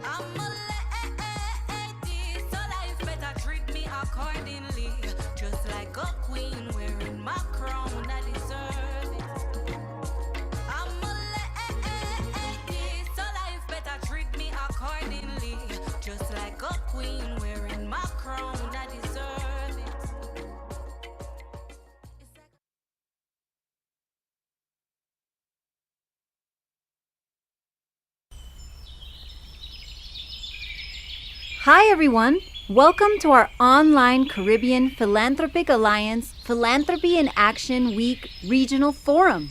I'm a lady, so life better treat me accordingly. Just like a queen wearing my crown, I deserve it. I'm a lady, so life better treat me accordingly. Just like a queen wearing my crown, I deserve it. Hi, everyone. Welcome to our online Caribbean Philanthropic Alliance Philanthropy in Action Week Regional Forum.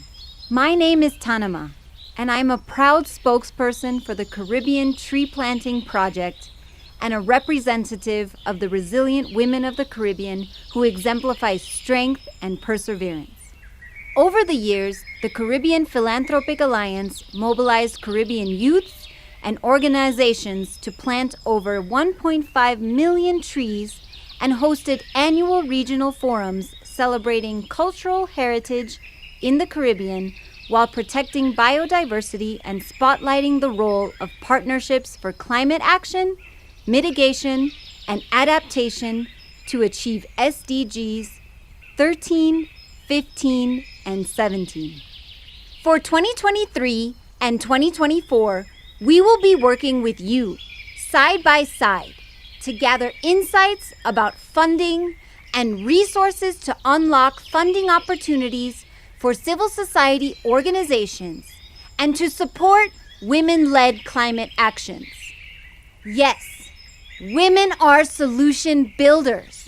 My name is Tanama, and I'm a proud spokesperson for the Caribbean Tree Planting Project and a representative of the resilient women of the Caribbean who exemplify strength and perseverance. Over the years, the Caribbean Philanthropic Alliance mobilized Caribbean youths and organizations to plant over 1.5 million trees and hosted annual regional forums celebrating cultural heritage in the Caribbean while protecting biodiversity and spotlighting the role of partnerships for climate action, mitigation, and adaptation to achieve SDGs 13, 15, and 17. For 2023 and 2024, we will be working with you side by side to gather insights about funding and resources to unlock funding opportunities for civil society organizations and to support women-led climate actions. Yes, women are solution builders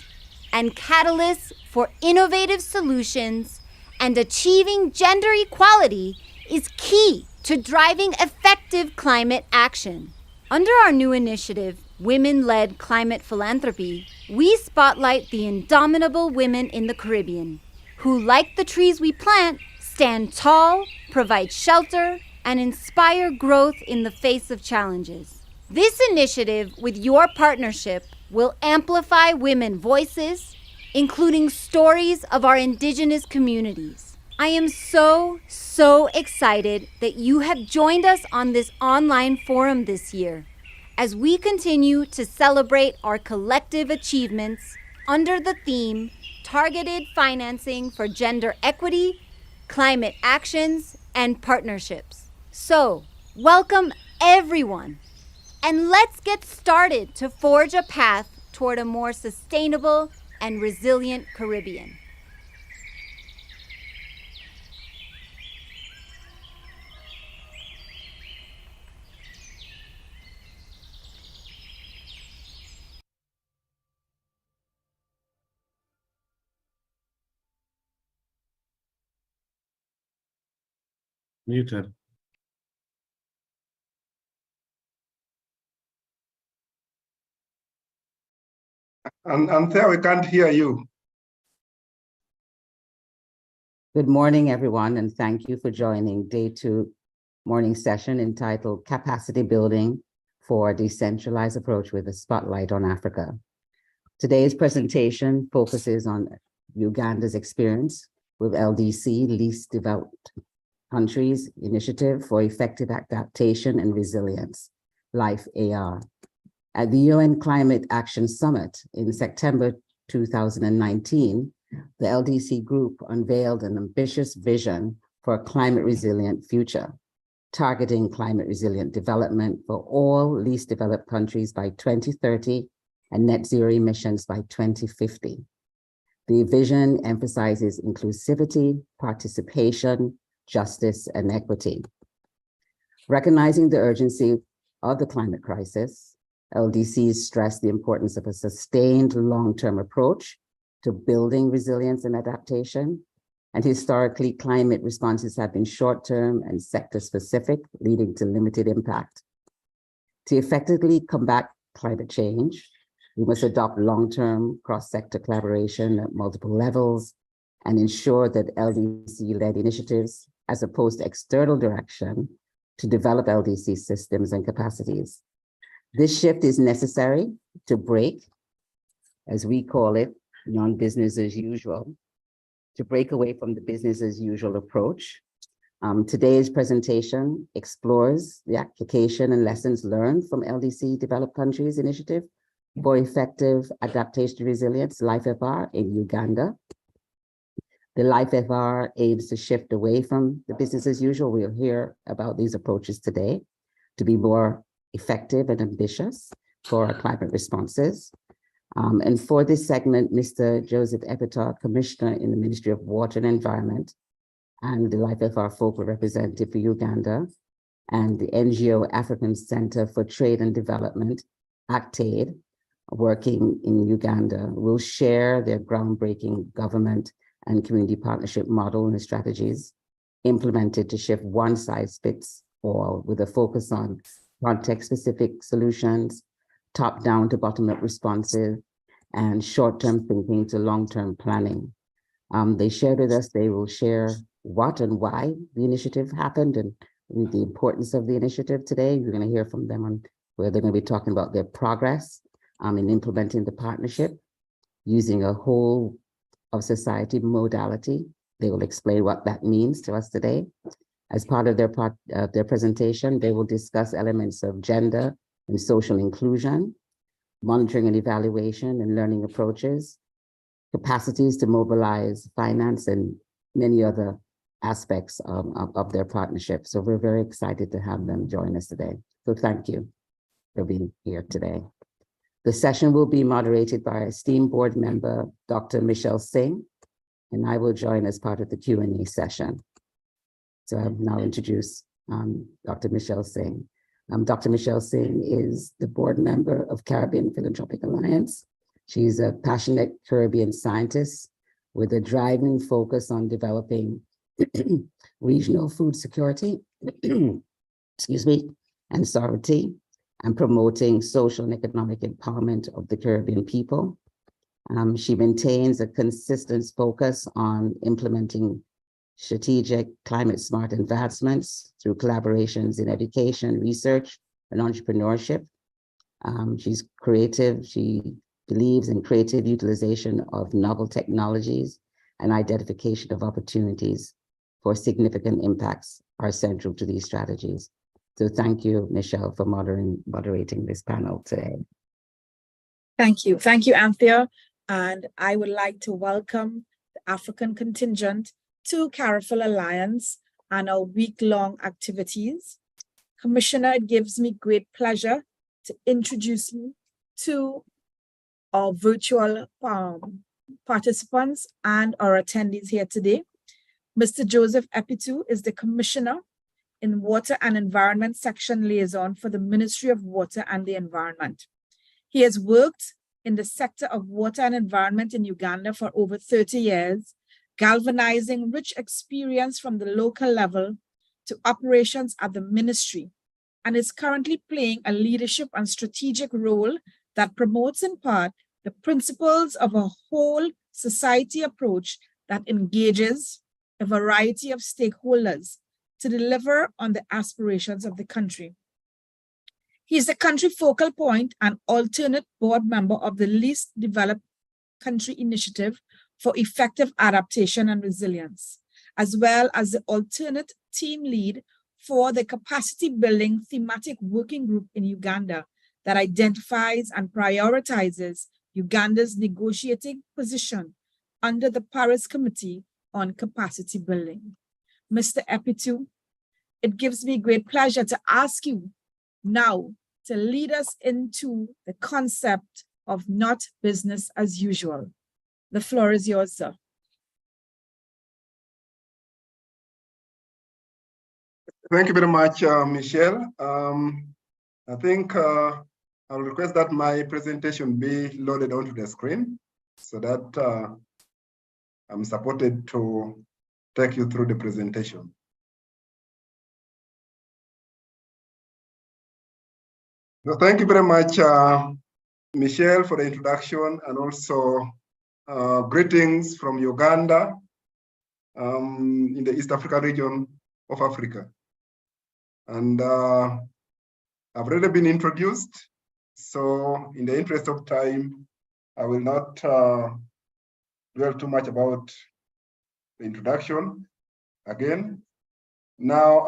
and catalysts for innovative solutions, and achieving gender equality is key to driving effective climate action. Under our new initiative, Women-Led Climate Philanthropy, we spotlight the indomitable women in the Caribbean who, like the trees we plant, stand tall, provide shelter, and inspire growth in the face of challenges. This initiative, with your partnership, will amplify women voices, including stories of our indigenous communities. I am so excited that you have joined us on this online forum this year as we continue to celebrate our collective achievements under the theme Targeted Financing for Gender Equity, Climate Actions, and Partnerships. So, welcome everyone, and let's get started to forge a path toward a more sustainable and resilient Caribbean. Muted. Anthea, we can't hear you. Good morning, everyone, and thank you for joining Day 2 morning session entitled Capacity Building for a Decentralized Approach with a Spotlight on Africa. Today's presentation focuses on Uganda's experience with LDC, Least Developed Countries Initiative for Effective Adaptation and Resilience, LIFE-AR. At the UN Climate Action Summit in September 2019, the LDC group unveiled an ambitious vision for a climate resilient future, targeting climate resilient development for all least developed countries by 2030 and net zero emissions by 2050. The vision emphasizes inclusivity, participation, justice, and equity. Recognizing the urgency of the climate crisis, LDCs stress the importance of a sustained long-term approach to building resilience and adaptation. And historically, climate responses have been short-term and sector-specific, leading to limited impact. To effectively combat climate change, we must adopt long-term cross-sector collaboration at multiple levels and ensure that LDC-led initiatives, as opposed to external direction, to develop LDC systems and capacities. This shift is necessary to break, as we call it, non-business as usual, to break away from the business as usual approach Today's presentation explores the application and lessons learned from LDC Developed Countries Initiative for Effective Adaptation to Resilience, LIFE-FR, in Uganda. The LIFE-FR aims to shift away from the business as usual. We'll hear about these approaches today to be more effective and ambitious for our climate responses. And for this segment, Mr. Joseph Epitau, Commissioner in the Ministry of Water and Environment, and the LIFE-FR Focal Representative for Uganda, and the NGO African Center for Trade and Development, ACTAID, working in Uganda, will share their groundbreaking government and community partnership model and strategies implemented to shift one-size-fits-all with a focus on context-specific solutions, top-down to bottom-up responses, and short-term thinking to long-term planning. They shared with us, they will share what and why the initiative happened and the importance of the initiative today. You're going to hear from them on where they're going to be talking about their progress in implementing the partnership using a whole of society modality. They will explain what that means to us today. As part of their presentation, they will discuss elements of gender and social inclusion, monitoring and evaluation and learning approaches, capacities to mobilize finance, and many other aspects of their partnership. So we're very excited to have them join us today. So thank you for being here today. The session will be moderated by our esteemed board member, Dr. Michelle Singh, and I will join as part of the Q&A session. So I'll now introduce Dr. Michelle Singh. Dr. Michelle Singh is the board member of Caribbean Philanthropic Alliance. She's a passionate Caribbean scientist with a driving focus on developing regional food security, excuse me, and sovereignty, and promoting social and economic empowerment of the Caribbean people. She maintains a consistent focus on implementing strategic climate smart advancements through collaborations in education, research, and entrepreneurship. She's creative. She believes in creative utilization of novel technologies and identification of opportunities for significant impacts are central to these strategies. So thank you, Michelle, for moderating this panel today. Thank you. Thank you, Anthea. And I would like to welcome the African contingent to CARIPHIL Alliance and our week-long activities. Commissioner, it gives me great pleasure to introduce you to our virtual participants and our attendees here today. Mr. Joseph Epitau is the Commissioner in Water and Environment Section Liaison for the Ministry of Water and the Environment. He has worked in the sector of water and environment in Uganda for over 30 years, galvanizing rich experience from the local level to operations at the ministry, and is currently playing a leadership and strategic role that promotes in part the principles of a whole society approach that engages a variety of stakeholders to deliver on the aspirations of the country. He is the country focal point and alternate board member of the Least Developed Country Initiative for Effective Adaptation and Resilience, as well as the alternate team lead for the Capacity Building Thematic Working Group in Uganda that identifies and prioritizes Uganda's negotiating position under the Paris Committee on Capacity Building. Mr. Epitau, it gives me great pleasure to ask you now to lead us into the concept of not business as usual. The floor is yours, sir. Thank you very much, Michelle. I think I'll request that my presentation be loaded onto the screen so that I'm supported to take you through the presentation. So thank you very much, Michelle, for the introduction, and also greetings from Uganda in the East Africa region of Africa. And I've already been introduced, so in the interest of time, I will not dwell too much about the introduction. Again, Now,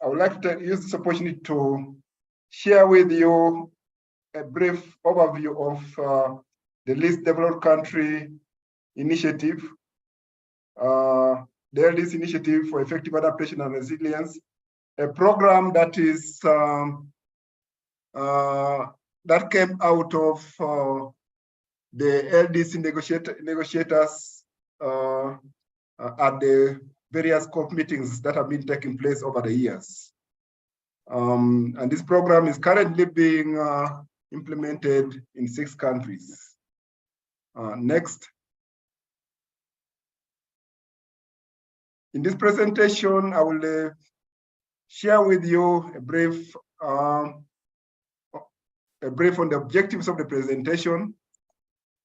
I would like to use this opportunity to share with you a brief overview of the least developed country initiative, the LDC Initiative for Effective Adaptation and Resilience, a program that is that came out of the LDC negotiators at the various COP meetings that have been taking place over the years. And this program is currently being implemented in 6 countries. Next. In this presentation, I will share with you a brief on the objectives of the presentation.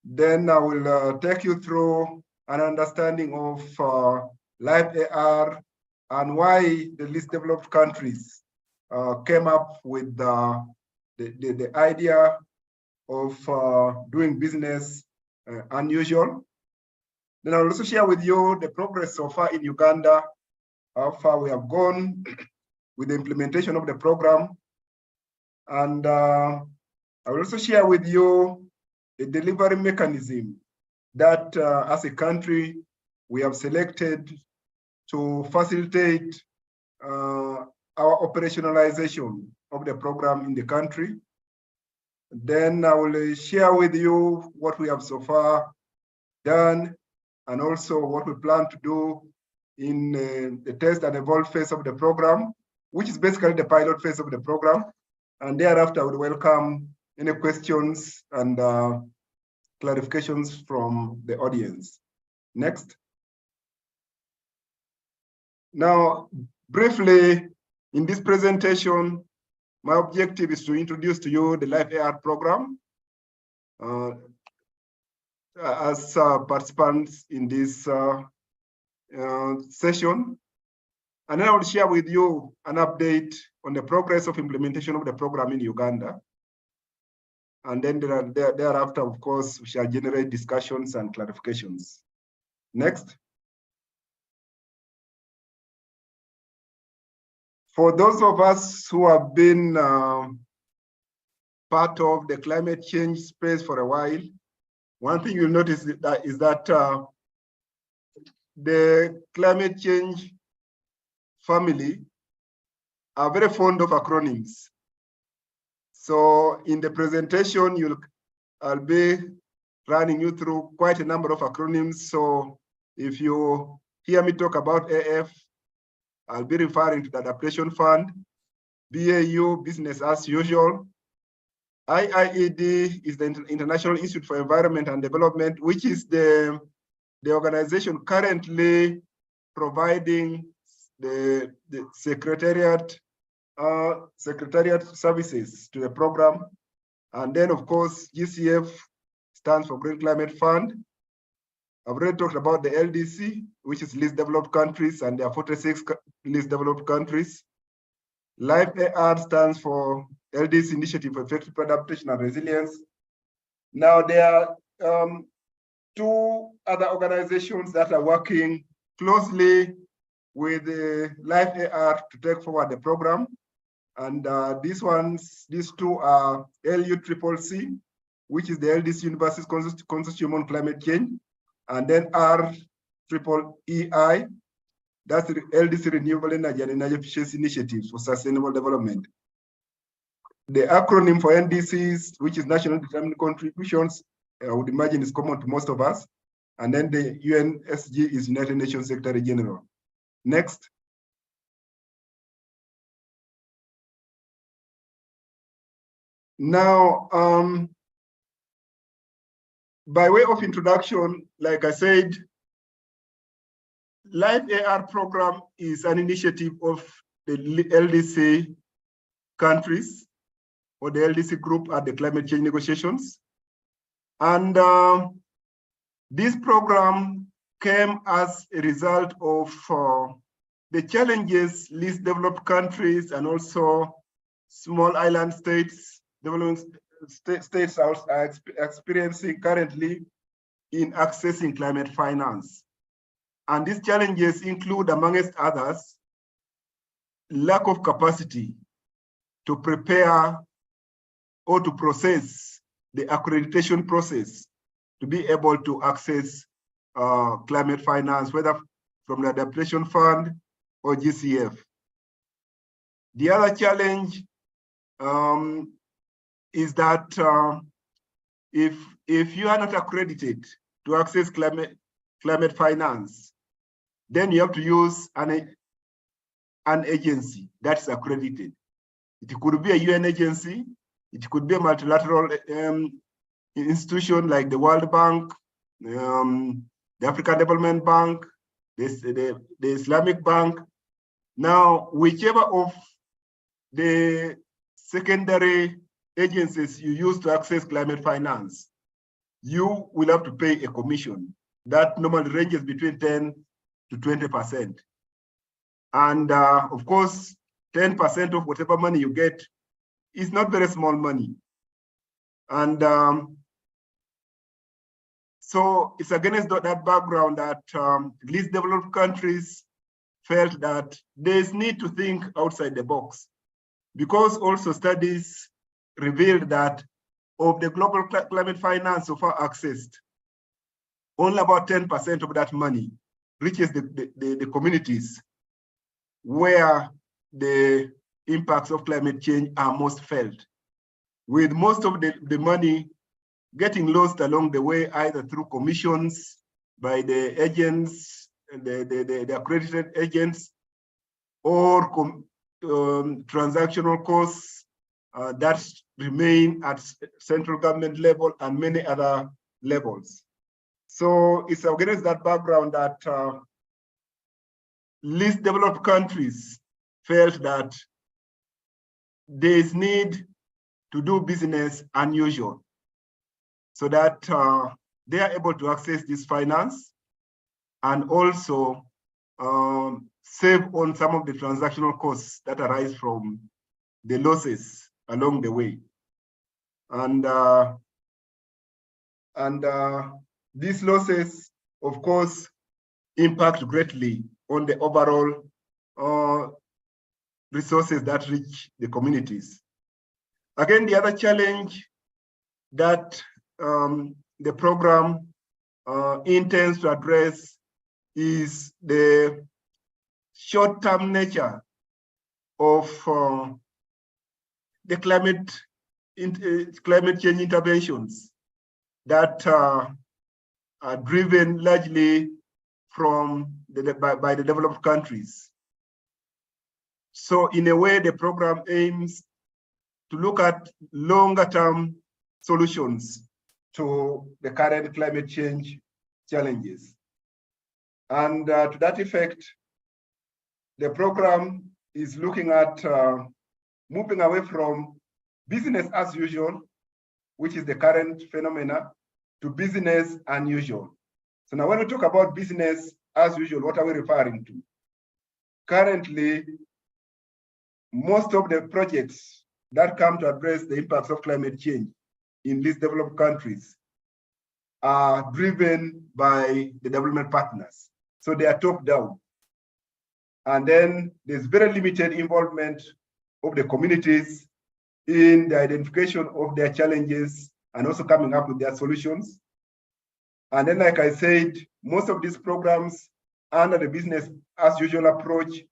Then I will take you through an understanding of Life AR and why the least developed countries came up with the idea of doing business unusual. Then I'll also share with you the progress so far in Uganda, how far we have gone with the implementation of the program. And I will also share with you the delivery mechanism that as a country, we have selected to facilitate our operationalization of the program in the country. Then I will share with you what we have so far done and also what we plan to do in the test and evolve phase of the program, which is basically the pilot phase of the program. And thereafter, I would welcome any questions and clarifications from the audience. Next. Now, briefly, in this presentation, my objective is to introduce to you the Life AR program as participants in this session. And then I will share with you an update on the progress of implementation of the program in Uganda. And then thereafter, of course, we shall generate discussions and clarifications. Next. For those of us who have been part of the climate change space for a while, one thing you'll notice is that the climate change family are very fond of acronyms. So in the presentation, I'll be running you through quite a number of acronyms. So if you hear me talk about AF, I'll be referring to the Adaptation Fund. BAU, business as usual. IIED is the International Institute for Environment and Development, which is the organization currently providing the secretariat services to the program. And then, of course, GCF stands for Green Climate Fund. I've already talked about the LDC, which is least developed countries, and there are 46 least developed countries. Life AR stands for LDC Initiative for Effective Adaptation and Resilience. Now, there are 2 other organizations that are working closely with Life AR to take forward the program. And these 2 are LUCCC, which is the LDC Universities Consortium on Climate Change, and then REEI, that's the LDC Renewable Energy and Energy Efficiency Initiatives for Sustainable Development. The acronym for NDCs, which is National Determined Contributions, I would imagine is common to most of us. And then the UNSG is United Nations Secretary General. Next. Now, by way of introduction, like I said, Life AR program is an initiative of the LDC countries or the LDC group at the climate change negotiations. And this program came as a result of the challenges least developed countries and also small island states, developing states are experiencing currently in accessing climate finance. And these challenges include, amongst others, lack of capacity to prepare or to process the accreditation process to be able to access climate finance, whether from the Adaptation Fund or GCF. The other challenge is that if you are not accredited to access climate finance, then you have to use an agency that's accredited. It could be a UN agency, it could be a multilateral institution like the World Bank, the African Development Bank, the Islamic Bank. Now, whichever of the secondary agencies you use to access climate finance, you will have to pay a commission that normally ranges between 10 to 20%. And of course, 10% of whatever money you get is not very small money. And so it's against that background that least developed countries felt that there's need to think outside the box, because also studies revealed that of the global climate finance so far accessed, only about 10% of that money reaches the communities where the impacts of climate change are most felt, with most of the money getting lost along the way, either through commissions by the agents, the accredited agents, or transactional costs that remain at central government level and many other levels. So it's against that background that least developed countries felt that there is need to do business unusual so that they are able to access this finance and also save on some of the transactional costs that arise from the losses along the way. And these losses, of course, impact greatly on the overall resources that reach the communities. Again, the other challenge that the program intends to address is the short-term nature of the climate change interventions that are driven largely from by the developed countries. So in a way, the program aims to look at longer-term solutions to the current climate change challenges. And to that effect, the program is looking at moving away from business as usual, which is the current phenomena, to business unusual. So now when we talk about business as usual, what are we referring to? Currently, most of the projects that come to address the impacts of climate change in these developed countries are driven by the development partners. So they are top down. And then there's very limited involvement of the communities in the identification of their challenges and also coming up with their solutions. And then, like I said, most of these programs under the business as usual approach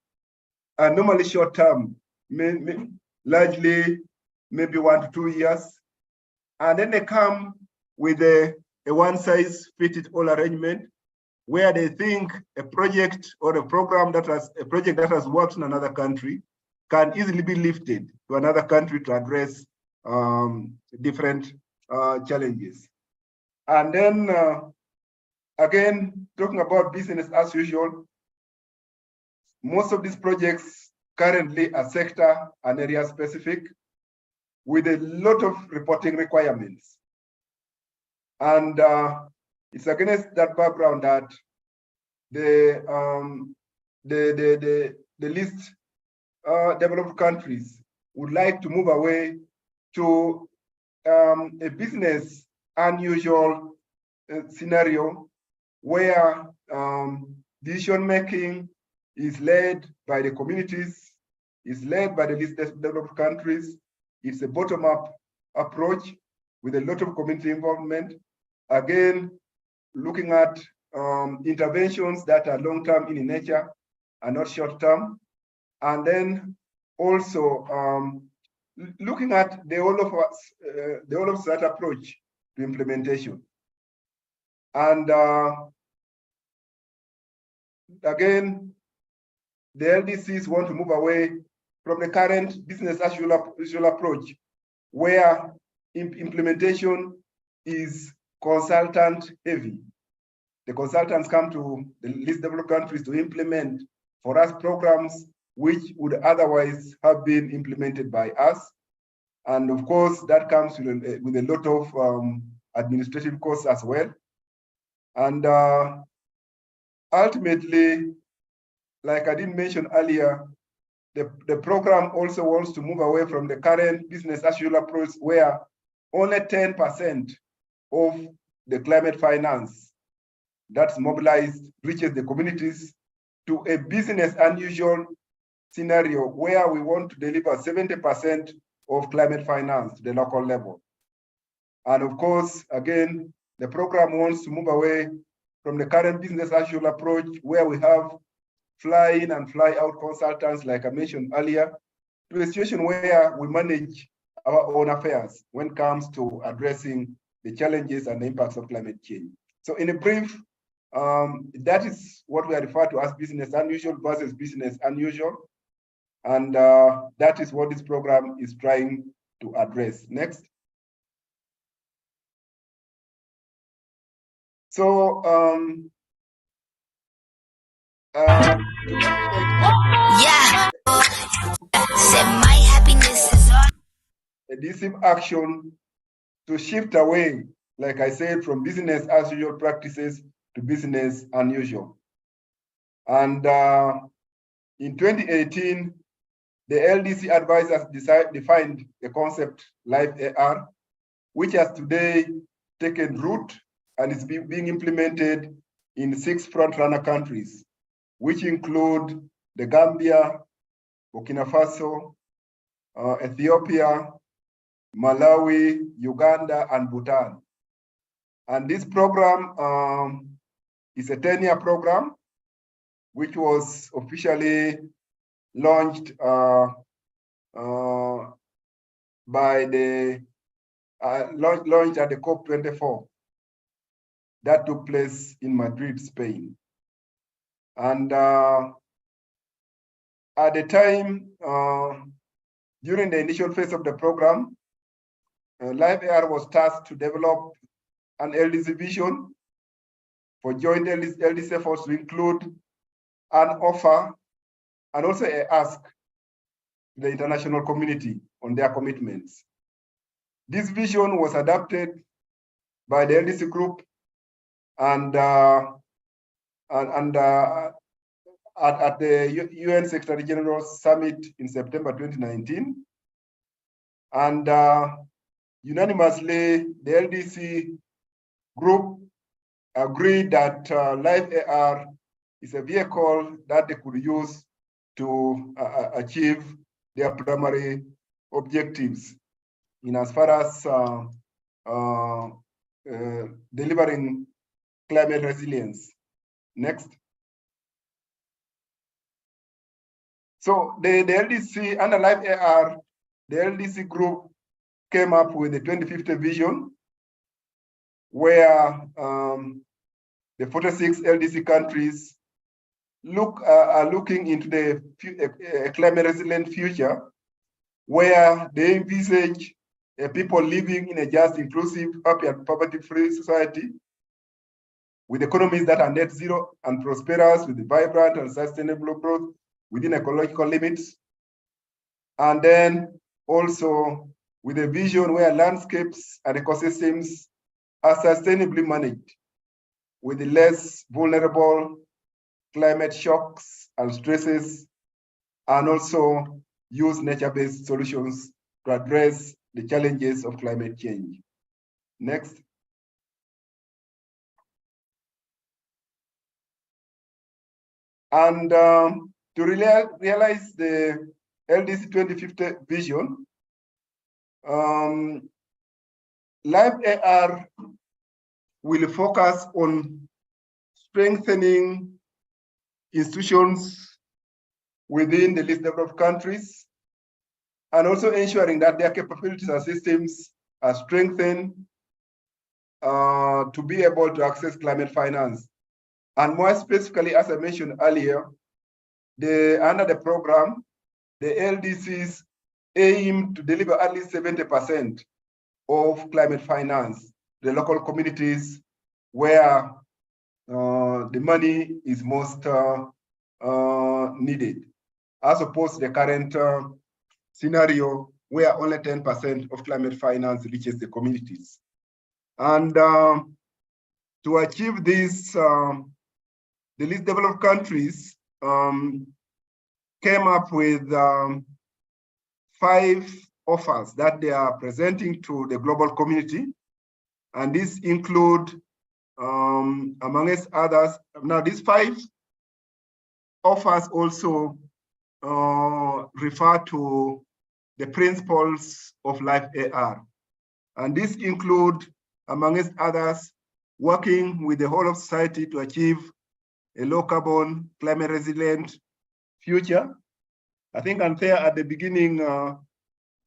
are normally short-term, largely maybe 1 to 2 years. And then they come with a one-size-fits-all arrangement where they think a project or a program that has worked in another country can easily be lifted to another country to address different challenges. And then again, talking about business as usual, most of these projects currently are sector and area specific with a lot of reporting requirements. And it's against that background that the least developed countries would like to move away to a business unusual scenario where decision-making is led by the communities, is led by the least developed countries. It's a bottom-up approach with a lot of community involvement. Again, looking at interventions that are long-term in nature and not short-term. And then also looking at the whole of that approach to implementation. And again, the LDCs want to move away from the current business as usual approach, where implementation is consultant heavy. The consultants come to the least developed countries to implement for us programs which would otherwise have been implemented by us. And of course, that comes with a lot of administrative costs as well. And ultimately, like I did mention earlier, the program also wants to move away from the current business as usual approach where only 10% of the climate finance that's mobilized reaches the communities, to a business unusual scenario where we want to deliver 70% of climate finance to the local level. And of course, again, the program wants to move away from the current business as usual approach where we have fly in and fly out consultants, like I mentioned earlier, to a situation where we manage our own affairs when it comes to addressing the challenges and the impacts of climate change. So in a brief, that is what we are referred to as business unusual versus business unusual. And that is what this program is trying to address. Next. So, Yeah. Said my happiness is all. a decisive action to shift away, like I said, from business as usual practices to business unusual. And in 2018, the LDC advisors defined the concept Life AR, which has today taken root and is being implemented in 6 front-runner countries, which include the Gambia, Burkina Faso, Ethiopia, Malawi, Uganda, and Bhutan. And this program is a 10-year program, which was officially launched by the launched at the COP24 that took place in Madrid, Spain. And at the time, during the initial phase of the program, Life AR was tasked to develop an LDC vision for joint LDC efforts to include an offer and also an ask to the international community on their commitments. This vision was adopted by the LDC group and at the UN Secretary General Summit in September 2019. And unanimously, the LDC group agreed that Life AR is a vehicle that they could use to achieve their primary objectives in as far as delivering climate resilience. Next. So the LDC, under Life AR, the LDC group came up with the 2050 vision, where the 46 LDC countries are looking into the climate resilient future, where they envisage people living in a just, inclusive, happy, and poverty-free society, with economies that are net zero and prosperous, with vibrant and sustainable growth within ecological limits. And then also with a vision where landscapes and ecosystems are sustainably managed with less vulnerable climate shocks and stresses, and also use nature-based solutions to address the challenges of climate change. Next. And to realize the LDC 2050 vision, Live AR will focus on strengthening institutions within the least developed countries, and also ensuring that their capabilities and systems are strengthened to be able to access climate finance. And more specifically, as I mentioned earlier, under the program, the LDCs aim to deliver at least 70% of climate finance, the local communities where the money is most needed, as opposed to the current scenario where only 10% of climate finance reaches the communities. And to achieve this, the least developed countries came up with 5 offers that they are presenting to the global community. And these include, amongst others, now these 5 offers also refer to the principles of Live AR. And these include, amongst others, working with the whole of society to achieve a low carbon, climate resilient future. I think Anthea at the beginning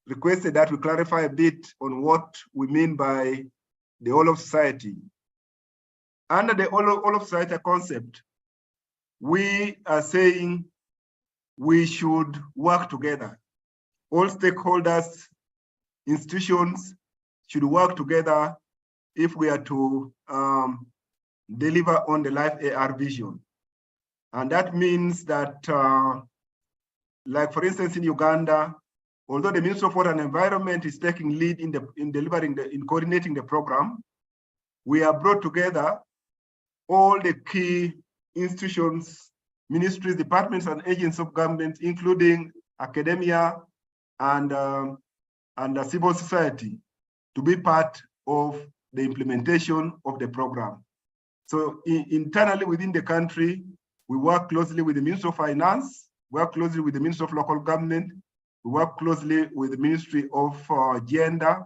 requested that we clarify a bit on what we mean by the whole of society. Under the whole of society concept, we are saying we should work together. All stakeholders, institutions should work together if we are to deliver on the Live AR vision. And that means that, like for instance, in Uganda, although the Ministry of Water and Environment is taking lead in coordinating the program, we have brought together all the key institutions, ministries, departments, and agents of government, including academia and civil society, to be part of the implementation of the program. So internally within the country, we work closely with the Ministry of Finance, work closely with the Ministry of Local Government, we work closely with the Ministry of Gender,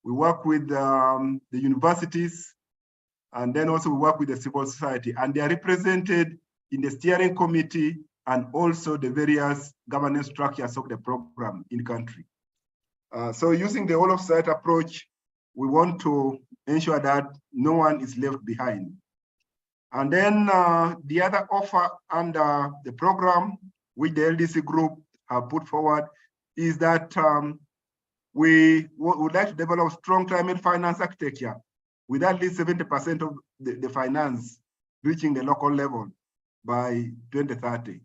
we work with the universities, and then also we work with the civil society, and they are represented in the steering committee and also the various governance structures of the program in country. So using the whole of society approach, we want to ensure that no one is left behind. And then the other offer under the program, which the LDC group have put forward, is that we would like to develop strong climate finance architecture with at least 70% of the finance reaching the local level by 2030.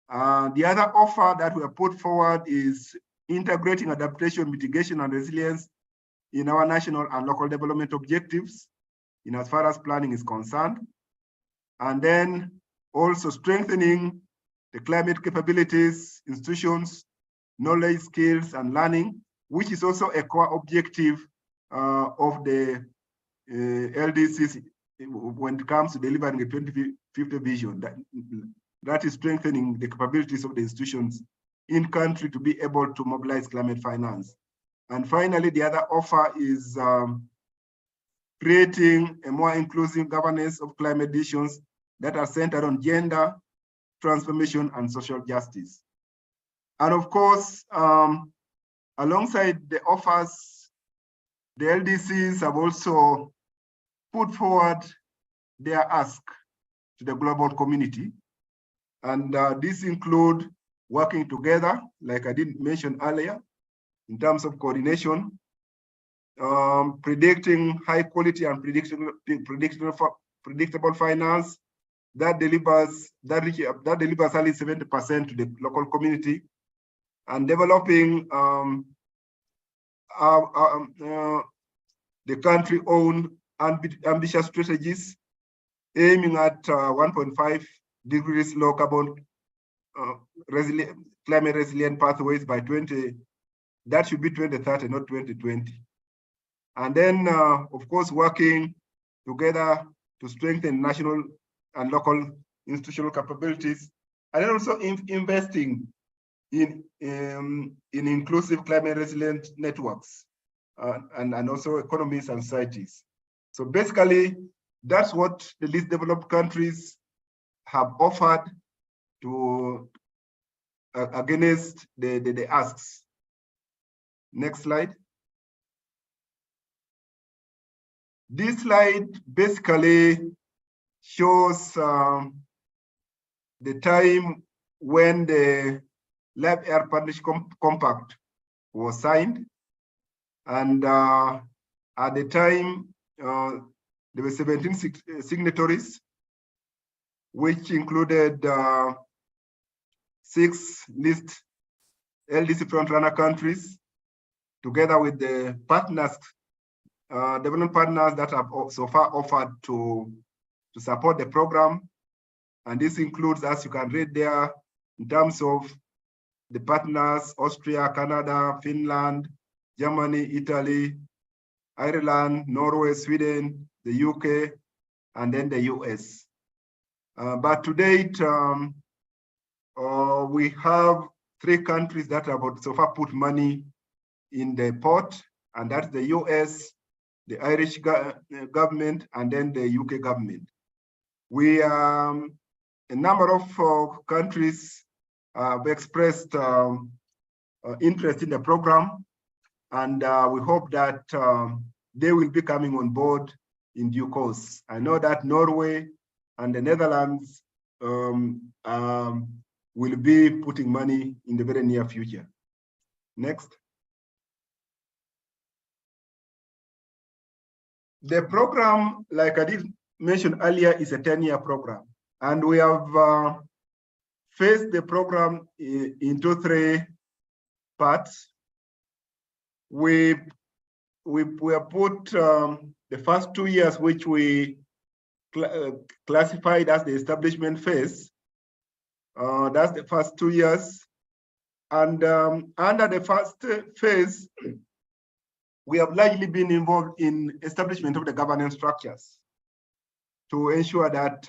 The other offer that we have put forward is integrating adaptation, mitigation, and resilience in our national and local development objectives in as far as planning is concerned. And then also strengthening the climate capabilities, institutions, knowledge, skills, and learning, which is also a core objective of the LDCs when it comes to delivering a 2050 vision. That is strengthening the capabilities of the institutions in country to be able to mobilize climate finance. And finally, the other offer is creating a more inclusive governance of climate decisions that are centered on gender, transformation, and social justice. And of course, alongside the offers, the LDCs have also put forward their ask to the global community. And these include working together, like I did mention earlier, in terms of coordination, predicting high quality and predictable finance that delivers at least 70% to the local community, and developing the country-owned ambitious strategies aiming at 1.5 degrees low carbon climate resilient pathways by 2030, not 2020. And then, of course, working together to strengthen national and local institutional capabilities, and then also investing in inclusive climate resilient networks and also economies and societies. So basically, that's what the least developed countries have offered to against the asks. Next slide. This slide basically shows the time when the Live Air Partnership Compact was signed. And at the time, there were 17 signatories, which included 6 least LDC frontrunner countries, together with the partners, development partners that have so far offered to support the program. And this includes, as you can read there, in terms of the partners, Austria, Canada, Finland, Germany, Italy, Ireland, Norway, Sweden, the UK, and then the US. But to date, we have 3 countries that have so far put money in the pot, and that's the US, the Irish government, and then the UK government. We a number of countries have expressed interest in the program, and we hope that they will be coming on board in due course. I know that Norway and the Netherlands will be putting money in the very near future. Next. The program, like I did mention earlier, is a 10-year program, and we have phased the program into 3 parts. We have put the first 2 years, which we classified as the establishment phase. That's the first 2 years. And under the first phase, we have largely been involved in establishment of the governance structures to ensure that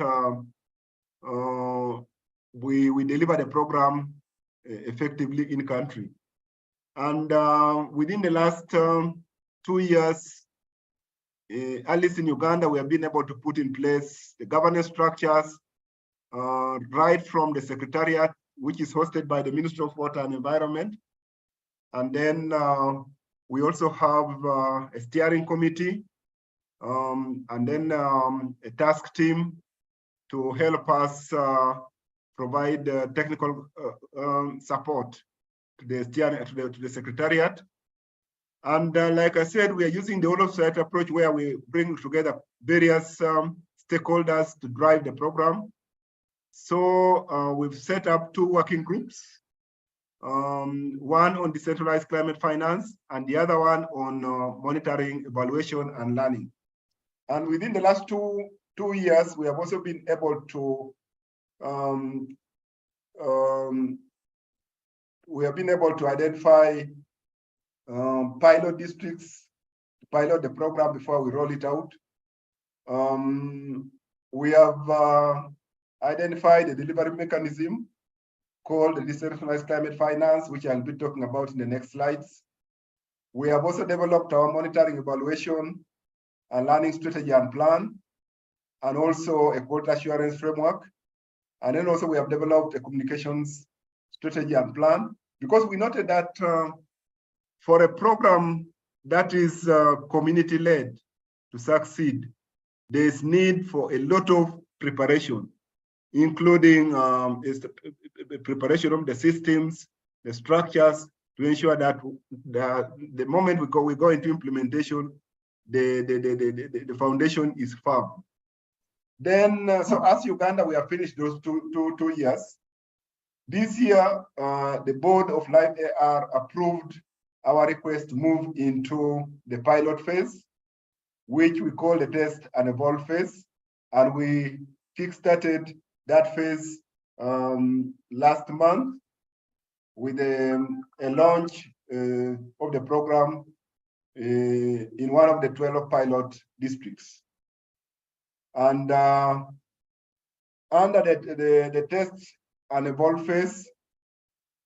we deliver the program effectively in country. And within the last 2 years, at least in Uganda, we have been able to put in place the governance structures right from the Secretariat, which is hosted by the Ministry of Water and Environment. And then we also have a steering committee, and then a task team to help us provide technical support to the steering, to the Secretariat. And like I said, we are using the all-of-society approach, where we bring together various stakeholders to drive the program. So we've set up 2 working groups, one on decentralized climate finance and the other one on monitoring, evaluation, and learning. And within the last two years, we have also been able to identify pilot districts to pilot the program before we roll it out. We have identified a delivery mechanism called the decentralized climate finance, which I'll be talking about in the next slides. We have also developed our monitoring, evaluation, and learning strategy and plan, and also a quality assurance framework. And then also we have developed a communications strategy and plan, because we noted that for a program that is community-led to succeed, there is need for a lot of preparation, including preparation of the systems, the structures, to ensure that the moment we go into implementation, the foundation is firm. Then, so as Uganda, we have finished those two years. This year, the board of Live AR approved our request to move into the pilot phase, which we call the test and evolve phase. And we kickstarted that phase last month with a launch of the program in one of the 12 pilot districts. And under the test and evolve phase,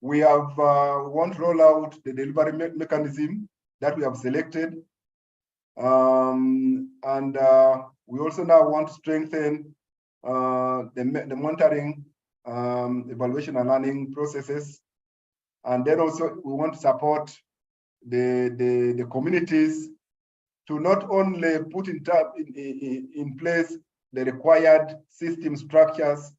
we have want to roll out the delivery mechanism that we have selected. And we also now want to strengthen the monitoring, evaluation and learning processes. And then also we want to support the communities to not only put in place the required system structures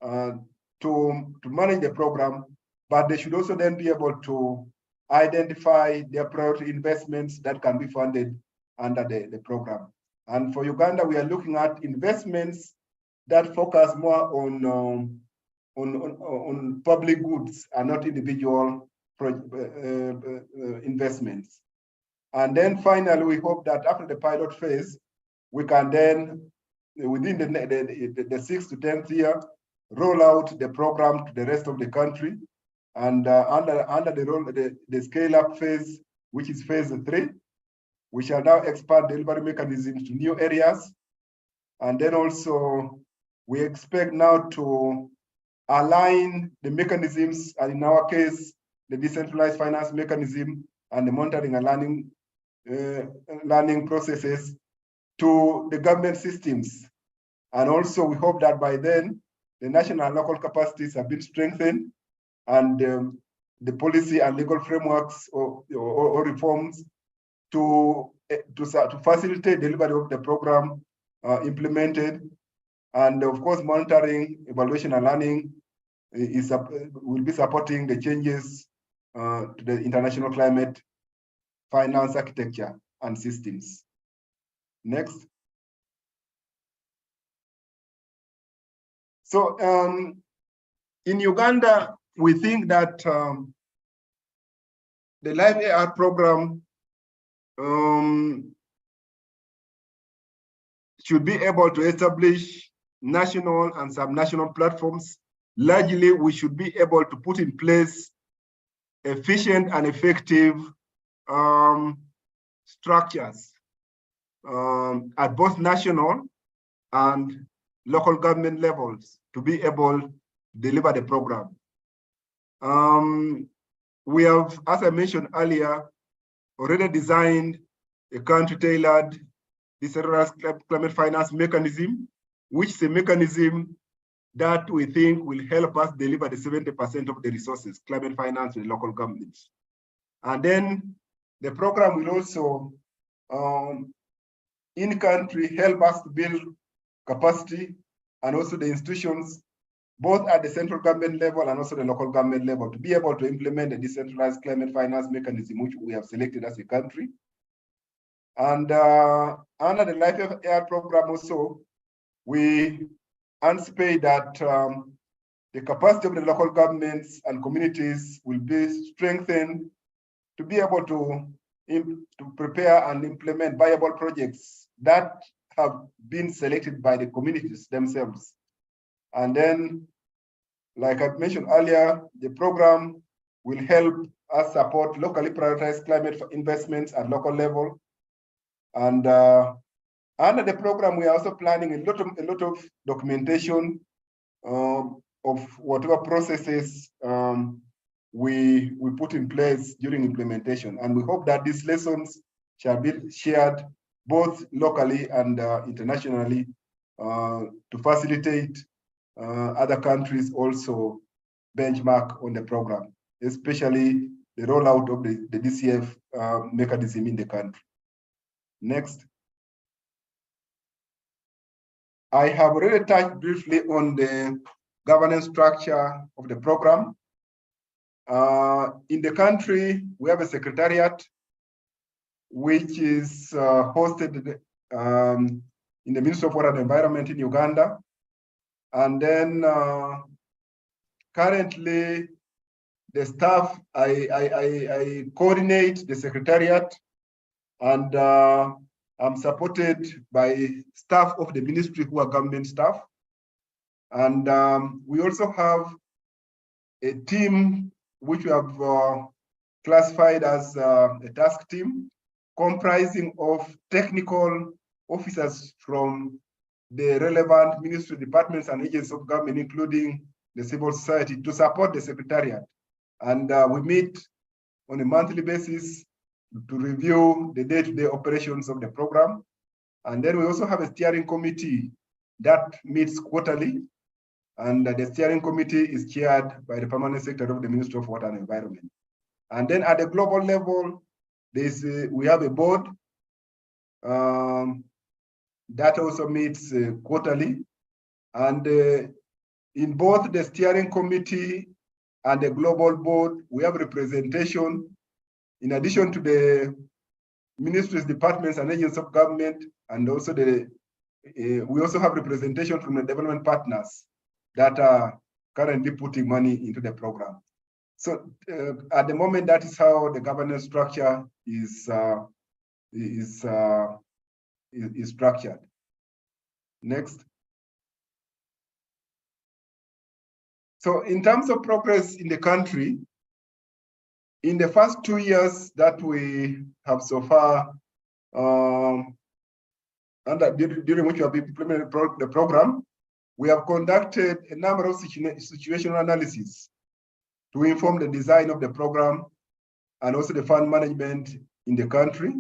to manage the program, but they should also then be able to identify their priority investments that can be funded under the program. And for Uganda, we are looking at investments that focus more on public goods and not individual investments. And then finally, we hope that after the pilot phase, we can then, within the 6th to 10th year, roll out the program to the rest of the country. And under the scale-up phase, which is phase 3, we shall now expand delivery mechanisms to new areas. And then also, we expect now to align the mechanisms, and in our case, the decentralized finance mechanism and the monitoring and learning processes to the government systems. And also, we hope that by then, the national and local capacities have been strengthened, and the policy and legal frameworks or reforms to facilitate delivery of the program implemented. And of course, monitoring, evaluation, and learning will be supporting the changes to the international climate finance architecture and systems. Next. So in Uganda, we think that the Live AR program should be able to establish national and subnational platforms. Largely, we should be able to put in place efficient and effective structures at both national and local government levels to be able to deliver the program. We have, as I mentioned earlier, already designed a country-tailored decentralized climate finance mechanism, which is a mechanism that we think will help us deliver the 70% of the resources, climate finance to the local governments. And then the program will also, in country, help us to build capacity and also the institutions, both at the central government level and also the local government level, to be able to implement a decentralized climate finance mechanism, which we have selected as a country. And under the Life AR program also, we anticipate that the capacity of the local governments and communities will be strengthened to be able to prepare and implement viable projects that have been selected by the communities themselves. And then, like I mentioned earlier, the program will help us support locally prioritized climate investments at local level. And under the program, we are also planning a lot of documentation of whatever processes we put in place during implementation. And we hope that these lessons shall be shared both locally and internationally to facilitate other countries also benchmark on the program, especially the rollout of the DCF mechanism in the country. Next. I have already touched briefly on the governance structure of the program. In the country, we have a secretariat, which is hosted in the Ministry of Water and Environment in Uganda. And then currently, the staff, I coordinate the secretariat, and I'm supported by staff of the ministry who are government staff. And we also have a team which we have classified as a task team, comprising of technical officers from the relevant ministry, departments, and agencies of government, including the civil society, to support the secretariat. And we meet on a monthly basis to review the day-to-day operations of the program. And then we also have a steering committee that meets quarterly. And the steering committee is chaired by the permanent secretary of the Ministry of Water and Environment. And then at the global level, we have a board that also meets quarterly. And in both the steering committee and the global board, we have representation in addition to the ministries, departments, and agencies of government, and also we also have representation from the development partners that are currently putting money into the program. So at the moment, that is how the governance structure is structured. Next. So in terms of progress in the country, in the first 2 years that we have so far, during which we have implemented the program, we have conducted a number of situational analyses to inform the design of the program and also the fund management in the country.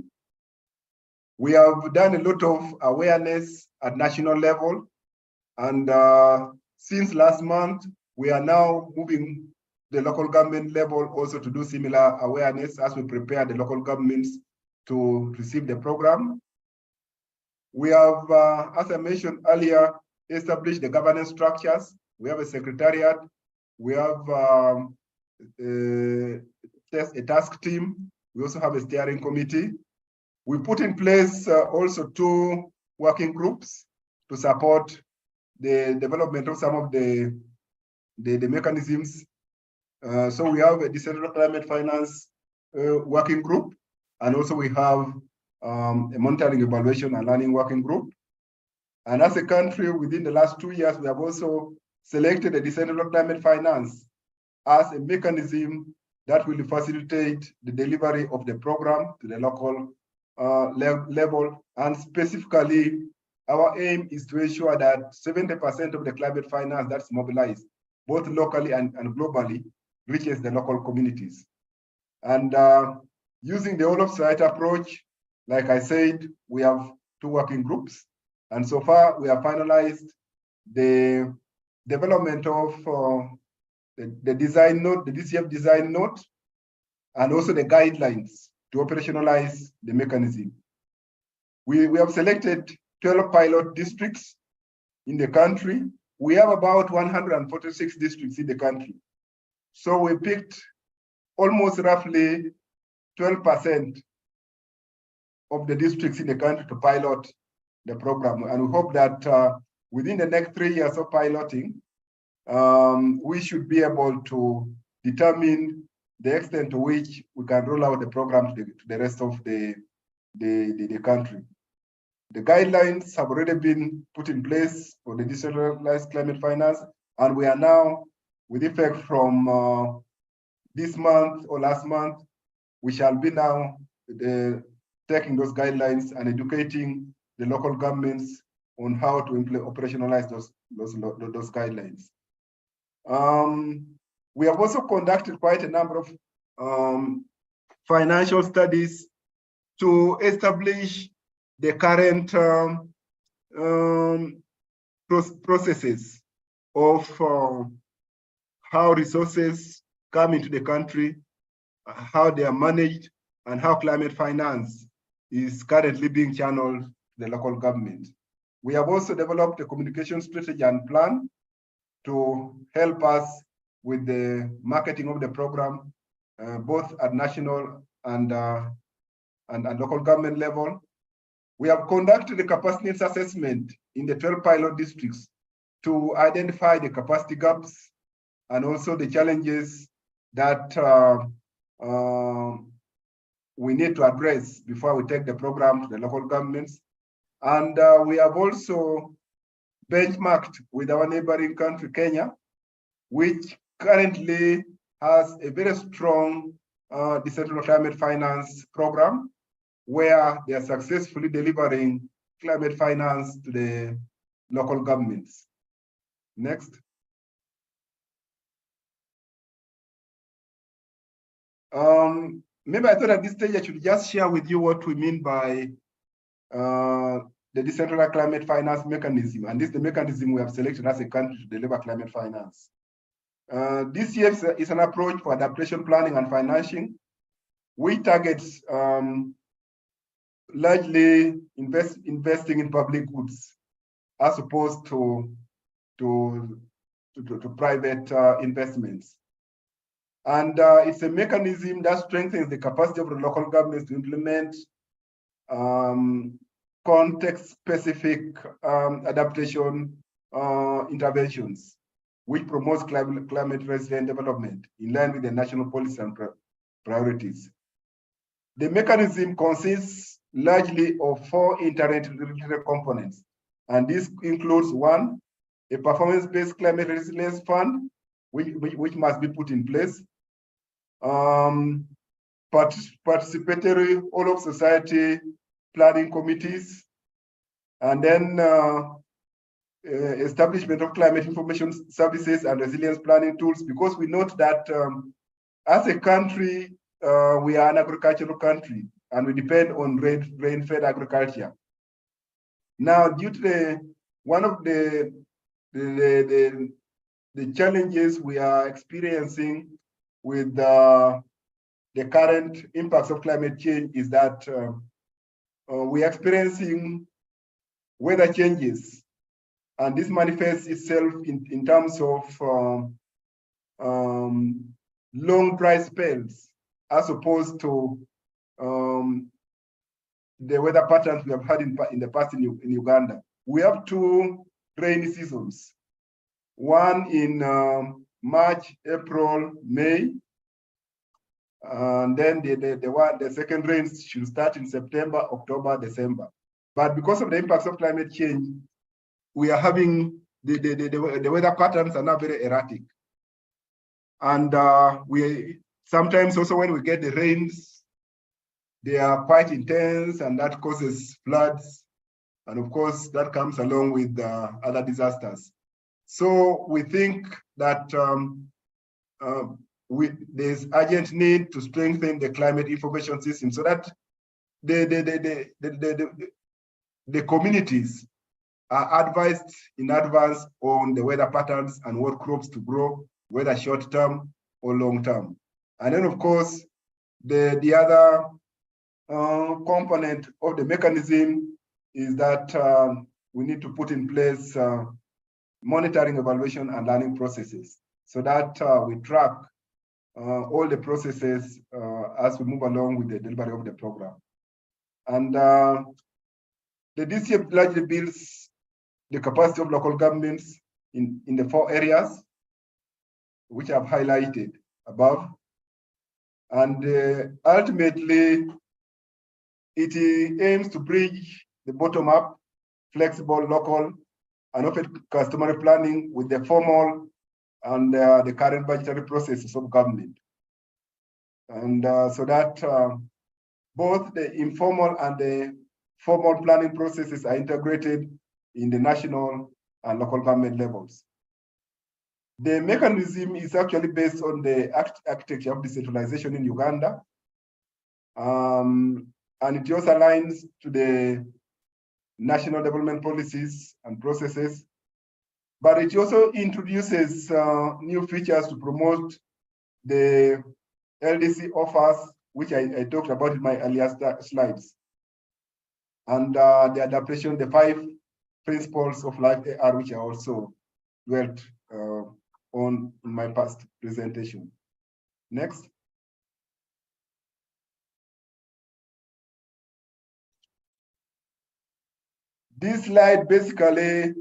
We have done a lot of awareness at national level, and since last month, we are now moving the local government level also to do similar awareness as we prepare the local governments to receive the program. We have, as I mentioned earlier, established the governance structures. We have a secretariat. We have a task team. We also have a steering committee. We put in place also 2 working groups to support the development of some of the mechanisms. So we have a decentralized climate finance working group, and also we have a monitoring, evaluation, and learning working group. And as a country, within the last 2 years, we have also selected a decentralized climate finance as a mechanism that will facilitate the delivery of the program to the local level. And specifically, our aim is to ensure that 70% of the climate finance that's mobilized, both locally and globally, reaches the local communities. And using the all-of-site approach, like I said, we have 2 working groups. And so far, we have finalized the development of the design note, the DCF design note, and also the guidelines to operationalize the mechanism. We have selected 12 pilot districts in the country. We have about 146 districts in the country. So we picked almost roughly 12% of the districts in the country to pilot the program. And we hope that within the next 3 years of piloting, we should be able to determine the extent to which we can roll out the program to the rest of the country. The guidelines have already been put in place for the decentralized climate finance, and we are now, with effect from this month or last month, we shall be now taking those guidelines and educating the local governments on how to operationalize those guidelines. We have also conducted quite a number of financial studies to establish the current processes of how resources come into the country, how they are managed, and how climate finance is currently being channeled to the local government. We have also developed a communication strategy and plan to help us with the marketing of the program, both at national and local government level. We have conducted a capacity assessment in the 12 pilot districts to identify the capacity gaps and also the challenges that we need to address before we take the program to the local governments. And we have also benchmarked with our neighboring country, Kenya, which currently has a very strong decentralized climate finance program, where they are successfully delivering climate finance to local governments. Next. Maybe I thought at this stage I should just share with you what we mean by the decentralized climate finance mechanism. And this is the mechanism we have selected as a country to deliver climate finance. This year is an approach for adaptation planning and financing. We target largely investing in public goods as opposed to private investments. And it's a mechanism that strengthens the capacity of the local governments to implement context-specific adaptation interventions, which promotes climate resilient development in line with the national policy and priorities. The mechanism consists largely of 4 interrelated components, and this includes 1, a performance-based climate resilience fund, which must be put in place, participatory all of society planning committees, and then establishment of climate information services and resilience planning tools, because we note that as a country, we are an agricultural country and we depend on rain-fed agriculture. Now, due to one of the challenges we are experiencing with the current impacts of climate change is that we are experiencing weather changes, and this manifests itself in terms of long dry spells, as opposed to the weather patterns we have had in the past in Uganda. We have 2 rainy seasons, one in March, April, May, and then the second rains should start in September, October, December. But because of the impacts of climate change, we are having the weather patterns are now very erratic. And we sometimes also, when we get the rains, they are quite intense, and that causes floods. And of course, that comes along with other disasters. So we think that there's urgent need to strengthen the climate information system so that the communities are advised in advance on the weather patterns and what crops to grow, whether short-term or long-term. And then, of course, the other component of the mechanism is that we need to put in place monitoring, evaluation, and learning processes so that we track all the processes as we move along with the delivery of the program. And the DCF largely builds the capacity of local governments in the 4 areas, which I've highlighted above. And ultimately, it aims to bridge the bottom-up, flexible, local, and often customary planning with the formal and the current budgetary processes of government. And so that both the informal and the formal planning processes are integrated in the national and local government levels. The mechanism is actually based on the architecture of decentralization in Uganda. And it also aligns to the national development policies and processes, but it also introduces new features to promote the LDC offers, which I talked about in my earlier slides. And the adaptation, the 5 principles of life AR, which I also dwelt on in my past presentation. Next. This slide basically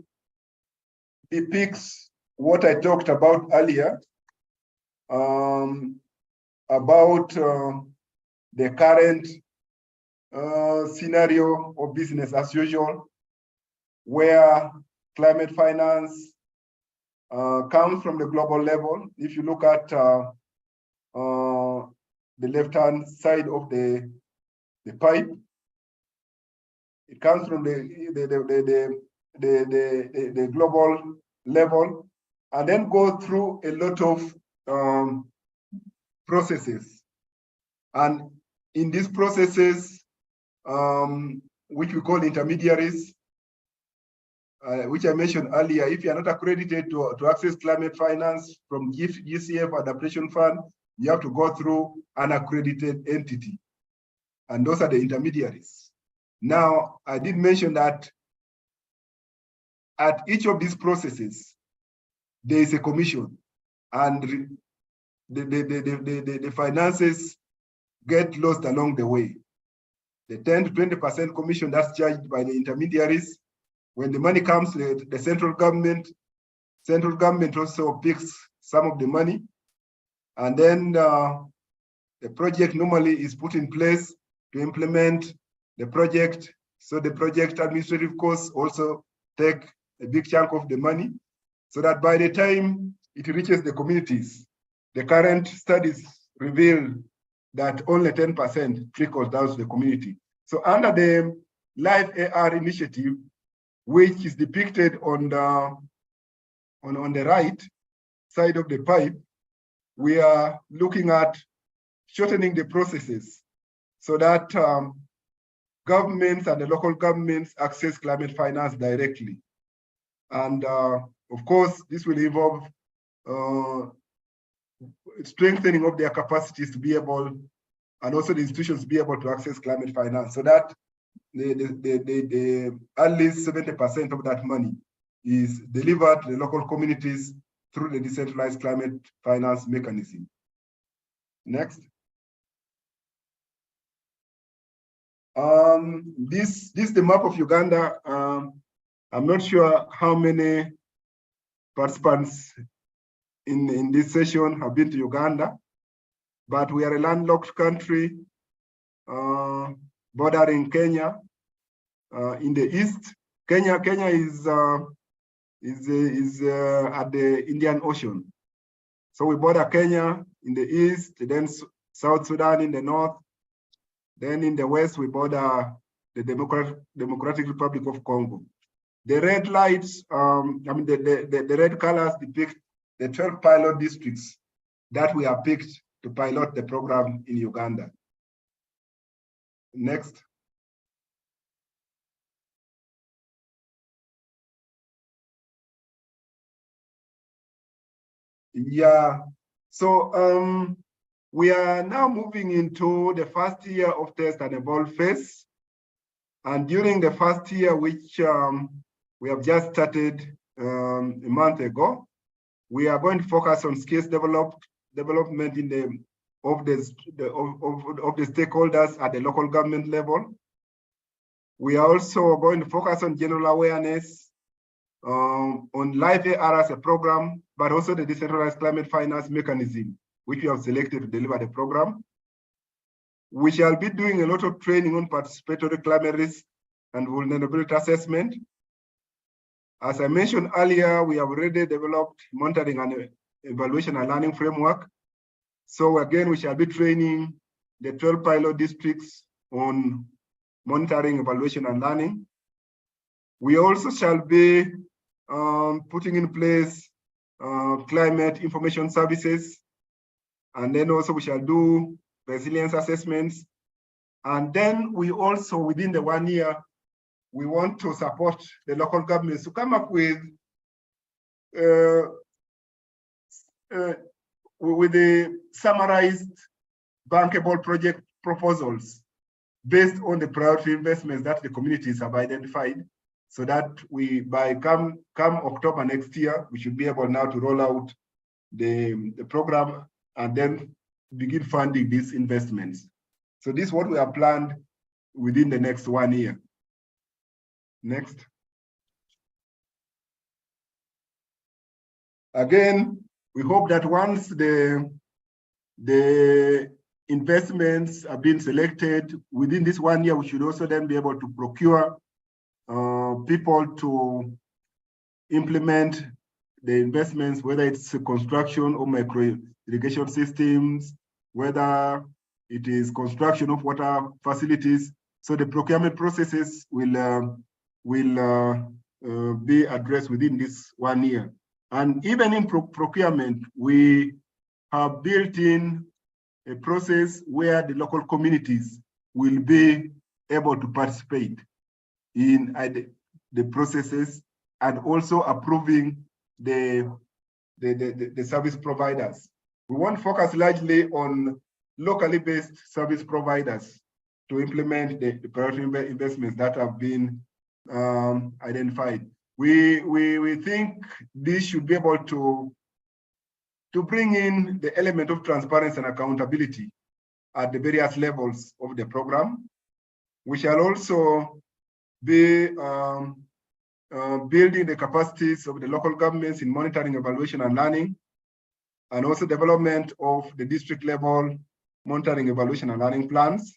depicts what I talked about earlier, about the current scenario of business as usual, where climate finance comes from the global level. If you look at the left-hand side of the pipe, it comes from the the global level, and then go through a lot of processes. And in these processes, which we call intermediaries, which I mentioned earlier, if you are not accredited to access climate finance from GCF Adaptation Fund, you have to go through an accredited entity. And those are the intermediaries. Now, I did mention that at each of these processes, there is a commission, and the finances get lost along the way. The 10 to 20% commission that's charged by the intermediaries. When the money comes to the central government also picks some of the money, and then the project normally is put in place to implement the project. So the project administrative costs also take a big chunk of the money, so that by the time it reaches the communities, the current studies reveal that only 10% trickles down to the community. So under the Live AR initiative, which is depicted on the right side of the pipe, we are looking at shortening the processes so that governments and the local governments access climate finance directly. And of course, this will involve strengthening of their capacities to be able, and also the institutions to be able to access climate finance, so that the at least 70% of that money is delivered to the local communities through the decentralized climate finance mechanism. Next. This is the map of Uganda. I'm not sure how many participants in this session have been to Uganda, but we are a landlocked country bordering Kenya in the east. Kenya is at the Indian Ocean. So we border Kenya in the east, then South Sudan in the north. Then in the west, we border the Democratic Republic of Congo. The red lights, the red colors depict the 12 pilot districts that we have picked to pilot the program in Uganda. Next. Yeah, so we are now moving into the first year of test and evolve phase. And during the first year, which we have just started a month ago, we are going to focus on skills development in of the stakeholders at the local government level. We are also going to focus on general awareness on Live AR as a program, but also the decentralized climate finance mechanism, which we have selected to deliver the program. We shall be doing a lot of training on participatory climate risk and vulnerability assessment. As I mentioned earlier, we have already developed monitoring and evaluation and learning framework. So again, we shall be training the 12 pilot districts on monitoring, evaluation, and learning. We also shall be putting in place climate information services. And then also we shall do resilience assessments. And then we also, within the 1 year, we want to support the local governments to come up with the summarized bankable project proposals based on the priority investments that the communities have identified, so that we, by come October next year, we should be able now to roll out the program and then begin funding these investments. So this is what we have planned within the next 1 year. Next. Again, we hope that once the investments have been selected within this 1 year, we should also then be able to procure people to implement the investments, whether it's construction or micro irrigation systems, whether it is construction of water facilities. So the procurement processes will be addressed within this 1 year. And even in procurement, we have built in a process where the local communities will be able to participate in the processes and also approving the service providers. We want to focus largely on locally based service providers to implement the priority investments that have been identified. We think this should be able to bring in the element of transparency and accountability at the various levels of the program. We shall also be building the capacities of the local governments in monitoring, evaluation, and learning, and also development of the district level monitoring, evaluation, and learning plans.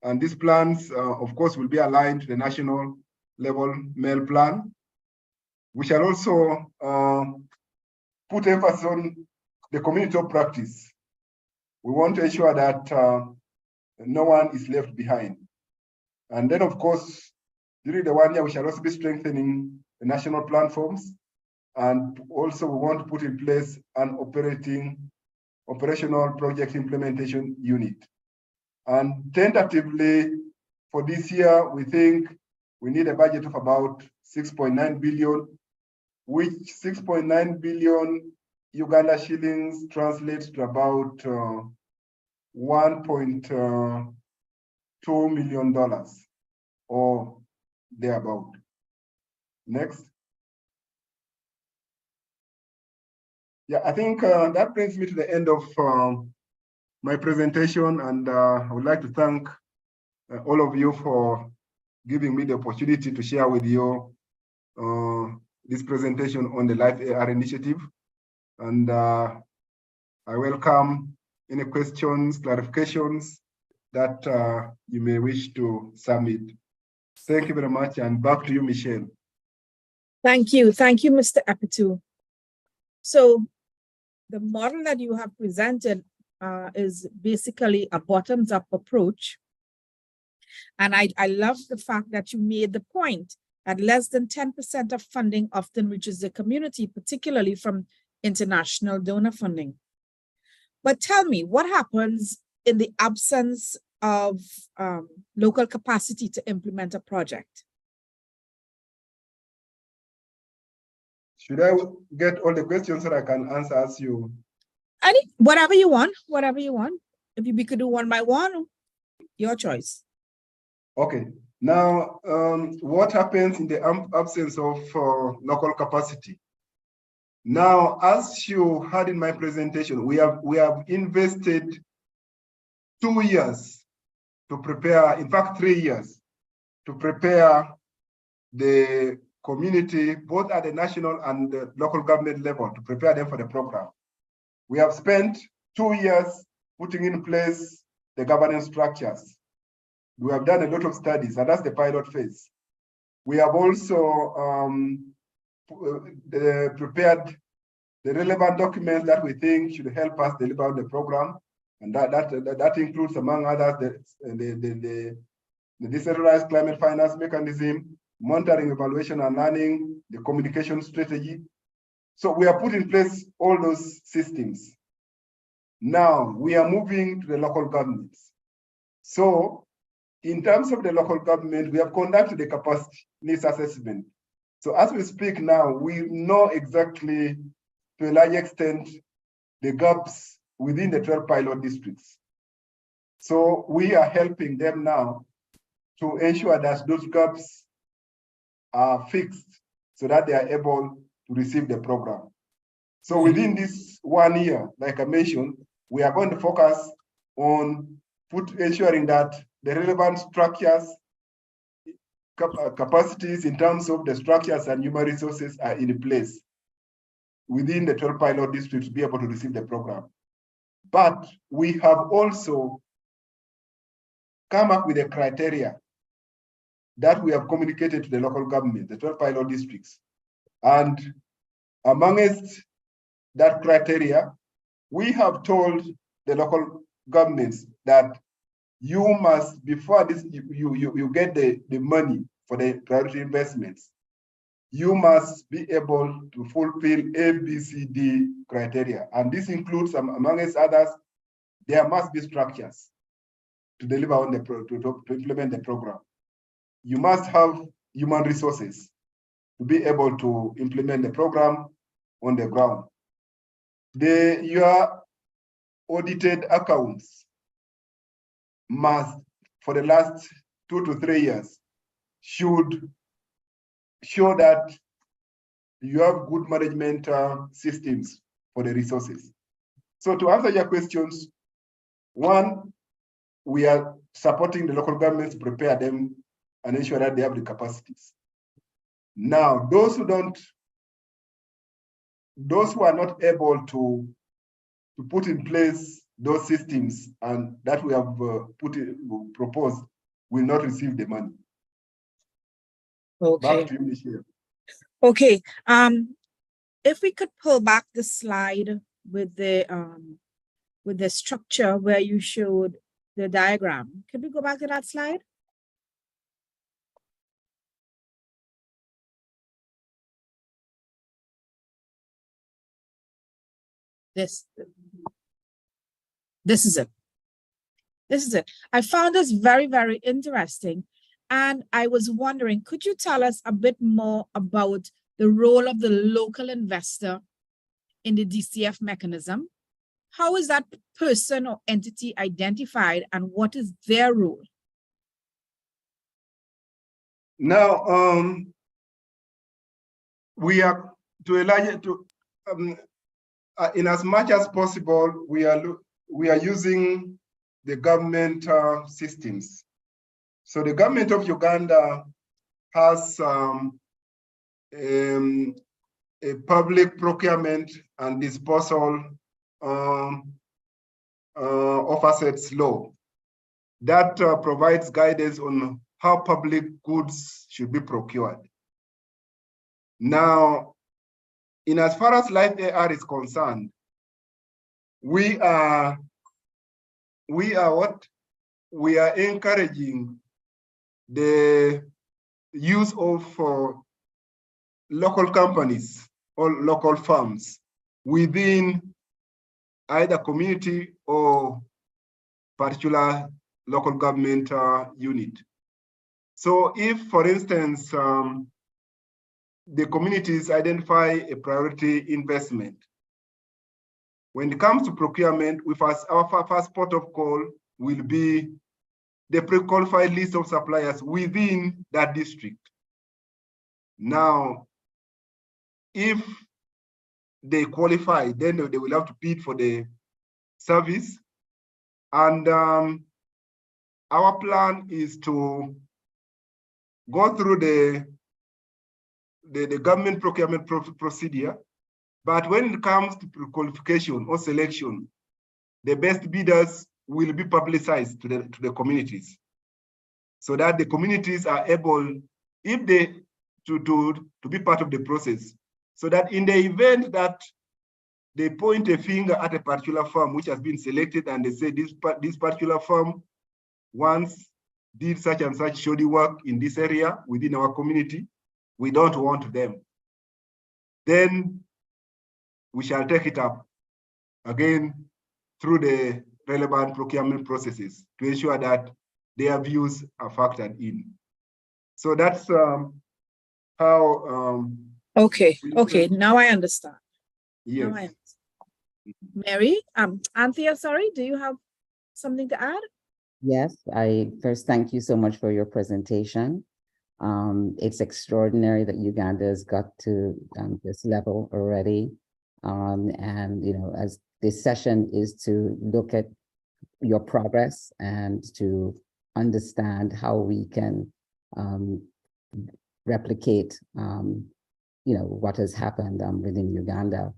And these plans, of course, will be aligned to the national level MEL plan. We shall also put emphasis on the community of practice. We want to ensure that no one is left behind. And then, of course, during the 1 year, we shall also be strengthening the national platforms. And also, we want to put in place an operational project implementation unit. And tentatively, for this year, we think we need a budget of about 6.9 billion, which 6.9 billion Uganda shillings translates to about $1.2 million or thereabout. Next. Yeah, I think that brings me to the end of my presentation, and I would like to thank all of you for giving me the opportunity to share with you this presentation on the Life AR initiative. And I welcome any questions, clarifications that you may wish to submit. Thank you very much, and back to you, Michelle. Thank you, Mr. Apitu. So the model that you have presented is basically a bottoms-up approach. And I love the fact that you made the point that less than 10% of funding often reaches the community, particularly from international donor funding. But tell me, what happens in the absence of local capacity to implement a project? Should I get all the questions so that I can answer as you? Whatever you want. If we could do one by one, your choice. Okay. Now, what happens in the absence of local capacity? Now, as you heard in my presentation, we have invested 2 years to prepare, in fact, 3 years to prepare the community, both at the national and the local government level, to prepare them for the program. We have spent 2 years putting in place the governance structures. We have done a lot of studies, and that's the pilot phase. We have also prepared the relevant documents that we think should help us deliver the program, and that includes, among others, the decentralized climate finance mechanism, monitoring, evaluation, and learning, the communication strategy. So we have put in place all those systems. Now we are moving to the local governments. So in terms of the local government, we have conducted a capacity needs assessment. So as we speak now, we know exactly, to a large extent, the gaps within the 12 pilot districts. So we are helping them now to ensure that those gaps are fixed so that they are able to receive the program. So within this 1 year, like I mentioned, we are going to focus on ensuring that the relevant structures, capacities in terms of the structures and human resources are in place within the 12 pilot districts to be able to receive the program. But we have also come up with a criteria that we have communicated to the local government, the 12 pilot districts. And amongst that criteria, we have told the local governments that you must, before this, you get the money for the priority investments, you must be able to fulfill ABCD criteria. And this includes, amongst others, there must be structures to deliver on the to implement the program. You must have human resources to be able to implement the program on the ground. Your audited accounts must, for the last 2 to 3 years, should show that you have good management systems for the resources. So to answer your questions, one, we are supporting the local governments to prepare them and ensure that they have the capacities. Now, those who are not able to put in place those systems and that we have proposed will not receive the money. Okay. Back to you, Michelle. Okay. If we could pull back the slide with the structure where you showed the diagram. Could we go back to that slide? This is it. This is it. I found this very, very interesting. And I was wondering, could you tell us a bit more about the role of the local investor in the DCF mechanism? How is that person or entity identified and what is their role? Now, we are in as much as possible, we are using the government systems. So the government of Uganda has a public procurement and disposal of assets law that provides guidance on how public goods should be procured. Now, in as far as Life AR is concerned, we are encouraging the use of local companies or local firms within either community or particular local government unit. So if, for instance, the communities identify a priority investment, when it comes to procurement, our first port of call will be the pre-qualified list of suppliers within that district. Now, if they qualify, then they will have to bid for the service. And our plan is to go through the government procurement procedure. But when it comes to pre-qualification or selection, the best bidders will be publicized to the communities, so that the communities are able, if they to be part of the process, so that in the event that they point a finger at a particular firm which has been selected and they say this particular firm once did such and such shoddy work in this area within our community, we don't want them, then we shall take it up again through the relevant procurement processes to ensure that their views are factored in. So that's how. Okay, now I understand. Yes. Now I understand. Mary, Anthea, sorry, do you have something to add? Yes, I first thank you so much for your presentation. It's extraordinary that Uganda has got to this level already. And, you know, as this session is to look at your progress and to understand how we can replicate, you know, what has happened within Uganda.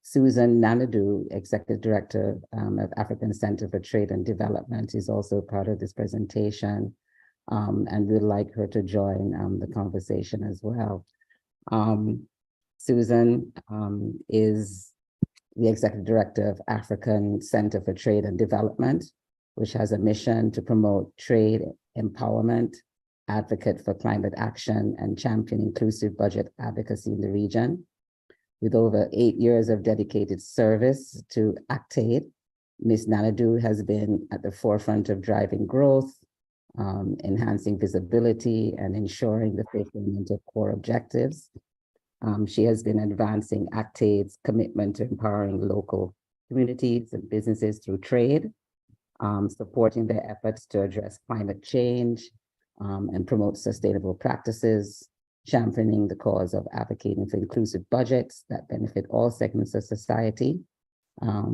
Susan Nanadu, Executive Director of African Center for Trade and Development, is also part of this presentation, and we'd like her to join the conversation as well. Susan is the Executive Director of African Center for Trade and Development, which has a mission to promote trade empowerment, advocate for climate action and champion inclusive budget advocacy in the region. With over 8 years of dedicated service to ACTAID, Ms. Nanadu has been at the forefront of driving growth, enhancing visibility, and ensuring the fulfillment of core objectives. She has been advancing ACTAID's commitment to empowering local communities and businesses through trade, supporting their efforts to address climate change and promote sustainable practices, championing the cause of advocating for inclusive budgets that benefit all segments of society,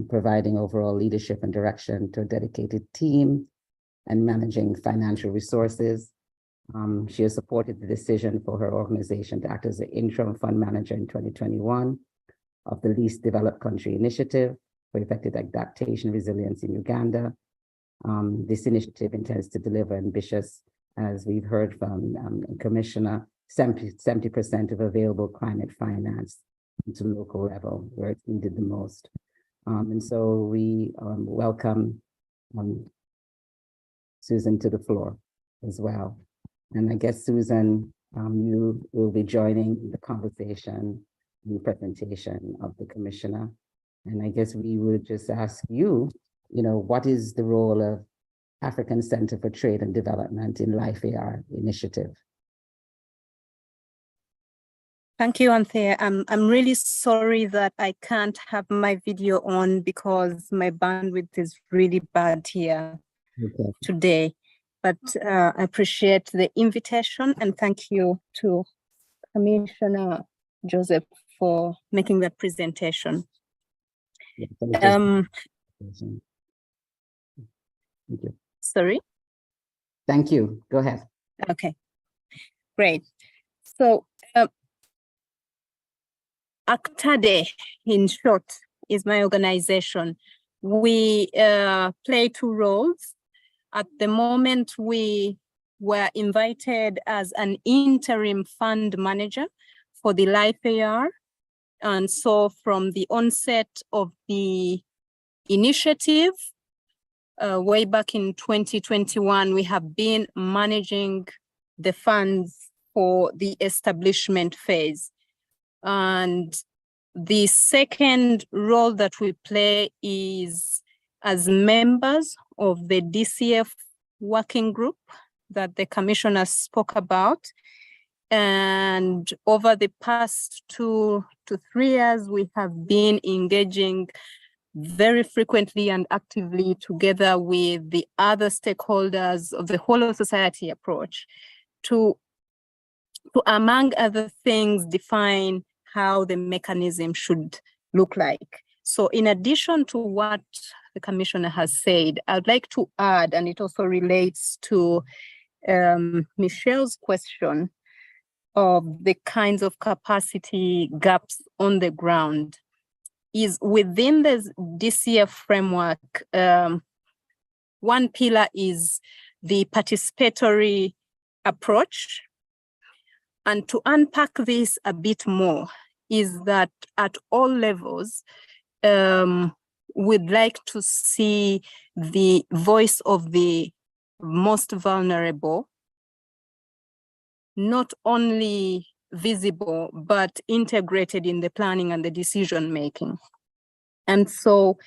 providing overall leadership and direction to a dedicated team, and managing financial resources. She has supported the decision for her organization to act as the interim fund manager in 2021 of the Least Developed Country Initiative for Effective Adaptation Resilience in Uganda. This initiative intends to deliver ambitious, as we've heard from Commissioner, 70% of available climate finance to local level where it's needed the most. And so we welcome Susan to the floor as well. And I guess, Susan, you will be joining the conversation, the presentation of the commissioner. And I guess we would just ask you, what is the role of African Center for Trade and Development in LIFE-AR initiative? Thank you, Anthea. I'm really sorry that I can't have my video on because my bandwidth is really bad here today. But I appreciate the invitation and thank you to Commissioner Joseph for making that presentation. Thank you. Sorry? Thank you. Go ahead. Okay, great. So ACTADE, in short, is my organization. We play two roles. At the moment, we were invited as an interim fund manager for the LIFE-AR. And so from the onset of the initiative, way back in 2021, we have been managing the funds for the establishment phase. And the second role that we play is as members of the DCF working group that the commissioner spoke about. And over the past 2 to 3 years, we have been engaging very frequently and actively together with the other stakeholders of the whole of society approach to among other things, define how the mechanism should look like. So in addition to what the commissioner has said, I'd like to add, and it also relates to Michelle's question of the kinds of capacity gaps on the ground, is within the DCF framework, one pillar is the participatory approach. And to unpack this a bit more is that at all levels, we'd like to see the voice of the most vulnerable, not only visible, but integrated in the planning and the decision making. And so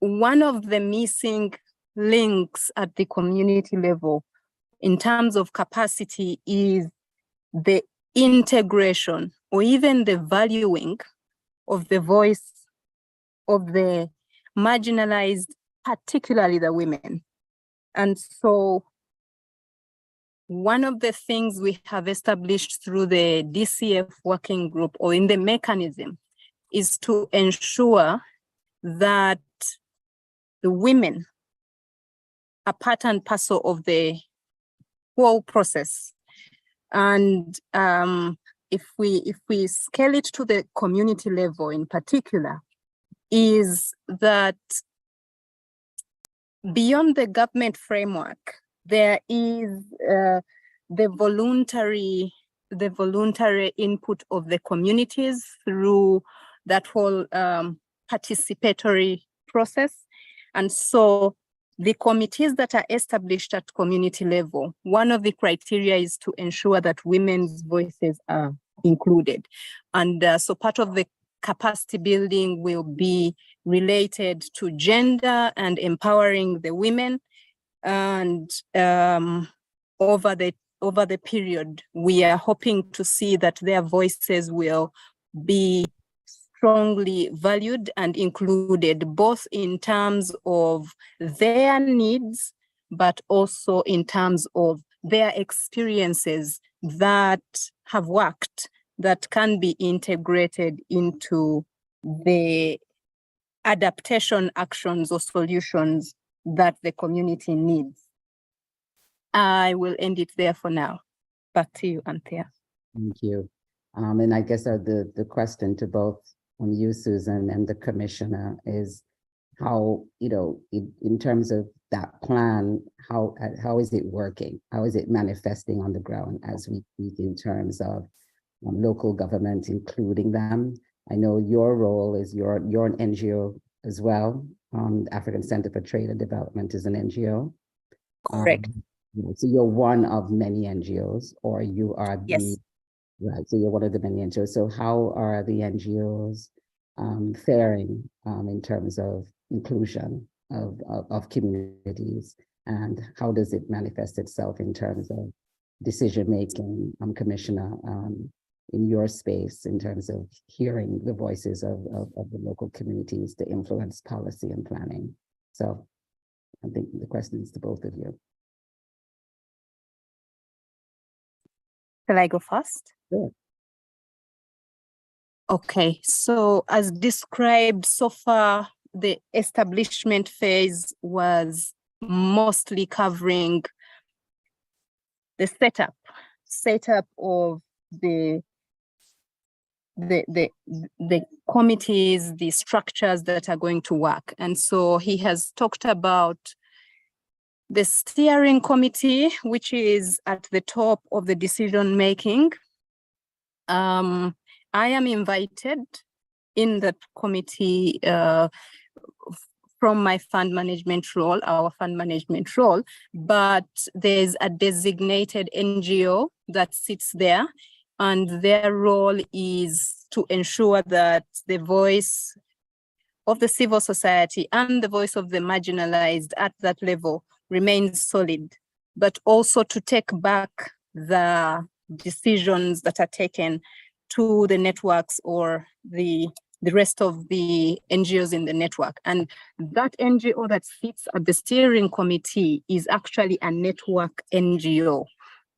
one of the missing links at the community level in terms of capacity is the integration or even the valuing of the voice of the marginalized, particularly the women. And so one of the things we have established through the DCF working group or in the mechanism is to ensure that the women are part and parcel of the whole process. And if we scale it to the community level in particular, is that beyond the government framework, there is the voluntary input of the communities through that whole participatory process. And so the committees that are established at community level, one of the criteria is to ensure that women's voices are included. And so part of the capacity building will be related to gender and empowering the women. And over the period, we are hoping to see that their voices will be strongly valued and included, both in terms of their needs, but also in terms of their experiences that have worked, that can be integrated into the adaptation actions or solutions that the community needs. I will end it there for now. Back to you, Anthea. Thank you. And I guess the question to both you, Susan, and the commissioner is how, in terms of that plan, how is it working? How is it manifesting on the ground as we speak in terms of local government, including them? I know your role is you're an NGO as well. African Center for Trade and Development is an NGO. Correct. So you're one of many NGOs, or you are the, yes. Right, so you're one of the many NGOs. So how are the NGOs faring in terms of inclusion of communities, and how does it manifest itself in terms of decision-making, Commissioner, in your space, in terms of hearing the voices of the local communities to influence policy and planning? So I think the question is to both of you. Shall I go first? Sure. Okay, so as described so far, the establishment phase was mostly covering the setup of the committees, the structures that are going to work. And so he has talked about the steering committee, which is at the top of the decision making. I am invited in that committee from my fund management role, our fund management role, but there's a designated NGO that sits there, and their role is to ensure that the voice of the civil society and the voice of the marginalized at that level remains solid, but also to take back the decisions that are taken to the networks or the rest of the NGOs in the network. And that NGO that sits at the steering committee is actually a network NGO.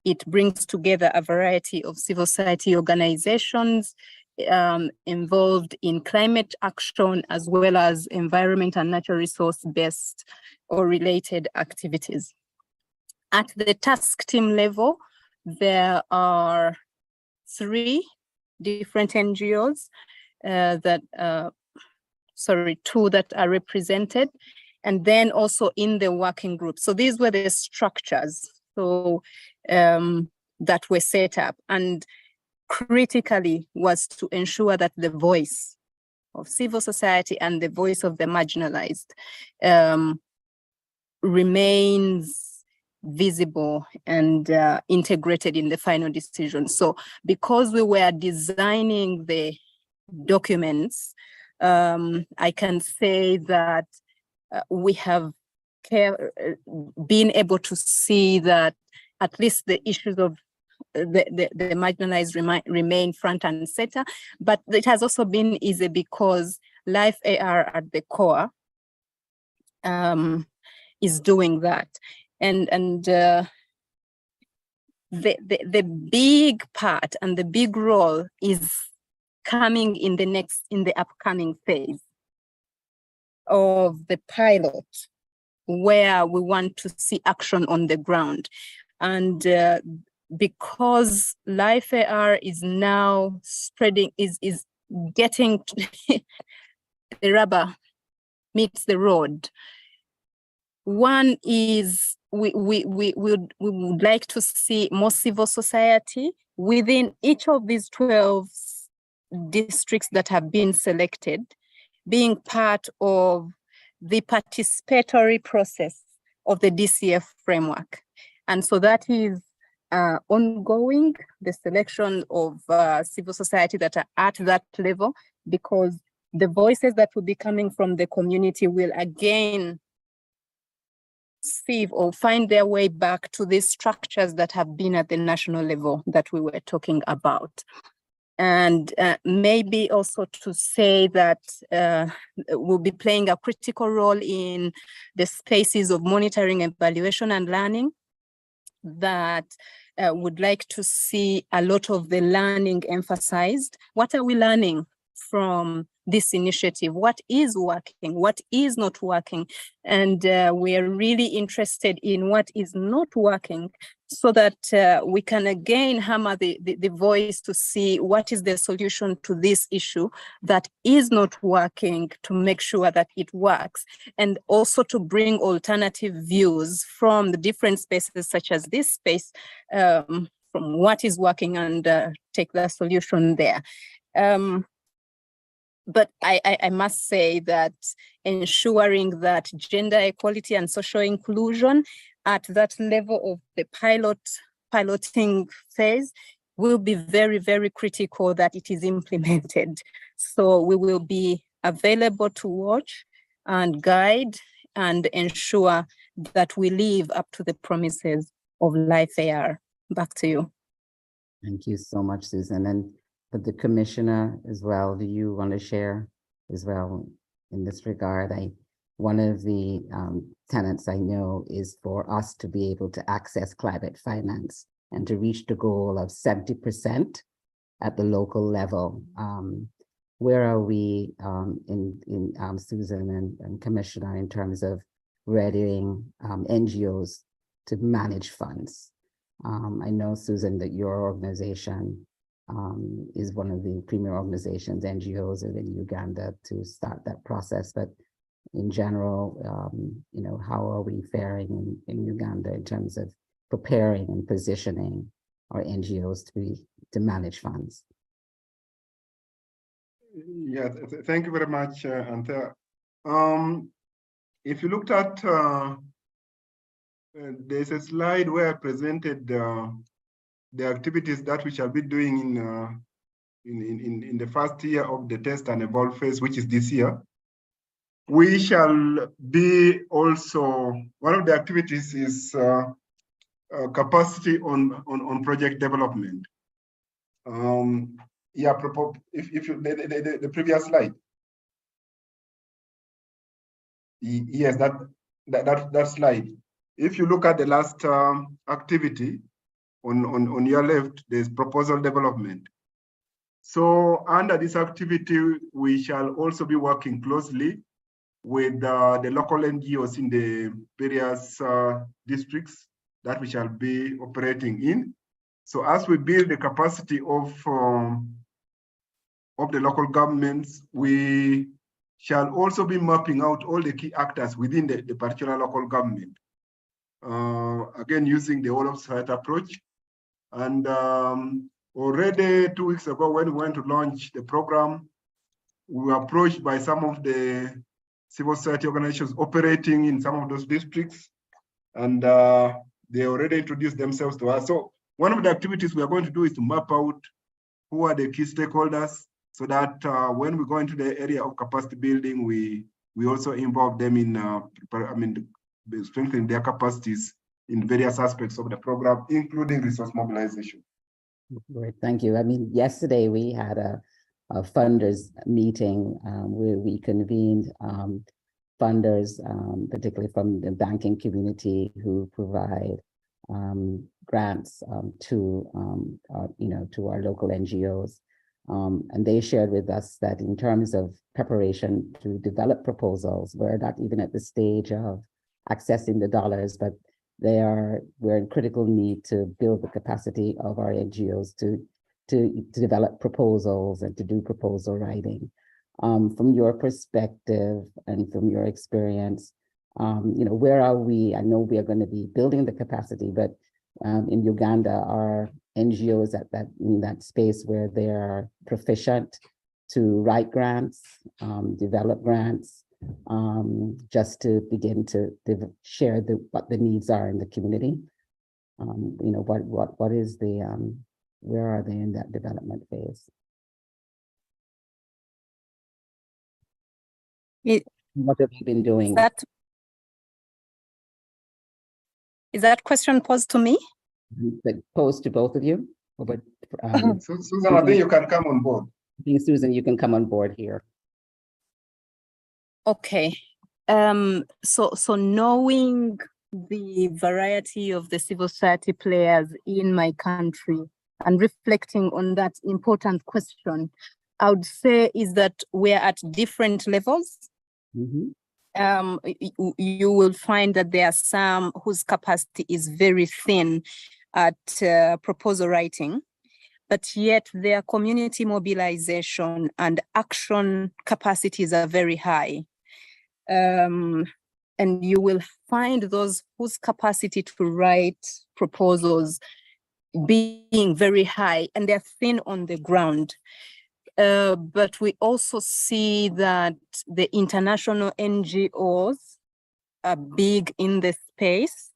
It brings together a variety of civil society organizations involved in climate action, as well as environment and natural resource-based or related activities. At the task team level, there are 3 different NGOs two that are represented, and then also in the working group. So these were the structures that were set up, and critically was to ensure that the voice of civil society and the voice of the marginalized remains visible and integrated in the final decision. So because we were designing the documents, I can say that we have been able to see that at least the issues of the marginalized remain front and center, but it has also been easy because Life AR at the core is doing that. And the big part and the big role is coming in the upcoming phase of the pilot, where we want to see action on the ground. And because Life AR is now spreading, is getting the rubber meets the road. One is we would like to see more civil society within each of these 12 districts that have been selected, being part of the participatory process of the DCF framework. And so that is ongoing, the selection of civil society that are at that level, because the voices that will be coming from the community will again sieve or find their way back to these structures that have been at the national level that we were talking about. And maybe also to say that we'll be playing a critical role in the spaces of monitoring, evaluation, and learning, that would like to see a lot of the learning emphasized. What are we learning from this initiative? What is working? What is not working? And we are really interested in what is not working, so that we can again hammer the voice to see what is the solution to this issue that is not working, to make sure that it works, and also to bring alternative views from the different spaces, such as this space, from what is working, and take the solution there. But I must say that ensuring that gender equality and social inclusion at that level of the piloting phase will be very, very critical, that it is implemented. So we will be available to watch and guide and ensure that we live up to the promises of Life AR. Back to you. Thank you so much, Susan. And for the commissioner as well, do you want to share as well in this regard? One of the tenets I know is for us to be able to access climate finance and to reach the goal of 70% at the local level. Where are we in Susan and Commissioner, in terms of readying NGOs to manage funds? I know, Susan, that your organization is one of the premier organizations, NGOs in Uganda, to start that process. But in general, how are we faring in Uganda in terms of preparing and positioning our NGOs to manage funds? Yeah, thank you very much, Anthea. If you looked at, there's a slide where I presented the activities that we shall be doing in the first year of the test and evolve phase, which is this year. We shall be also, one of the activities is capacity on project development. Yeah, if you the previous slide. Yes, that slide. If you look at the last activity on your left, there's proposal development. So under this activity, we shall also be working closely with the local NGOs in the various districts that we shall be operating in. So as we build the capacity of the local governments, we shall also be mapping out all the key actors within the particular local government. Again, using the whole of society approach. And already 2 weeks ago, when we went to launch the program, we were approached by some of the civil society organizations operating in some of those districts, and they already introduced themselves to us. So one of the activities we are going to do is to map out who are the key stakeholders, so that when we go into the area of capacity building, we also involve them in strengthening their capacities in various aspects of the program, including resource mobilization. Great, thank you. I mean, yesterday we had a funders meeting where we convened funders, particularly from the banking community, who provide grants to our local NGOs. And they shared with us that in terms of preparation to develop proposals, we're not even at the stage of accessing the dollars, but we're in critical need to build the capacity of our NGOs to develop proposals and to do proposal writing. From your perspective and from your experience, where are we? I know we are going to be building the capacity, but in Uganda, are NGOs in that space where they are proficient to write grants, develop grants, just to begin to share what the needs are in the community. What is the, where are they in that development phase? What have you been doing? Is that question posed to me? Posed to both of you? But, Susan, I think you can come on board. I think, Susan, you can come on board here. Okay. So knowing the variety of the civil society players in my country and reflecting on that important question, I would say is that we're at different levels. Mm-hmm. You will find that there are some whose capacity is very thin at proposal writing, but yet their community mobilization and action capacities are very high. And you will find those whose capacity to write proposals being very high, and they're thin on the ground. But we also see that the international NGOs are big in the space,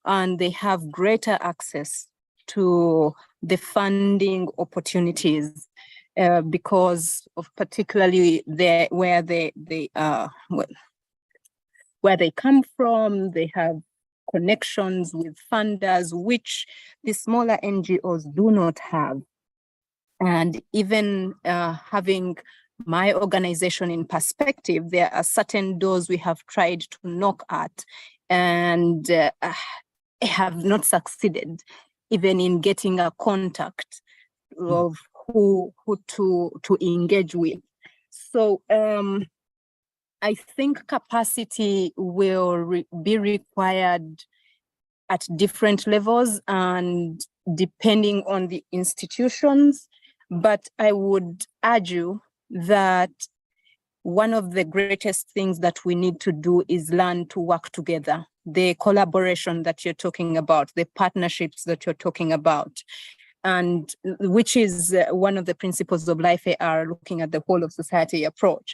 and they have greater access to the funding opportunities because of particularly where they come from. They have connections with funders, which the smaller NGOs do not have. And even having my organization in perspective, there are certain doors we have tried to knock at and have not succeeded even in getting a contact of who to engage with. So I think capacity will be required at different levels and depending on the institutions. But I would argue that one of the greatest things that we need to do is learn to work together. The collaboration that you're talking about, the partnerships that you're talking about, and which is one of the principles of Life AR, looking at the whole of society approach.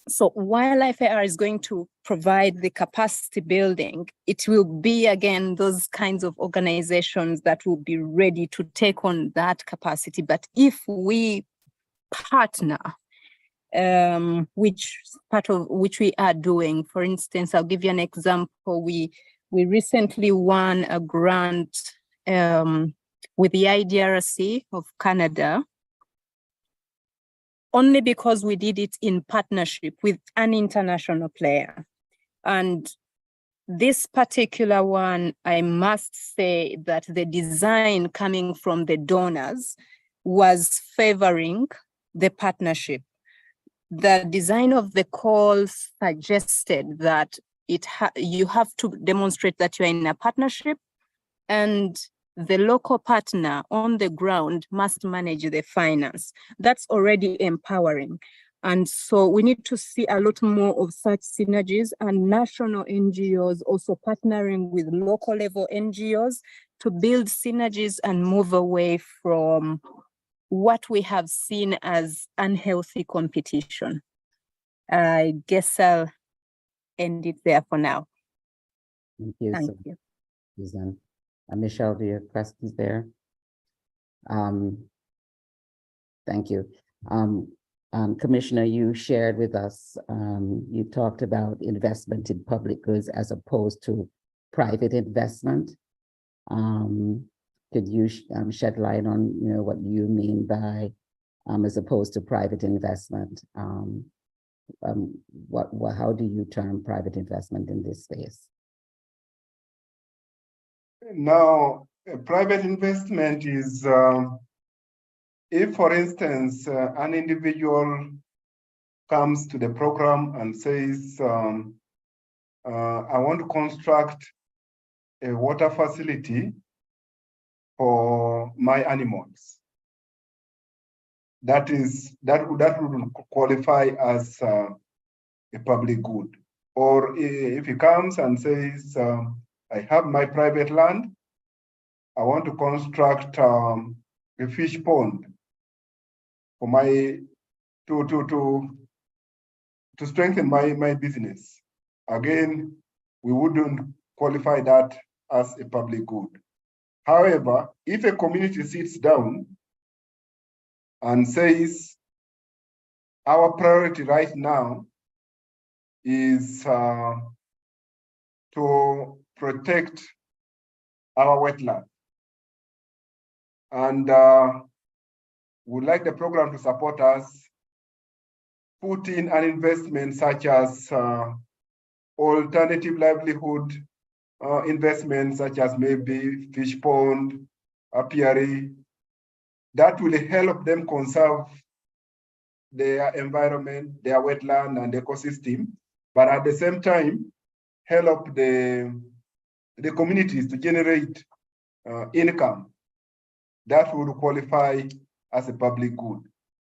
So while Life AR is going to provide the capacity building, it will be again those kinds of organizations that will be ready to take on that capacity. But if we partner, which we are doing, for instance, I'll give you an example. We recently won a grant with the IDRC of Canada, only because we did it in partnership with an international player. And this particular one, I must say that the design coming from the donors was favoring the partnership. The design of the call suggested that you have to demonstrate that you're in a partnership, and the local partner on the ground must manage the finance. That's already empowering. And so we need to see a lot more of such synergies, and national NGOs also partnering with local level NGOs to build synergies and move away from what we have seen as unhealthy competition. I guess I'll end it there for now. Thank you. Thank you. Susan. Michelle, do you have questions there? Thank you. Commissioner, you shared with us, you talked about investment in public goods as opposed to private investment. Could you shed light on what you mean by as opposed to private investment? How do you term private investment in this space? Now, private investment is if, for instance, an individual comes to the program and says, I want to construct a water facility for my animals. That would qualify as a public good. Or if he comes and says, I have my private land, I want to construct a fish pond for my to to strengthen my business. Again, we wouldn't qualify that as a public good. However, if a community sits down and says, our priority right now is to protect our wetland, and would like the program to support us, put in an investment such as alternative livelihood investments, such as maybe fish pond, apiary, that will help them conserve their environment, their wetland and ecosystem, but at the same time, help the communities to generate income that would qualify as a public good.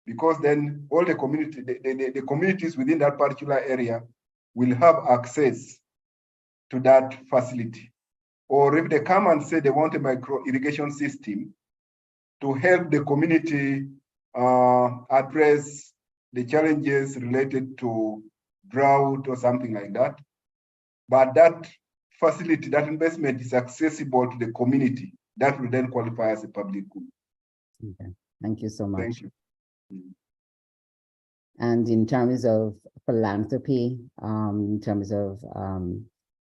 Because then all the community, the communities within that particular area will have access to that facility. Or if they come and say they want a micro irrigation system to help the community address the challenges related to drought or something like that, but that facility, that investment is accessible to the community, that will then qualify as a public good. Okay, thank you so much. Thank you. And in terms of philanthropy, in terms of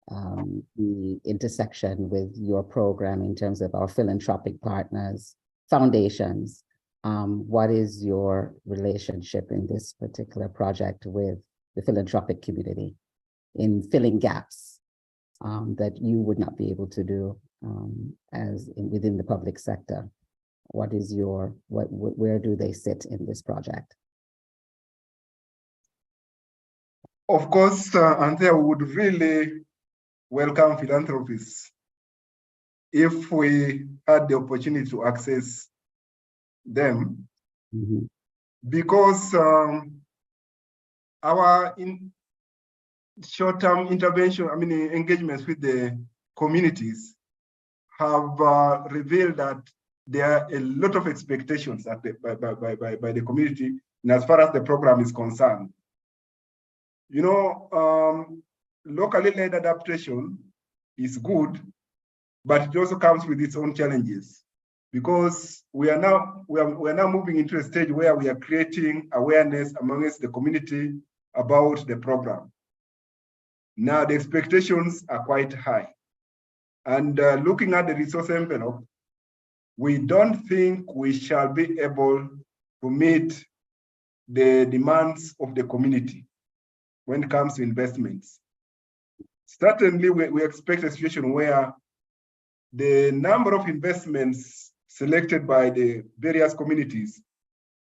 the intersection with your program, in terms of our philanthropic partners, foundations, what is your relationship in this particular project with the philanthropic community in filling gaps that you would not be able to do within the public sector? What is your, where do they sit in this project? Of course, Anthea, we would really welcome philanthropists if we had the opportunity to access them, because our short-term intervention, engagements with the communities have revealed that there are a lot of expectations by the community, and as far as the program is concerned. You know, locally led adaptation is good, but it also comes with its own challenges, because we are now moving into a stage where we are creating awareness amongst the community about the program. Now the expectations are quite high, and looking at the resource envelope, we don't think we shall be able to meet the demands of the community when it comes to investments. Certainly, we expect a situation where the number of investments selected by the various communities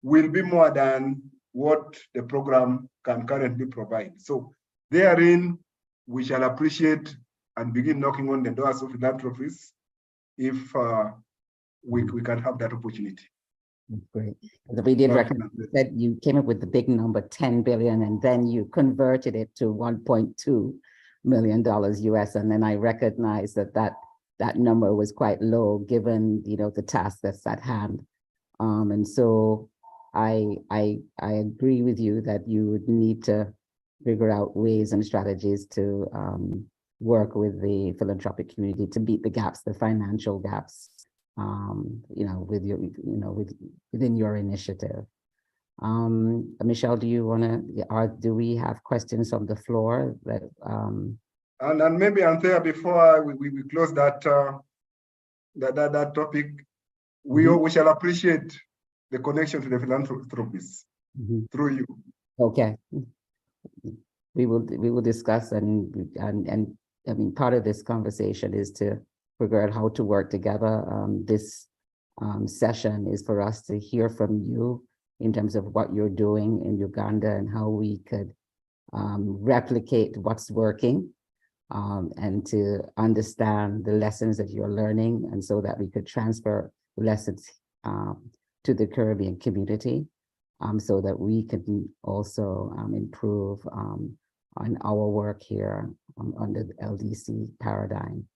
will be more than what the program can currently provide. So therein, we shall appreciate and begin knocking on the doors of philanthropists if we can have that opportunity. Great. We did recognize that you came up with the big number, 10 billion, and then you converted it to $1.2 million US. And then I recognized that number was quite low given, the task that's at hand. And so I agree with you that you would need to figure out ways and strategies to work with the philanthropic community to meet the gaps, the financial gaps, with your, within your initiative. Michelle, do you want to, or do we have questions from the floor that? And maybe Anthea, before we close that that topic, we shall appreciate the connection to the philanthropists through you. Okay. We will discuss and I mean, part of this conversation is to figure out how to work together. This session is for us to hear from you in terms of what you're doing in Uganda and how we could replicate what's working and to understand the lessons that you're learning, and so that we could transfer lessons to the Caribbean community so that we can also improve on our work here under the LDC paradigm.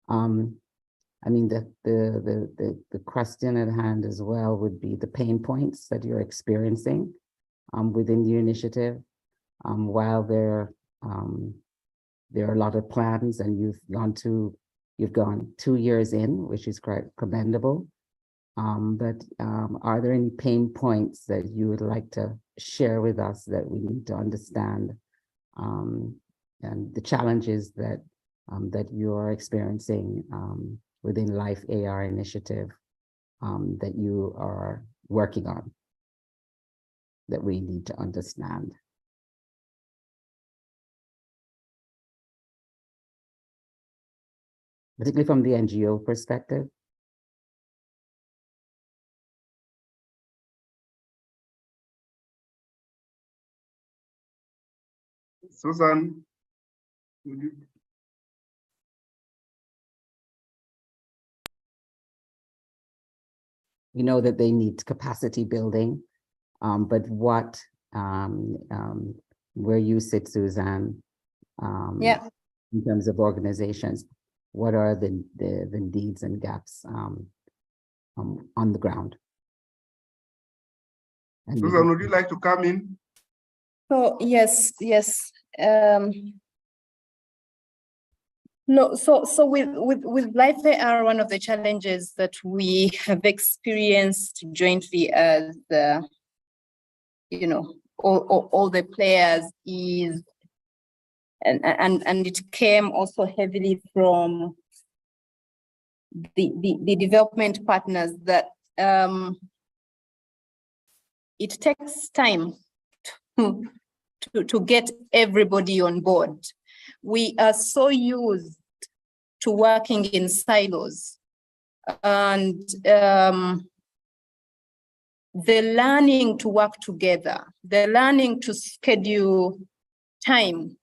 I mean, the question at hand as well would be the pain points that you're experiencing within the initiative. While there are a lot of plans, and you've gone 2 years in, which is quite commendable. But are there any pain points that you would like to share with us that we need to understand, and the challenges that you are experiencing within Life AR initiative that you are working on that we need to understand? Particularly from the NGO perspective. Susan, We know that they need capacity building, but what, where you sit, Suzanne, Yeah. in terms of organizations, what are the needs and gaps on the ground? And Susan, would you like to come in? So yes. No, so with Life AR, one of the challenges that we have experienced jointly as all the players is, and it came also heavily from the development partners, that it takes time to get everybody on board. We are so used to working in silos, and the learning to work together, the learning to schedule time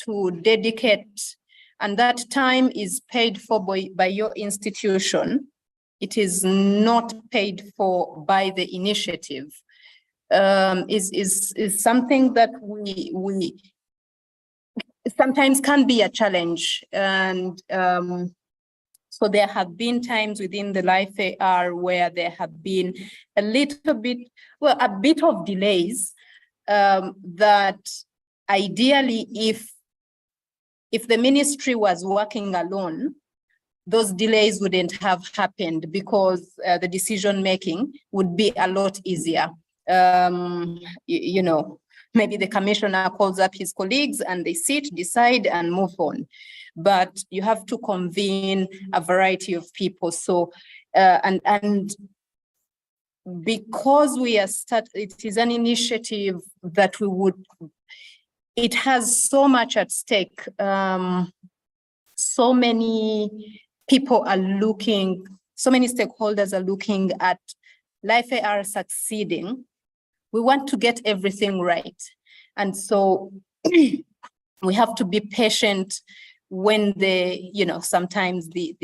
to dedicate, and that time is paid for by your institution. It is not paid for by the initiative. Is something that we sometimes can be a challenge, and so there have been times within the Life AR where there have been a bit of delays, that ideally if the ministry was working alone, those delays wouldn't have happened, because the decision making would be a lot easier. Maybe the commissioner calls up his colleagues and they sit, decide, and move on. But you have to convene a variety of people. So, and because it is an initiative that it has so much at stake. So many people are looking, so many stakeholders are looking at Life AR succeeding. We want to get everything right. And so we have to be patient when sometimes the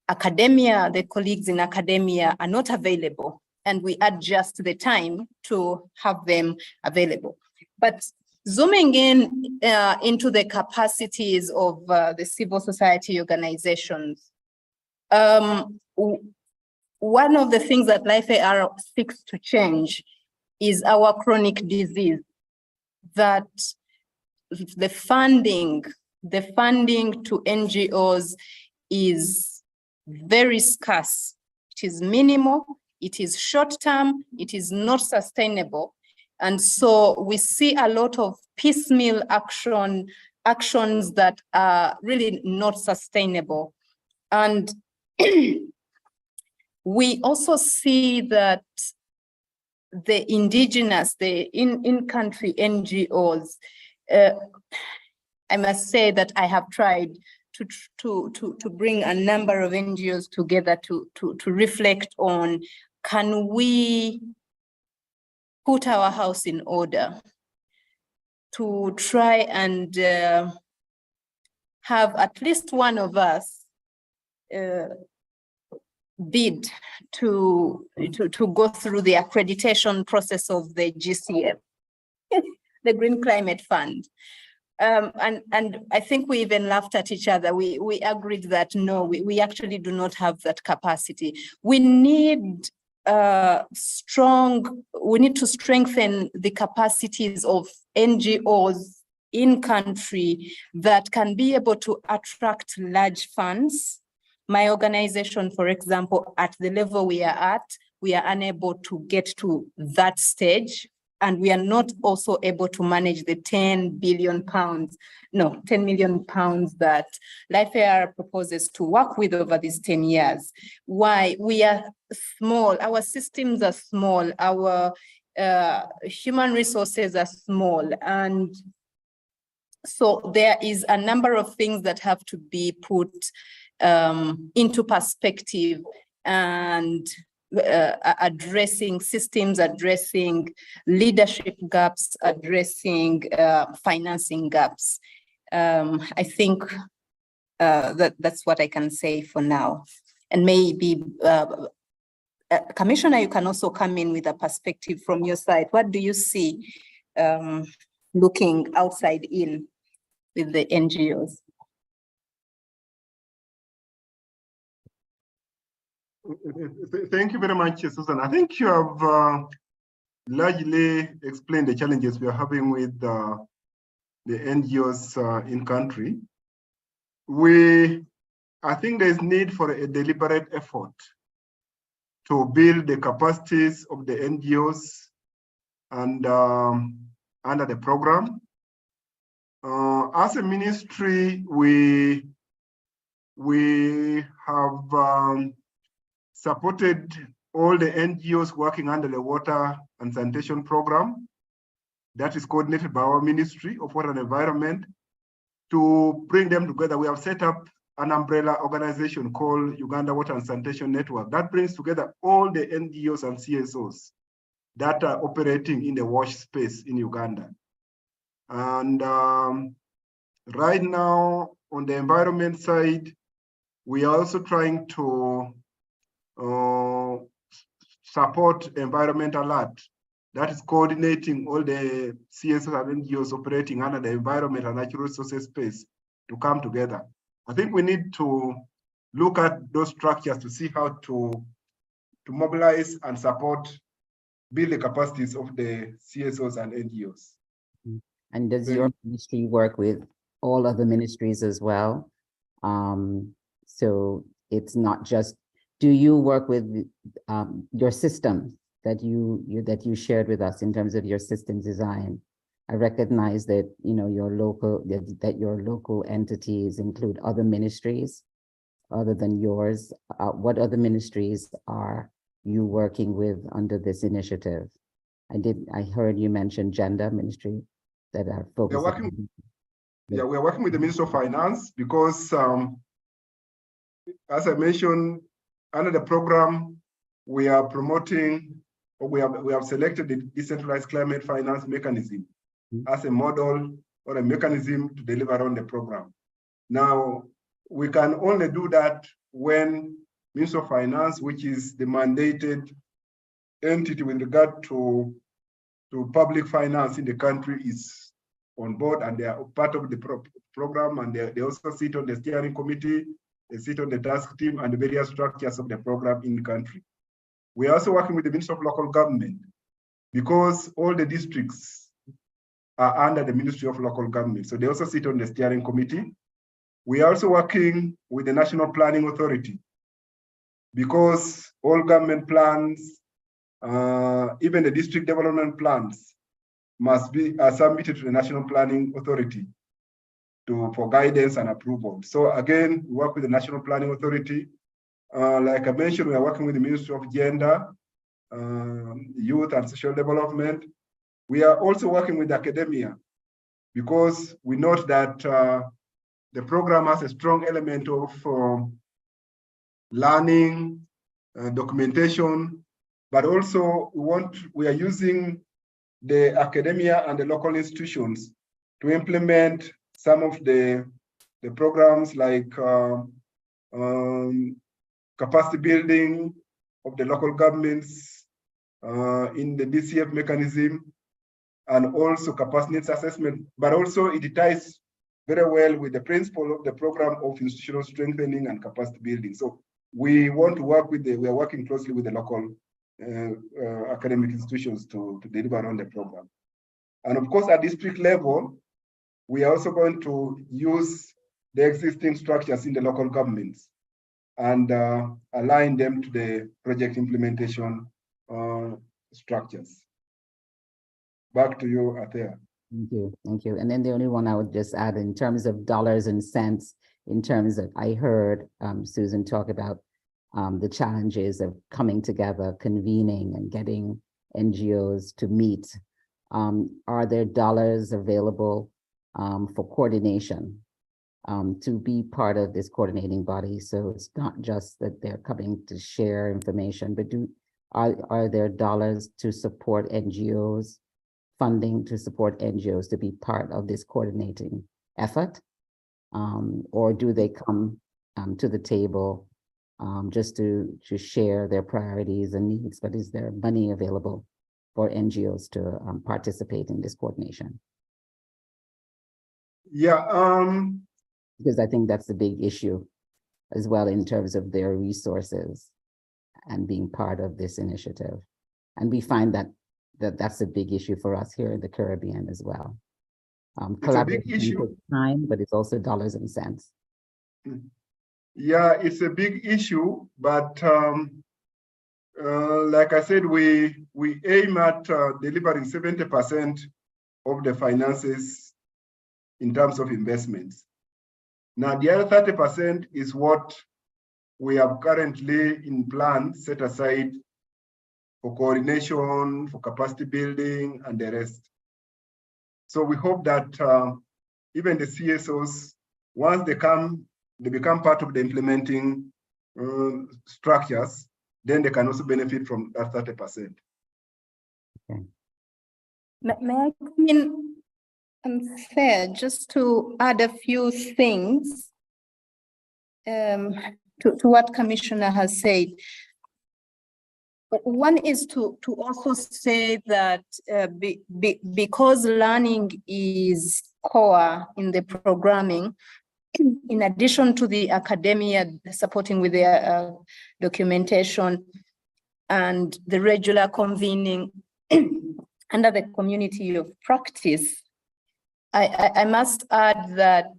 academia, the colleagues in academia are not available, and we adjust the time to have them available. But zooming in into the capacities of the civil society organizations, one of the things that Life AR seeks to change is our chronic disease, that the funding to NGOs is very scarce. It is minimal, it is short-term, it is not sustainable. And so we see a lot of piecemeal actions that are really not sustainable. And we also see that the indigenous, the in-country NGOs, I must say that I have tried to bring a number of NGOs together to reflect on, can we put our house in order, to try and have at least one of us bid to go through the accreditation process of the GCF, the Green Climate Fund. And I think we even laughed at each other. We agreed that no, we actually do not have that capacity. We need we need to strengthen the capacities of NGOs in country that can be able to attract large funds. My organization, for example, at the level we are at, we are unable to get to that stage, and we are not also able to manage the 10 million pounds that LifeAR proposes to work with over these 10 years. Why? We are small, our systems are small, our human resources are small, and so there is a number of things that have to be put into perspective, and addressing systems, addressing leadership gaps, addressing financing gaps. I think that's what I can say for now. And maybe, Commissioner, you can also come in with a perspective from your side. What do you see looking outside in with the NGOs? Thank you very much, Susan. I think you have largely explained the challenges we are having with the NGOs in country. I think there's need for a deliberate effort to build the capacities of the NGOs and under the program. As a ministry, we have supported all the NGOs working under the water and sanitation program that is coordinated by our Ministry of Water and Environment to bring them together. We have set up an umbrella organization called Uganda Water and Sanitation Network that brings together all the NGOs and CSOs that are operating in the wash space in Uganda. And right now on the environment side, we are also trying to support Environment Alert, that is coordinating all the CSOs and NGOs operating under the environment and natural resources space to come together. I think we need to look at those structures to see how to mobilize and support, build the capacities of the CSOs and NGOs. And does your ministry work with all other ministries as well? So it's not just, do you work with your system that you shared with us in terms of your system design? I recognize that your local entities include other ministries other than yours. What other ministries are you working with under this initiative? I heard you mention gender ministry that are focused. We're working with the Ministry of Finance because, as I mentioned, under the program, we are promoting, or we have selected the decentralized climate finance mechanism as a model or a mechanism to deliver on the program. Now, we can only do that when Ministry of Finance, which is the mandated entity with regard to public finance in the country, is on board, and they are part of the program, and they also sit on the steering committee, they sit on the task team and the various structures of the program in the country. We are also working with the Ministry of Local Government because all the districts are under the Ministry of Local Government. So they also sit on the steering committee. We are also working with the National Planning Authority because all government plans, even the district development plans, must be submitted to the National Planning Authority for guidance and approval. So again, we work with the National Planning Authority. Like I mentioned, we are working with the Ministry of Gender, Youth and Social Development. We are also working with academia because we note that the program has a strong element of learning, documentation, but also we are using the academia and the local institutions to implement some of the programs like capacity building of the local governments in the DCF mechanism, and also capacity needs assessment, but also it ties very well with the principle of the program of institutional strengthening and capacity building. So we want to work we are working closely with the local academic institutions to deliver on the program. And of course, at district level, we are also going to use the existing structures in the local governments and align them to the project implementation structures. Back to you, Athea. Thank you. And then the only one I would just add in terms of dollars and cents, in terms of, I heard Susan talk about the challenges of coming together, convening and getting NGOs to meet. Are there dollars available for coordination to be part of this coordinating body? So it's not just that they're coming to share information, but are there dollars to support NGOs, funding to support NGOs to be part of this coordinating effort? Or do they come to the table just to share their priorities and needs, but is there money available for NGOs to participate in this coordination? Yeah. Because I think that's the big issue as well in terms of their resources and being part of this initiative. And we find that that's a big issue for us here in the Caribbean as well. It's a big issue. Takes time, but it's also dollars and cents. Yeah, it's a big issue, but like I said, we aim at delivering 70% of the finances in terms of investments. Now, the other 30% is what we have currently in plan set aside for coordination, for capacity building, and the rest. So we hope that even the CSOs, once they become part of the implementing structures, then they can also benefit from that 30%. Okay. May I come in, Fair, just to add a few things to what Commissioner has said. One is to also say that because learning is core in the programming, in addition to the academia supporting with their documentation and the regular convening under the community of practice, I must add that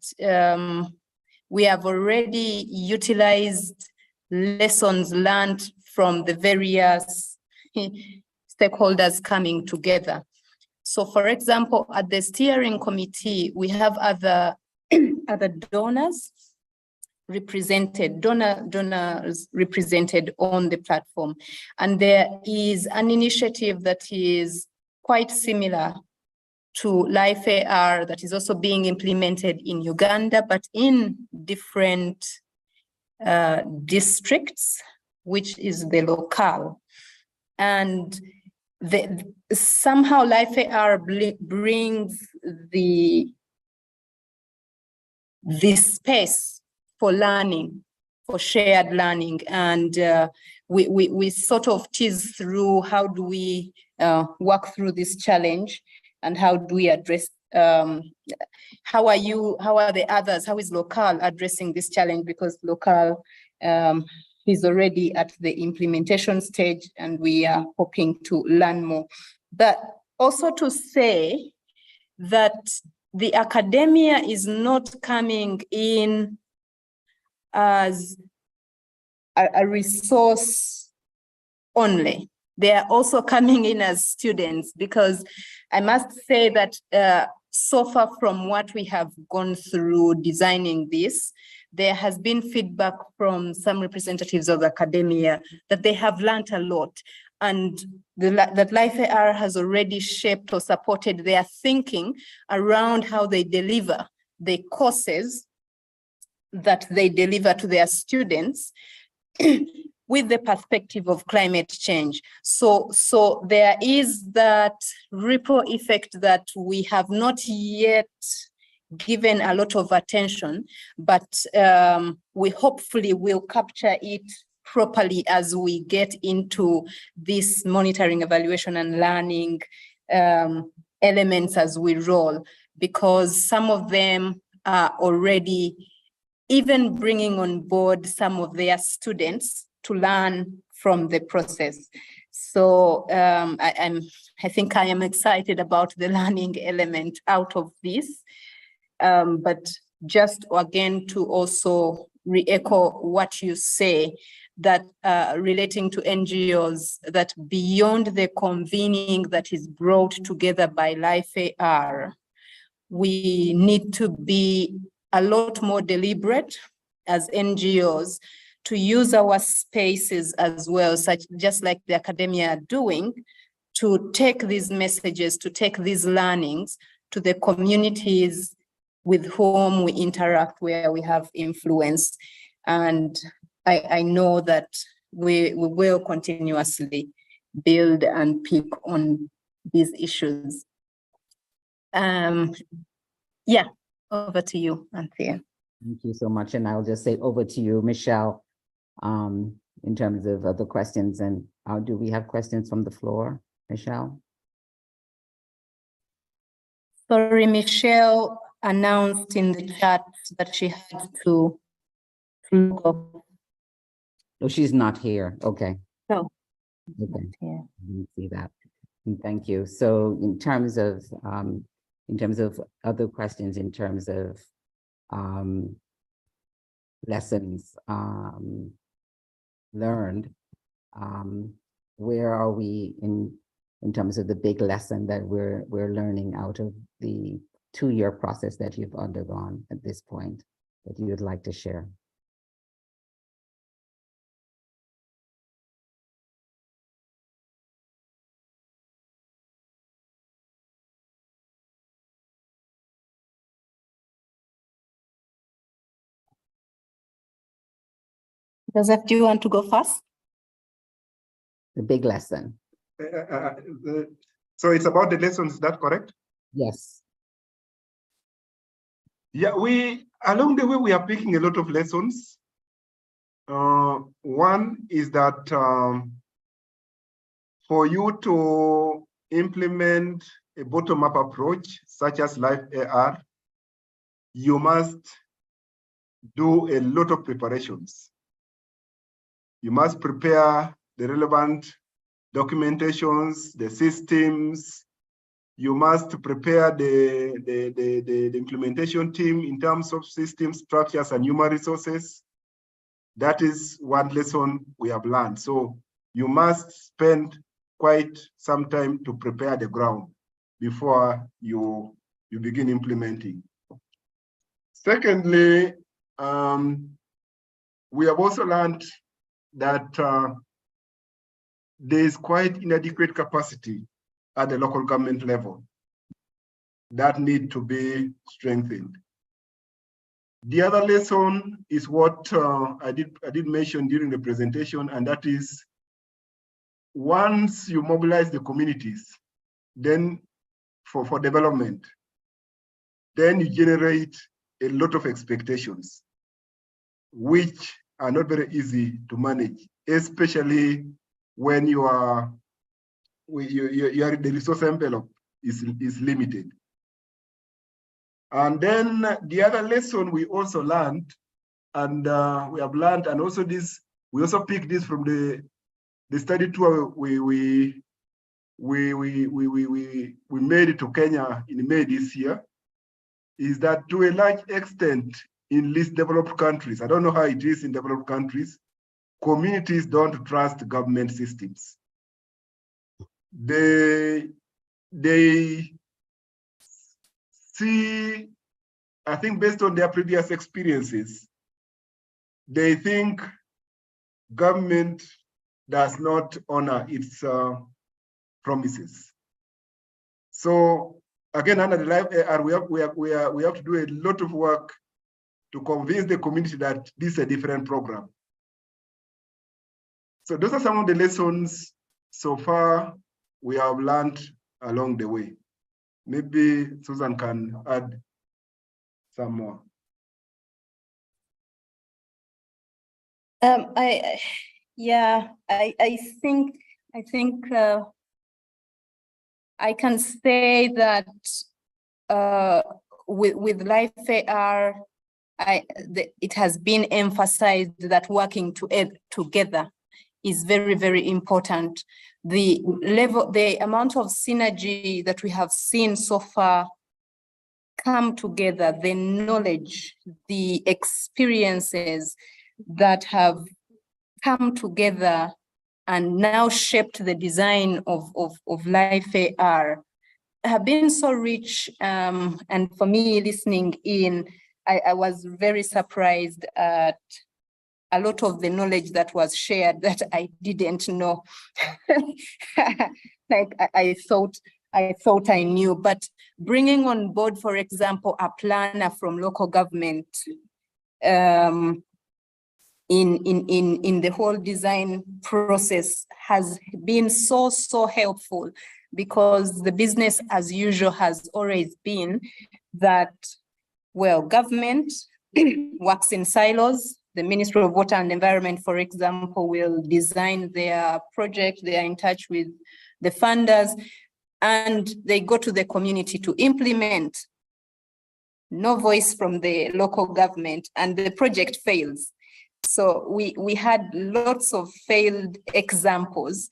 we have already utilized lessons learned from the various stakeholders coming together. So for example, at the steering committee, we have other donors represented on the platform. And there is an initiative that is quite similar to Life AR that is also being implemented in Uganda, but in different districts, which is the locale. And somehow Life AR brings the space for learning, for shared learning. And we sort of tease through how do we work through this challenge and how do we address, how are the others, how is local addressing this challenge? Because local is already at the implementation stage and we are hoping to learn more. But also to say that the academia is not coming in as a resource only. They are also coming in as students, because I must say that so far from what we have gone through designing this, there has been feedback from some representatives of academia that they have learned a lot, and that Life AR has already shaped or supported their thinking around how they deliver the courses that they deliver to their students with the perspective of climate change. So there is that ripple effect that we have not yet given a lot of attention, but we hopefully will capture it properly as we get into this monitoring, evaluation, and learning elements as we roll, because some of them are already even bringing on board some of their students to learn from the process. So I think I am excited about the learning element out of this. But just again to also re-echo what you say, that relating to NGOs, that beyond the convening that is brought together by Life AR, we need to be a lot more deliberate as NGOs to use our spaces as well, such just like the academia are doing, to take these messages, to take these learnings to the communities with whom we interact, where we have influence. And I know that we will continuously build and pick on these issues. Yeah, over to you, Anthea. Thank you so much. And I'll just say over to you, Michelle, in terms of other questions. And do we have questions from the floor, Michelle? Sorry, Michelle announced in the chat that she had to go. Oh, she's not here. Okay. No. Okay. Yeah. I didn't see that. Thank you. So in terms of other questions, in terms of lessons learned, where are we in terms of the big lesson that we're learning out of the 2-year process that you've undergone at this point that you would like to share? Joseph, do you want to go first? The big lesson. So it's about the lessons, is that correct? Yes. Yeah, along the way, we are picking a lot of lessons. One is that for you to implement a bottom-up approach, such as Life AR, you must do a lot of preparations. You must prepare the relevant documentations, the systems. You must prepare the implementation team in terms of system structures and human resources. That is one lesson we have learned. So you must spend quite some time to prepare the ground before you begin implementing. Secondly, we have also learned that there is quite inadequate capacity at the local government level that need to be strengthened. The other lesson is what I did mention during the presentation, and that is once you mobilize the communities, then for development, then you generate a lot of expectations, which are not very easy to manage, especially when the resource envelope is limited. And then the other lesson we also learned, and we have learned, and also this, we also picked this from the study tour we made it to Kenya in May this year, is that to a large extent in least developed countries, I don't know how it is in developed countries, communities don't trust government systems. They see, I think based on their previous experiences, they think government does not honor its promises. So again, under the Life AR, we have to do a lot of work to convince the community that this is a different program. So those are some of the lessons so far we have learned along the way. Maybe Susan can add some more. I think I can say that with Life AR, it has been emphasized that working together is very, very important. the amount of synergy that we have seen so far come together, the knowledge, the experiences that have come together and now shaped the design of Life AR have been so rich. And for me, listening in, I was very surprised at a lot of the knowledge that was shared that I didn't know. Like I thought I knew, but bringing on board, for example, a planner from local government in the whole design process has been so helpful, because the business as usual has always been that, well, government works in silos. The Ministry of Water and Environment, for example, will design their project. They are in touch with the funders and they go to the community to implement. No voice from the local government and the project fails. So we had lots of failed examples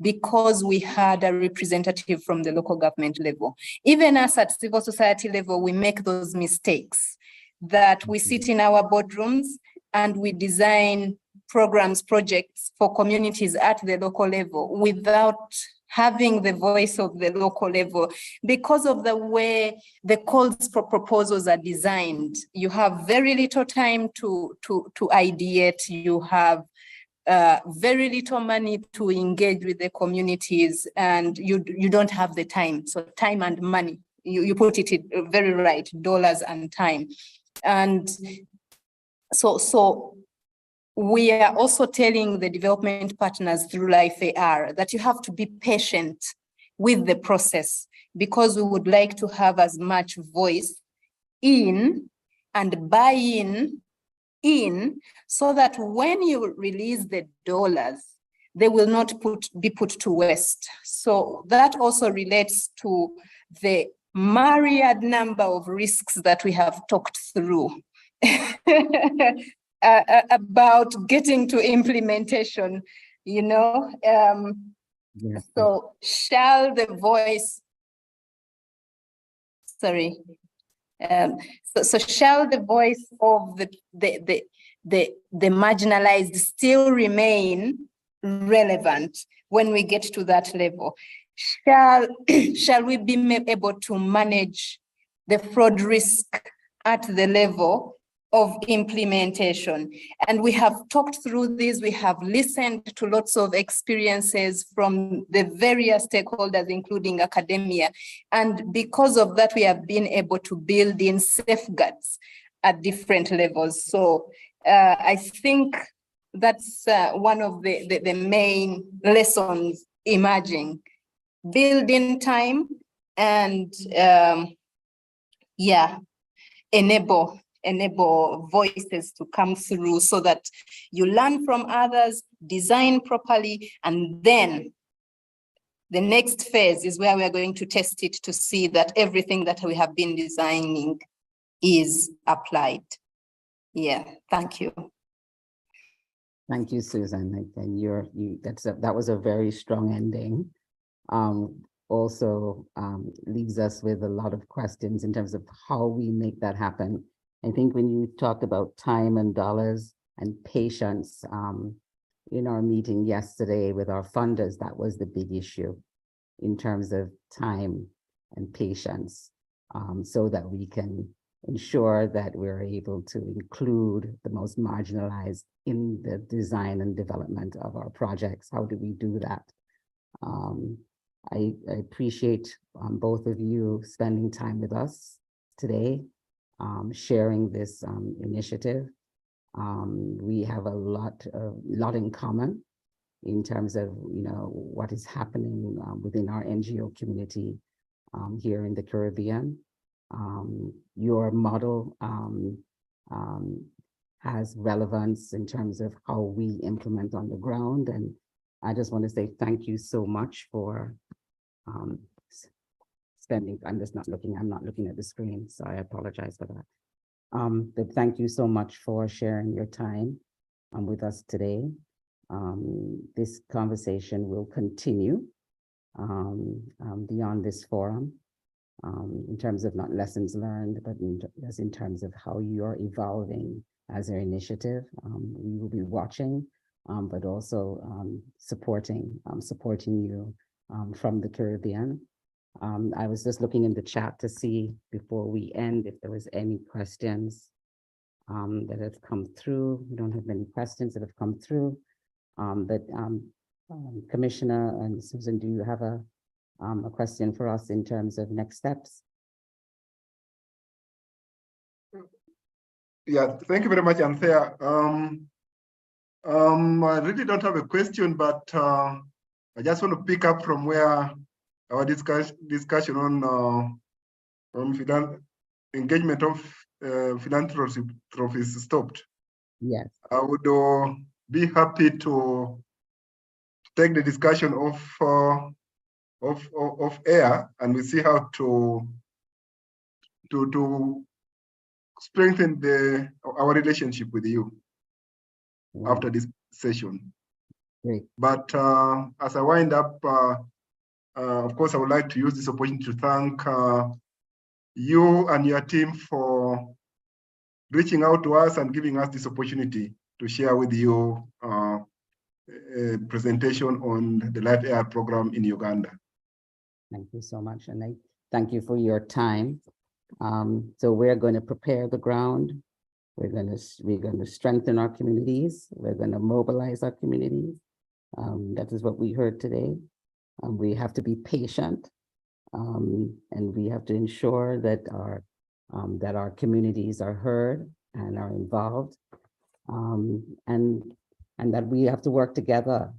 because we had a representative from the local government level. Even us at civil society level, we make those mistakes that we sit in our boardrooms and we design programs, projects for communities at the local level without having the voice of the local level. Because of the way the calls for proposals are designed, you have very little time to ideate, you have very little money to engage with the communities, and you don't have the time. So time and money, you put it very right, dollars and time. And so we are also telling the development partners through Life AR that you have to be patient with the process, because we would like to have as much voice in and buy-in so that when you release the dollars, they will not be put to waste. So that also relates to the myriad number of risks that we have talked through about getting to implementation, you know. Yes. So shall the voice, sorry, so shall the voice of the marginalized still remain relevant when we get to that level? Shall we be able to manage the fraud risk at the level of implementation? And we have talked through this, we have listened to lots of experiences from the various stakeholders, including academia. And because of that, we have been able to build in safeguards at different levels. So I think that's one of the main lessons emerging. Build in time and enable voices to come through so that you learn from others, design properly, and then the next phase is where we are going to test it to see that everything that we have been designing is applied. Yeah, thank you. Thank you, Susan. And that was a very strong ending. Also leaves us with a lot of questions in terms of how we make that happen. I think when you talked about time and dollars and patience, in our meeting yesterday with our funders, that was the big issue in terms of time and patience, so that we can ensure that we're able to include the most marginalized in the design and development of our projects. How do we do that? I appreciate both of you spending time with us today, sharing this initiative. We have a lot in common in terms of what is happening within our NGO community here in the Caribbean. Your model has relevance in terms of how we implement on the ground, and I just want to say thank you so much for spending. I'm not looking at the screen, so I apologize for that. But thank you so much for sharing your time with us today. This conversation will continue beyond this forum in terms of not lessons learned, but in terms of how you're evolving as an initiative. We will be watching, but also supporting you from the Caribbean. I was just looking in the chat to see before we end if there was any questions that have come through. We don't have many questions that have come through, but Commissioner and Susan, do you have a question for us in terms of next steps? Yeah, thank you very much, Anthea. I really don't have a question, but I just want to pick up from where our discussion on engagement of philanthropists stopped. Yes. I would be happy to take the discussion of air, and we see how to strengthen our relationship with you after this session. Great. But as I wind up, of course, I would like to use this opportunity to thank you and your team for reaching out to us and giving us this opportunity to share with you a presentation on the Live Air program in Uganda. Thank you so much, and I thank you for your time. So we're going to prepare the ground. We're going to strengthen our communities. We're going to mobilize our communities. That is what we heard today. We have to be patient, and we have to ensure that our communities are heard and are involved, and that we have to work together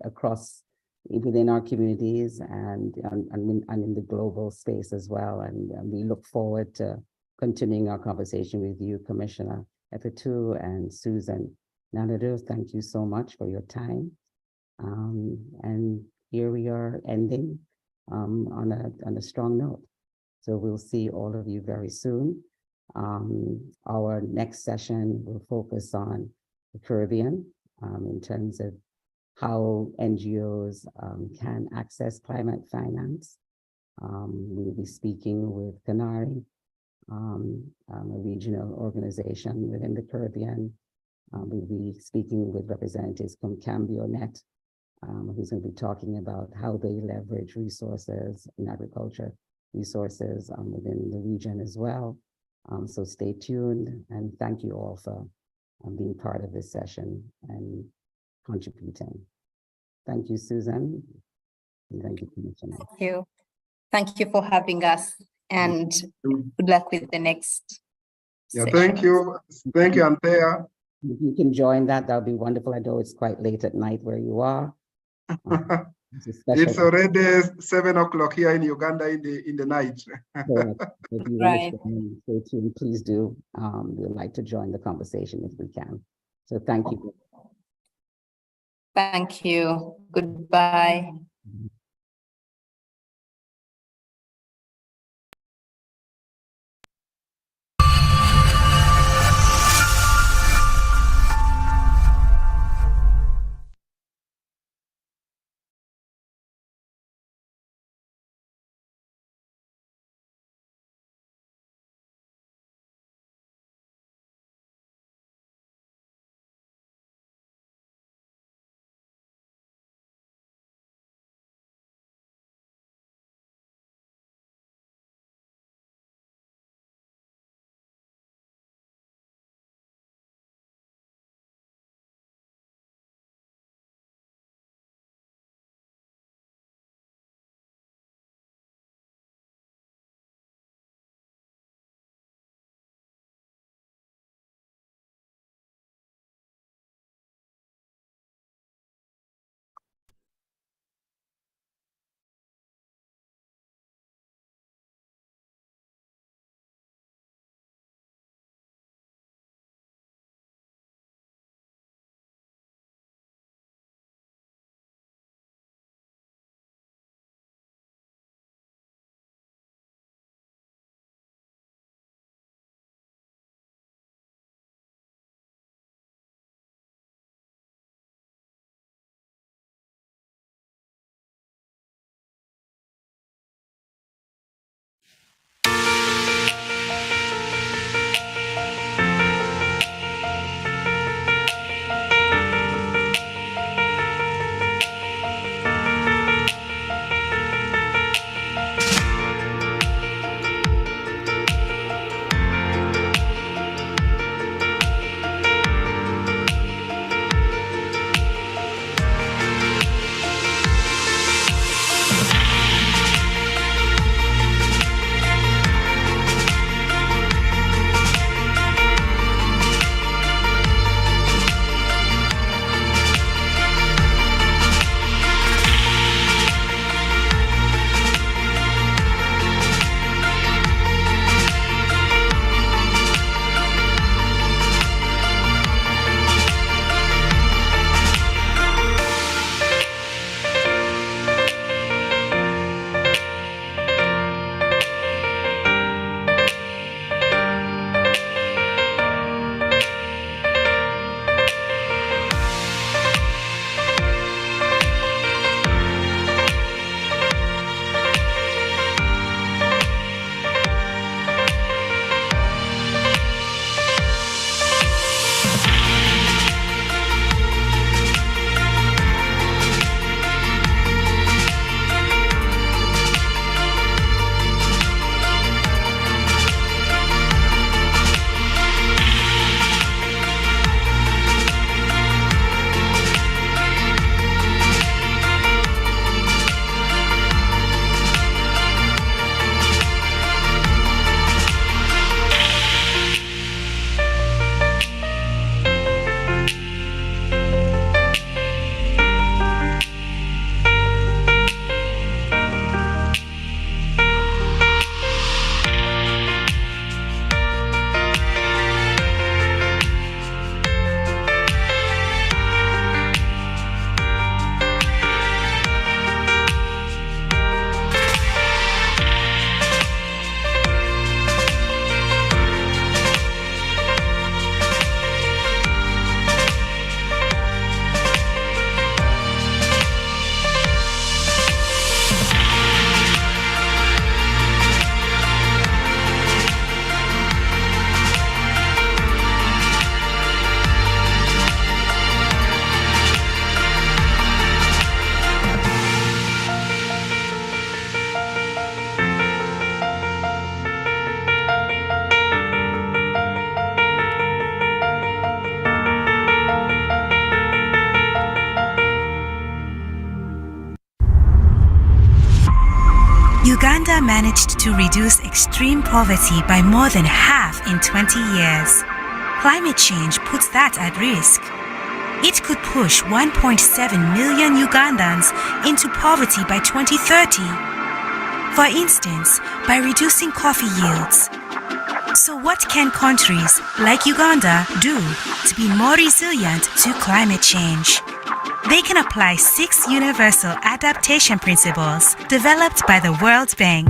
across within our communities and in the global space as well. And we look forward to continuing our conversation with you, Commissioner Efetu and Susan Nanadu. Thank you so much for your time. And here we are ending on a strong note. So we'll see all of you very soon. Our next session will focus on the Caribbean in terms of how NGOs can access climate finance. We'll be speaking with Canary, a regional organization within the Caribbean. We'll be speaking with representatives from CambioNet, who's going to be talking about how they leverage resources in agriculture, resources within the region as well. So stay tuned, and thank you all for being part of this session and contributing. Thank you, Susan. And thank you, Commissioner. Thank you. Thank you for having us, and good luck with the next Yeah, session. thank you. Thank you, Anthea. If you can join that would be wonderful. I know it's quite late at night where you are. It's already 7 o'clock here in Uganda in the night. If you Right. want to stay tuned, please do. We'd like to join the conversation if we can. So thank you. Thank you. Goodbye. managed to reduce extreme poverty by more than half in 20 years. Climate change puts that at risk. It could push 1.7 million Ugandans into poverty by 2030. For instance, by reducing coffee yields. So what can countries like Uganda do to be more resilient to climate change? They can apply 6 universal adaptation principles developed by the World Bank.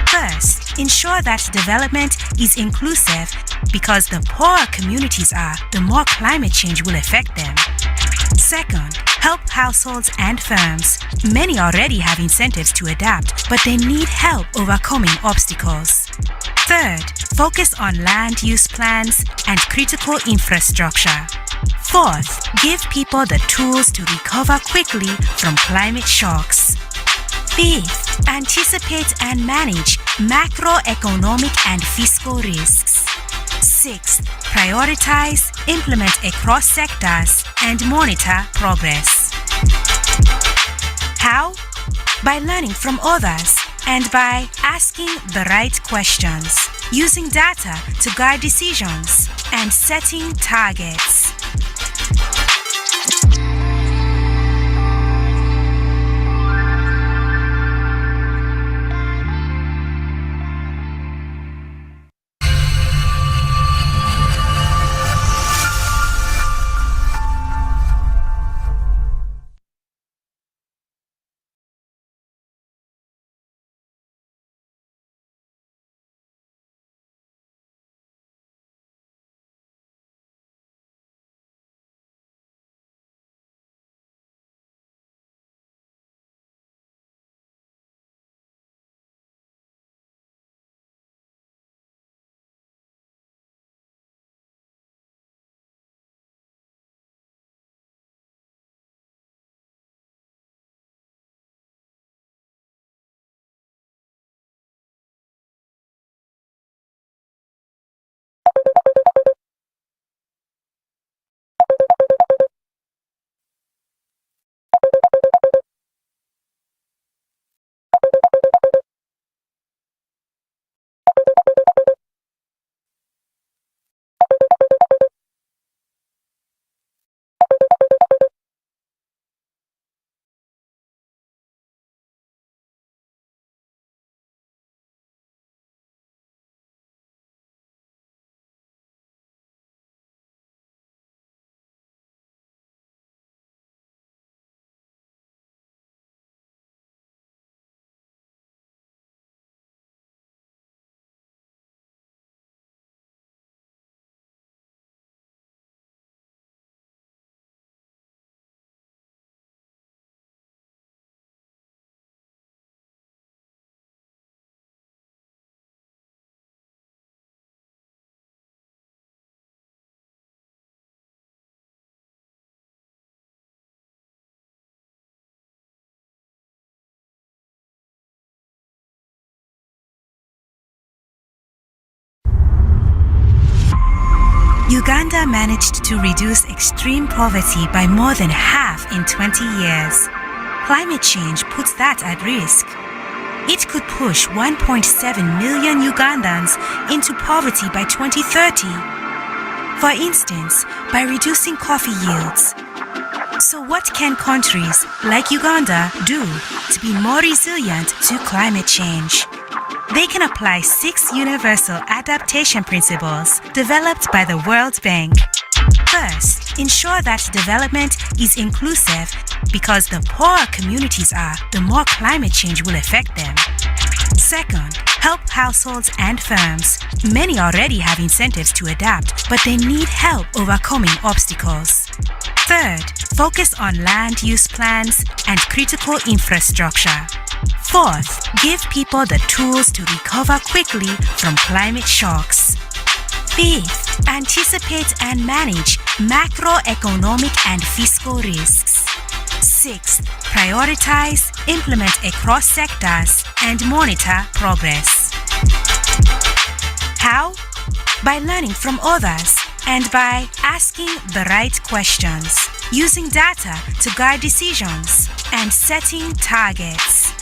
First, ensure that development is inclusive because the poorer communities are, the more climate change will affect them. Second, help households and firms. Many already have incentives to adapt, but they need help overcoming obstacles. Third, focus on land use plans and critical infrastructure. Fourth, give people the tools to recover quickly from climate shocks. Fifth, anticipate and manage macroeconomic and fiscal risks. Sixth, prioritize, implement across sectors, and monitor progress. How? By learning from others and by asking the right questions, using data to guide decisions, and setting targets. Uganda managed to reduce extreme poverty by more than half in 20 years. Climate change puts that at risk. It could push 1.7 million Ugandans into poverty by 2030. For instance, by reducing coffee yields. So what can countries like Uganda do to be more resilient to climate change? They can apply 6 universal adaptation principles developed by the World Bank. First, ensure that development is inclusive because the poorer communities are, the more climate change will affect them. Second, help households and firms. Many already have incentives to adapt, but they need help overcoming obstacles. Third, focus on land use plans and critical infrastructure. Fourth, give people the tools to recover quickly from climate shocks. Fifth, anticipate and manage macroeconomic and fiscal risks. Sixth, prioritize, implement across sectors, and monitor progress. How? By learning from others and by asking the right questions, using data to guide decisions, and setting targets.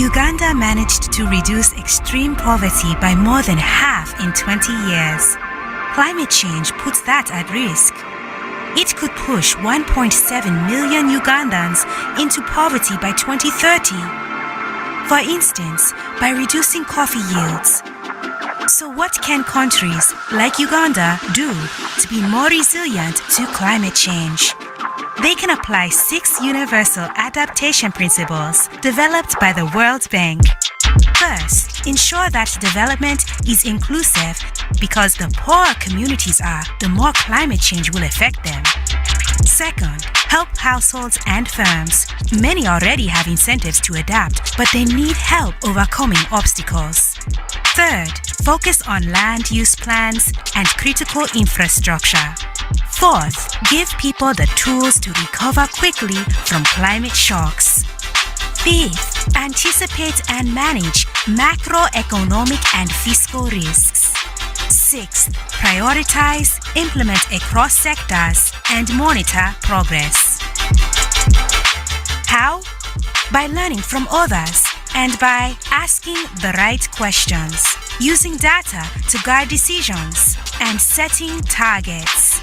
Uganda managed to reduce extreme poverty by more than half in 20 years. Climate change puts that at risk. It could push 1.7 million Ugandans into poverty by 2030. For instance, by reducing coffee yields. So what can countries like Uganda do to be more resilient to climate change? They can apply 6 universal adaptation principles developed by the World Bank. First, ensure that development is inclusive because the poorer communities are, the more climate change will affect them. Second, help households and firms. Many already have incentives to adapt, but they need help overcoming obstacles. Third, focus on land use plans and critical infrastructure. Fourth, give people the tools to recover quickly from climate shocks. Fifth, anticipate and manage macroeconomic and fiscal risks. Sixth, prioritize, implement across sectors, and monitor progress. How? By learning from others and by asking the right questions, using data to guide decisions, and setting targets.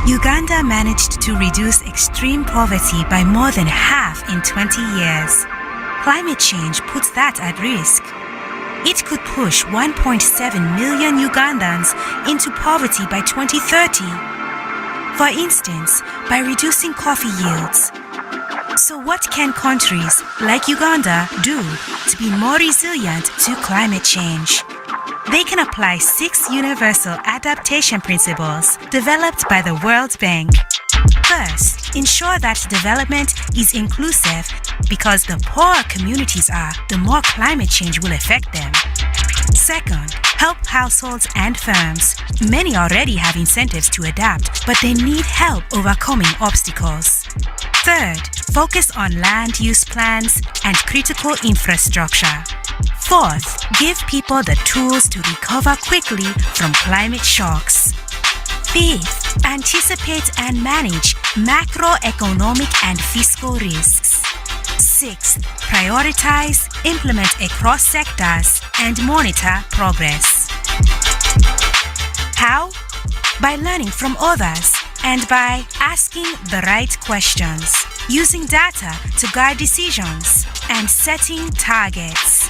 Uganda managed to reduce extreme poverty by more than half in 20 years. Climate change puts that at risk. It could push 1.7 million Ugandans into poverty by 2030. For instance, by reducing coffee yields. So what can countries like Uganda do to be more resilient to climate change? They can apply 6 universal adaptation principles developed by the World Bank. First, ensure that development is inclusive because the poorer communities are, the more climate change will affect them. Second, help households and firms. Many already have incentives to adapt, but they need help overcoming obstacles. Third, focus on land use plans and critical infrastructure. Fourth, give people the tools to recover quickly from climate shocks. Fifth, anticipate and manage macroeconomic and fiscal risks. Sixth, prioritize, implement across sectors, and monitor progress. How? By learning from others and by asking the right questions, using data to guide decisions, and setting targets.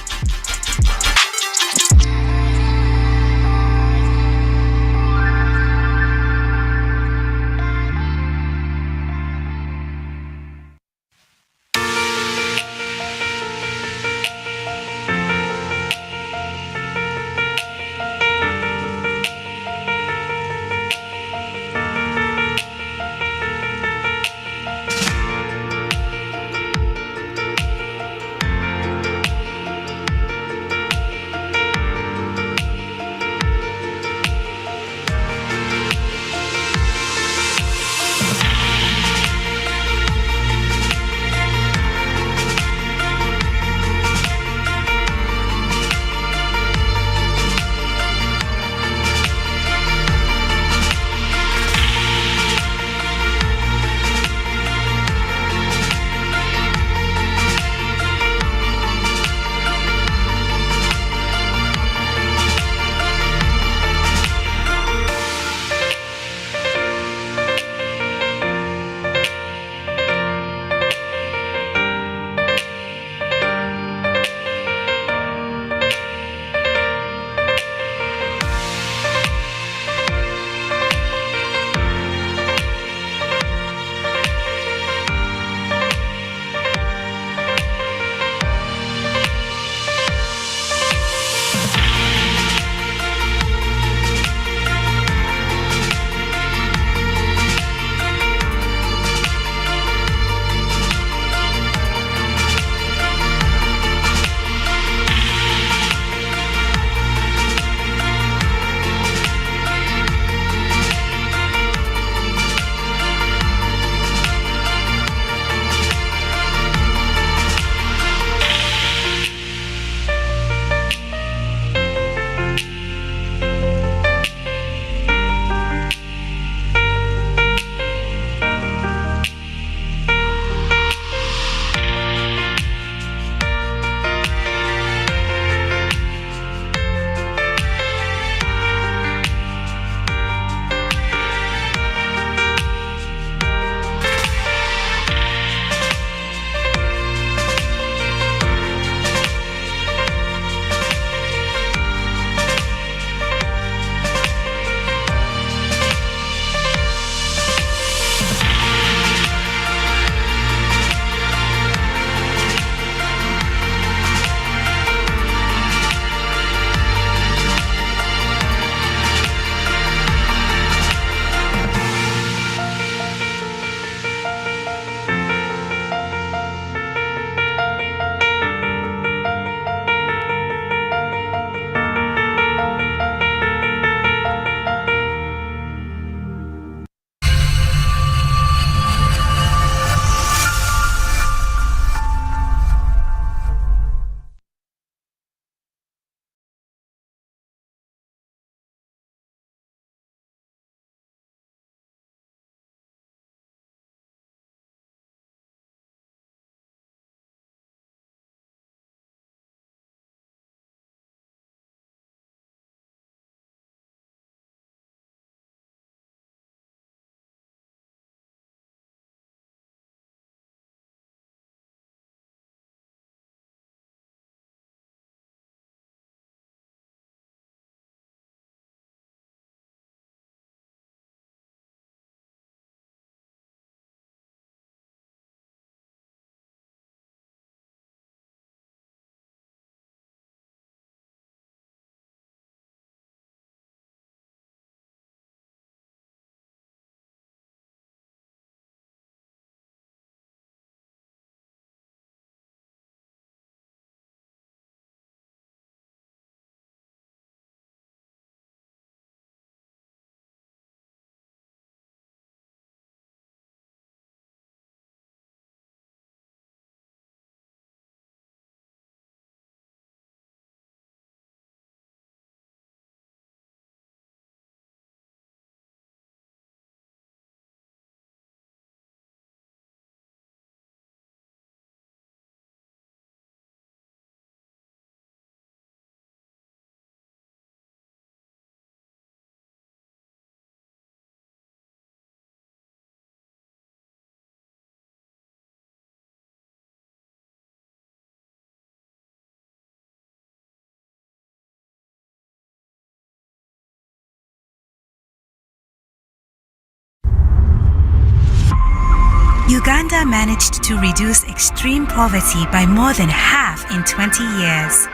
Uganda managed to reduce extreme poverty by more than half in 20 years.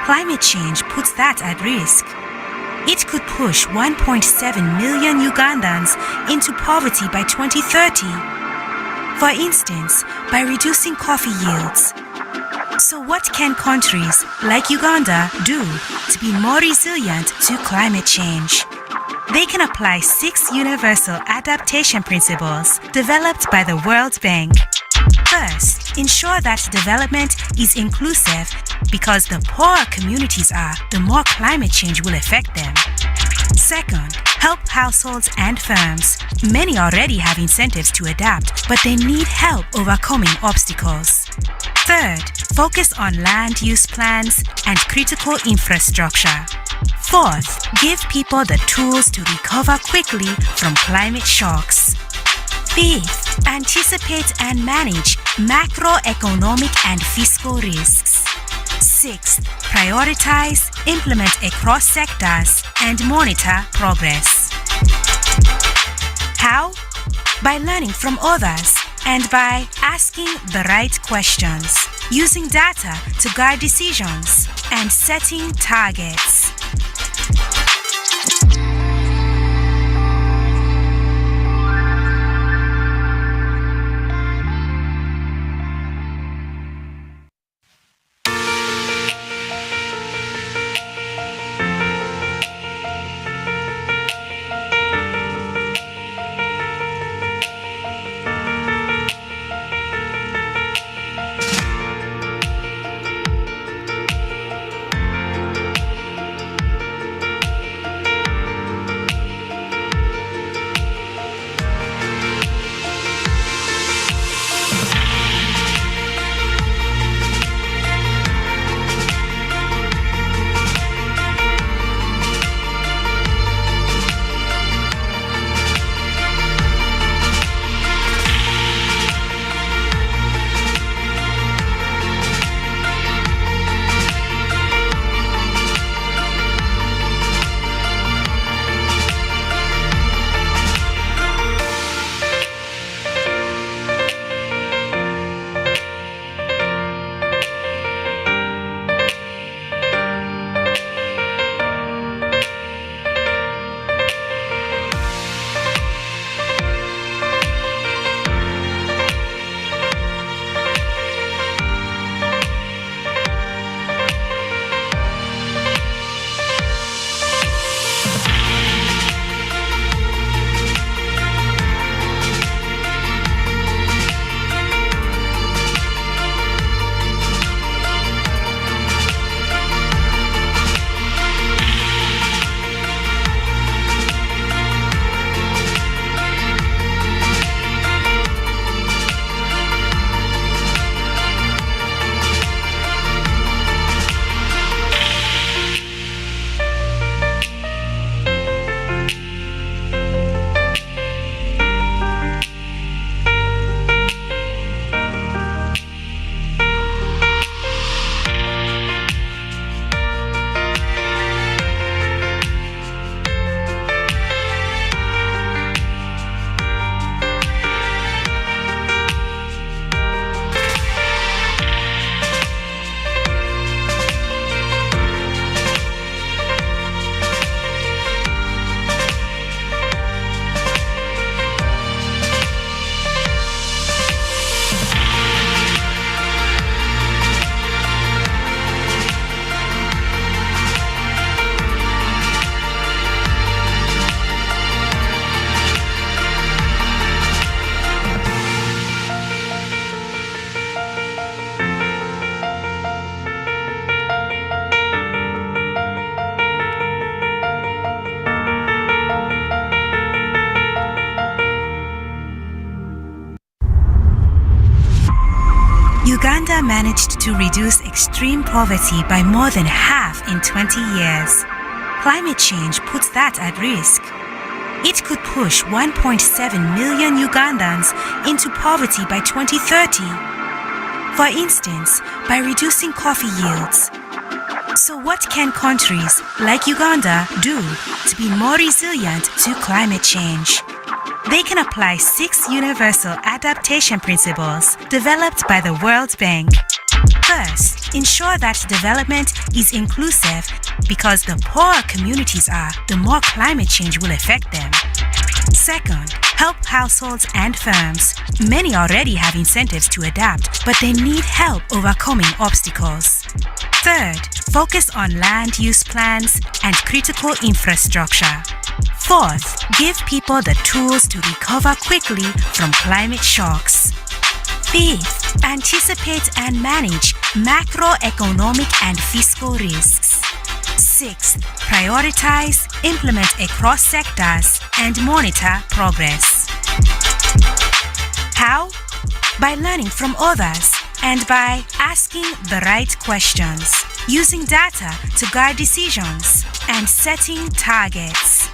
Climate change puts that at risk. It could push 1.7 million Ugandans into poverty by 2030. For instance, by reducing coffee yields. So what can countries like Uganda do to be more resilient to climate change? They can apply 6 universal adaptation principles developed by the World Bank. First, ensure that development is inclusive because the poorer communities are, the more climate change will affect them. Second, help households and firms. Many already have incentives to adapt, but they need help overcoming obstacles. Third, focus on land use plans and critical infrastructure. Fourth, give people the tools to recover quickly from climate shocks. Fifth, anticipate and manage macroeconomic and fiscal risks. Sixth, prioritize, implement across sectors, and monitor progress. How? By learning from others and by asking the right questions, using data to guide decisions, and setting targets. Uganda managed to reduce extreme poverty by more than half in 20 years. Climate change puts that at risk. It could push 1.7 million Ugandans into poverty by 2030. For instance, by reducing coffee yields. So what can countries like Uganda do to be more resilient to climate change? they can apply 6 universal adaptation principles developed by the World Bank. First, ensure that development is inclusive because the poorer communities are, the more climate change will affect them. Second, help households and firms. Many already have incentives to adapt, but they need help overcoming obstacles. Third, focus on land use plans and critical infrastructure. Fourth, give people the tools to recover quickly from climate shocks. Fifth, anticipate and manage macroeconomic and fiscal risks. Sixth, prioritize, implement across sectors, and monitor progress. How? By learning from others and by asking the right questions, using data to guide decisions, and setting targets.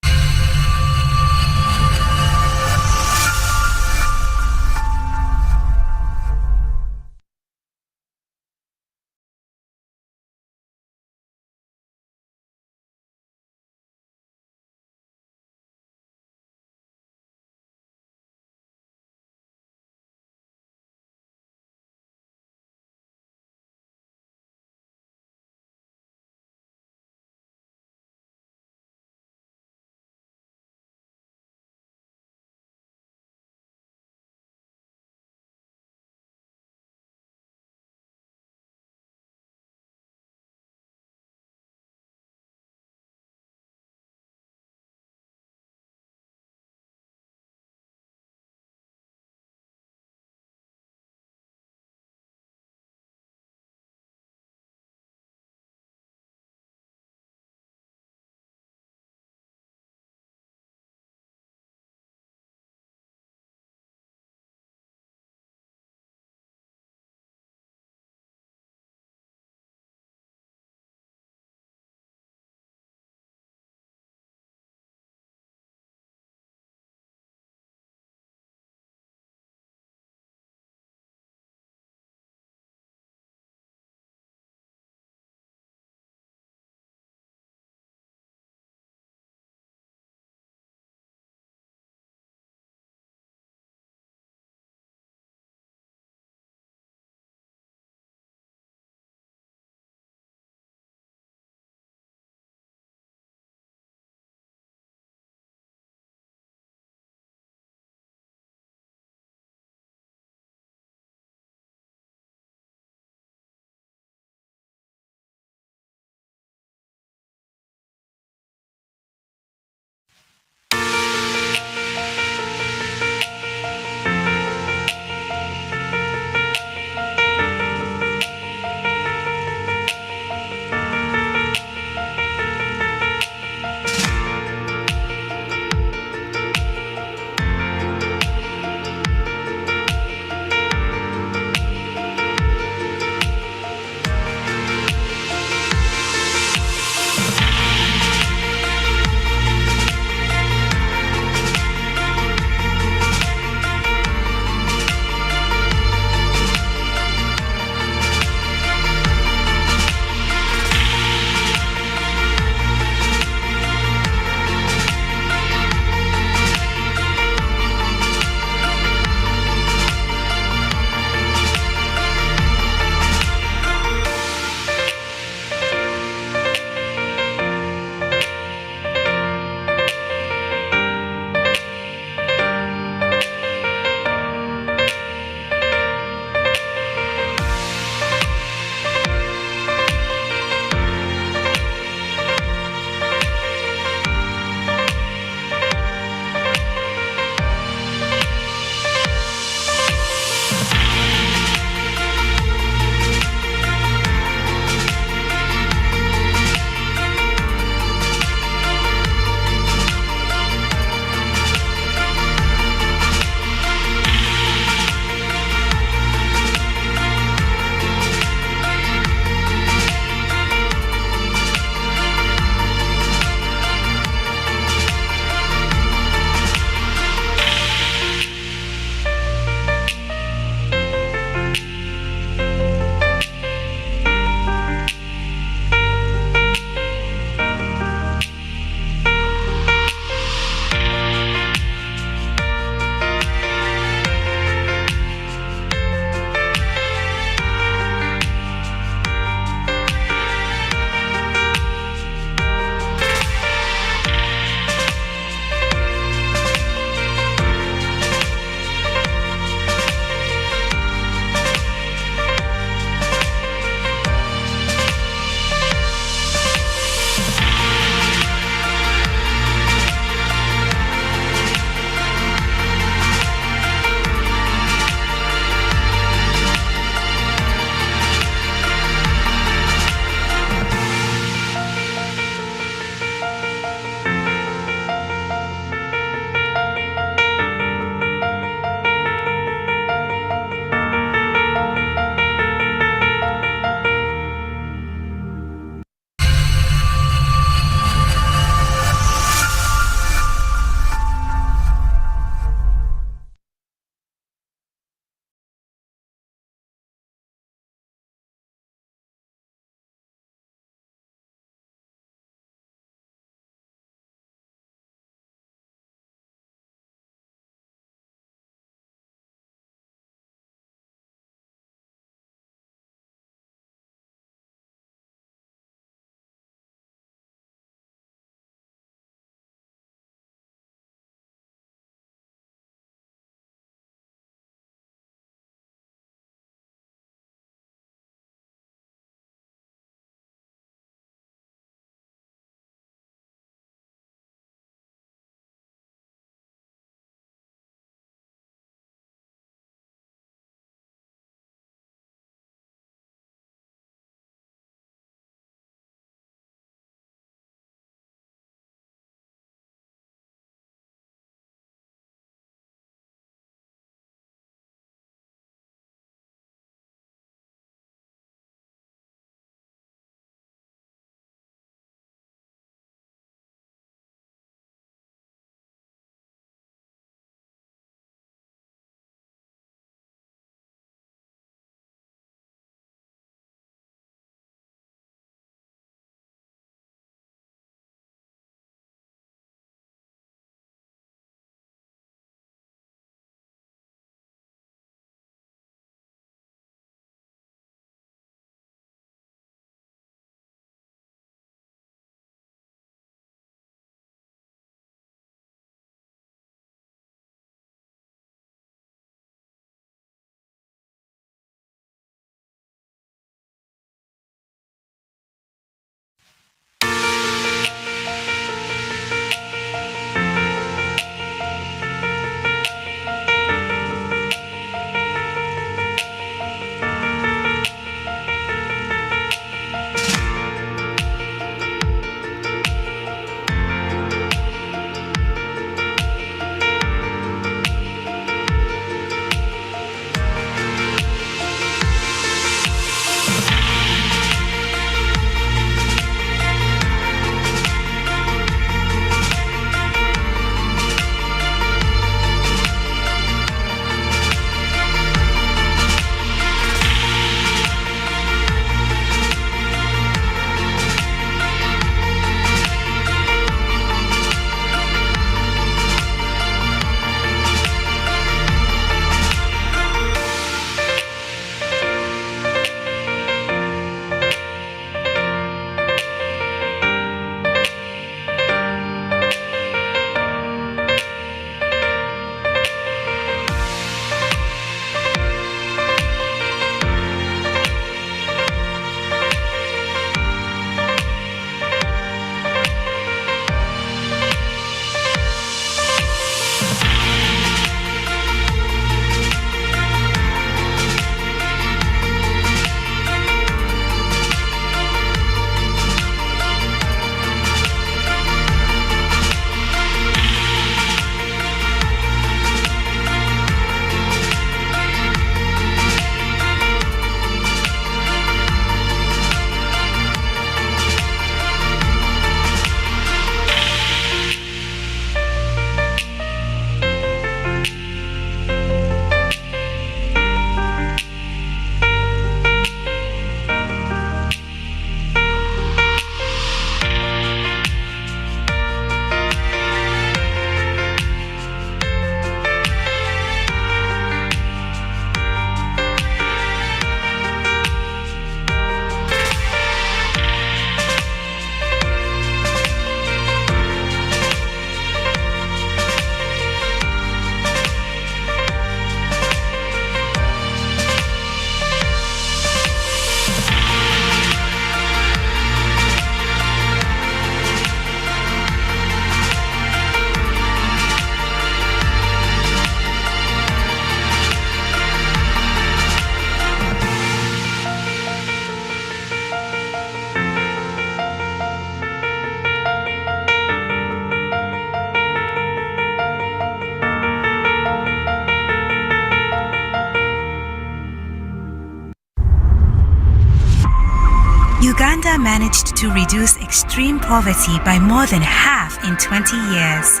Uganda managed to reduce extreme poverty by more than half in 20 years.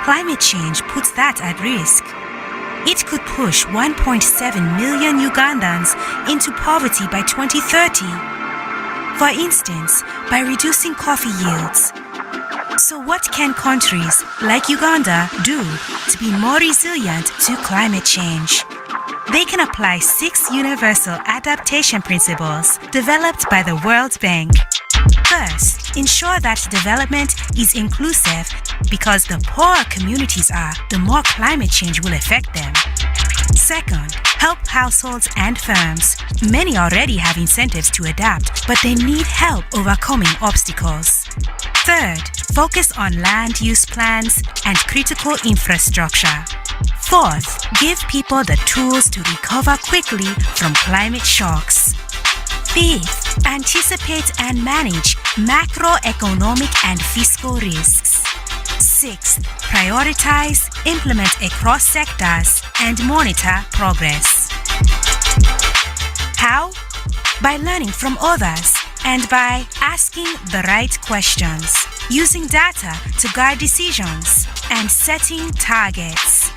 Climate change puts that at risk. It could push 1.7 million Ugandans into poverty by 2030. For instance, by reducing coffee yields. So what can countries like Uganda do to be more resilient to climate change? They can apply 6 universal adaptation principles developed by the World Bank. First, ensure that development is inclusive because the poorer communities are, the more climate change will affect them. Second, help households and firms. Many already have incentives to adapt, but they need help overcoming obstacles. Third, focus on land use plans and critical infrastructure. Fourth, give people the tools to recover quickly from climate shocks. Fifth, anticipate and manage macroeconomic and fiscal risks. Sixth, prioritize, implement across sectors, and monitor progress. How? By learning from others and by asking the right questions, using data to guide decisions, and setting targets.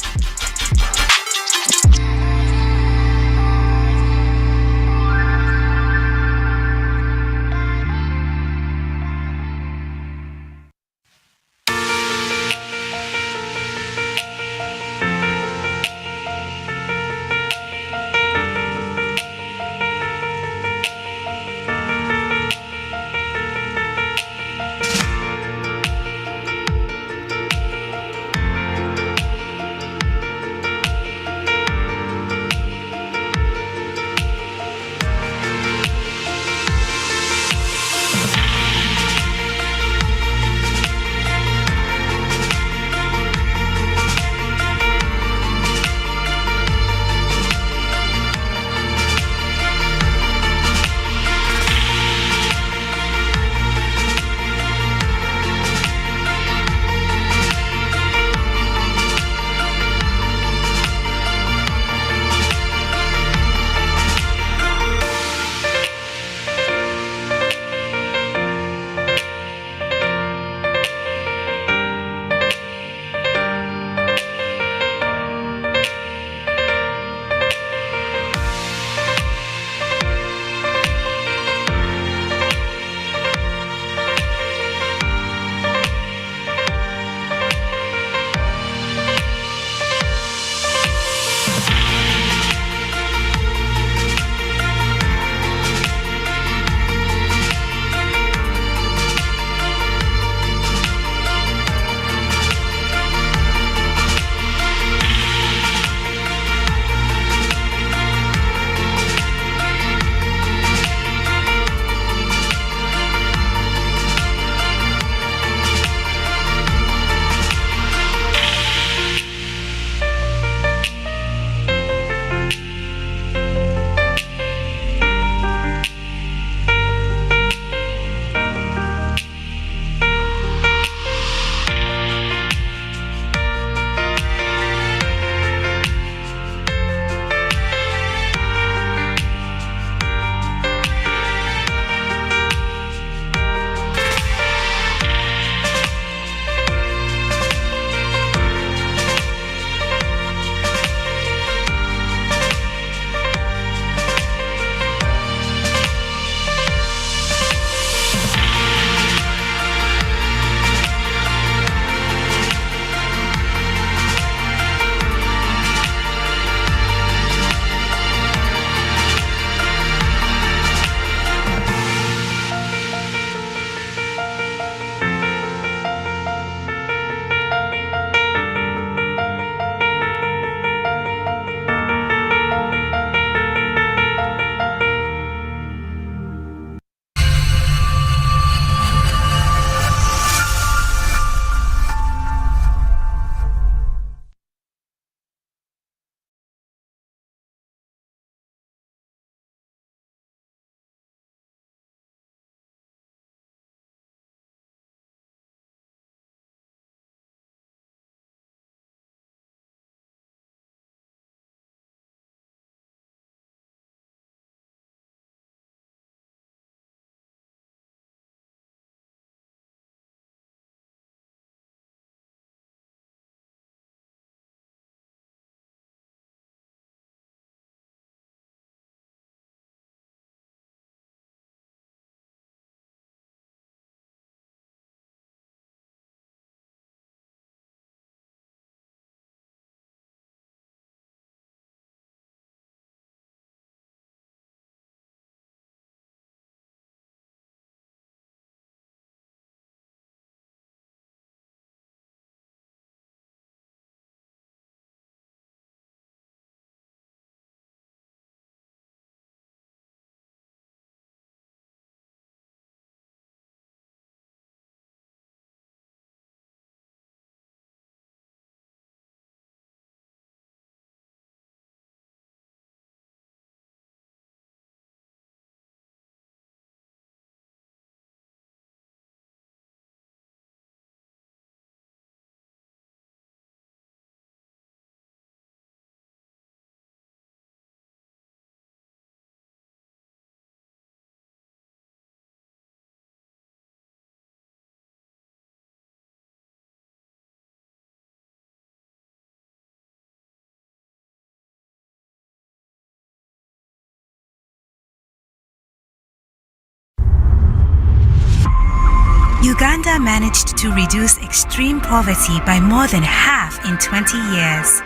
Uganda managed to reduce extreme poverty by more than half in 20 years.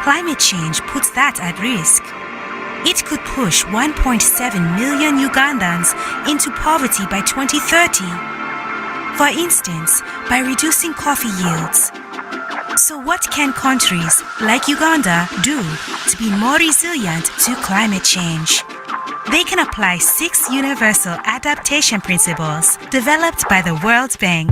Climate change puts that at risk. It could push 1.7 million Ugandans into poverty by 2030. For instance, by reducing coffee yields. So what can countries like Uganda do to be more resilient to climate change? They can apply 6 universal adaptation principles developed by the World Bank.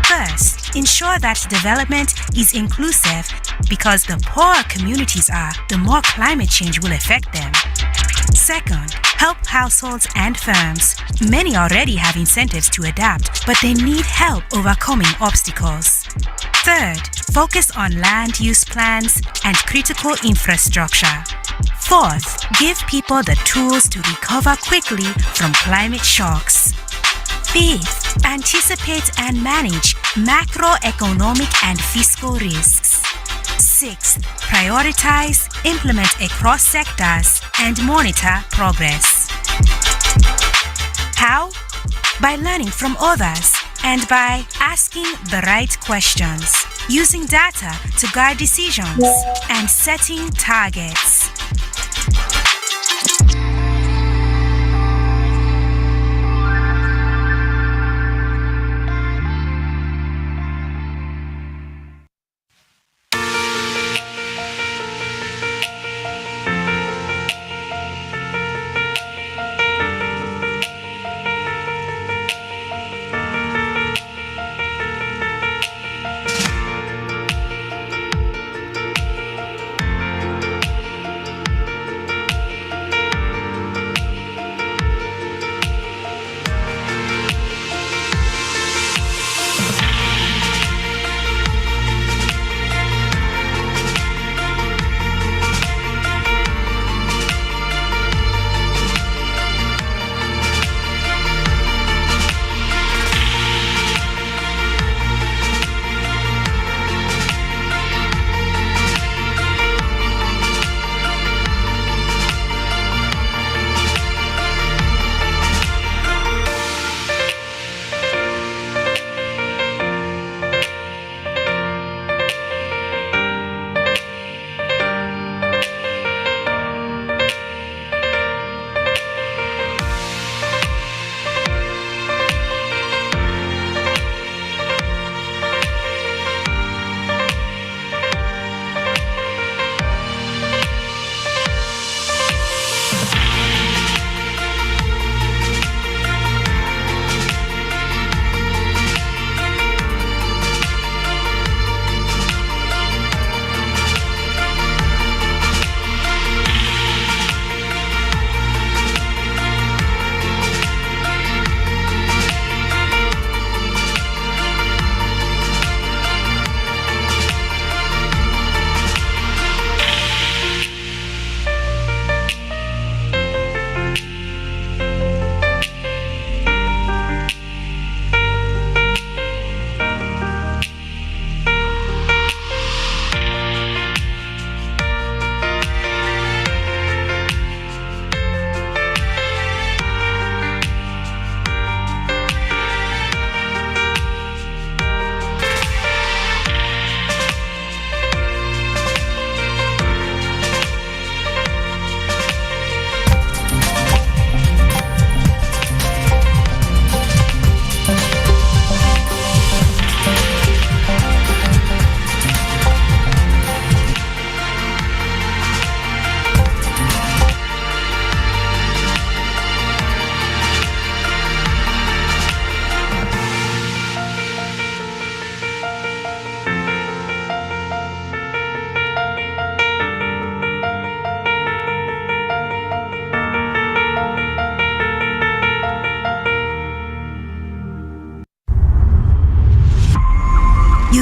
First, ensure that development is inclusive because the poorer communities are, the more climate change will affect them. Second, help households and firms. Many already have incentives to adapt, but they need help overcoming obstacles. Third, focus on land use plans and critical infrastructure. Fourth, give people the tools to recover quickly from climate shocks. Fifth, anticipate and manage macroeconomic and fiscal risks. Sixth, prioritize, implement across sectors, and monitor progress. How? By learning from others and by asking the right questions, using data to guide decisions, and setting targets.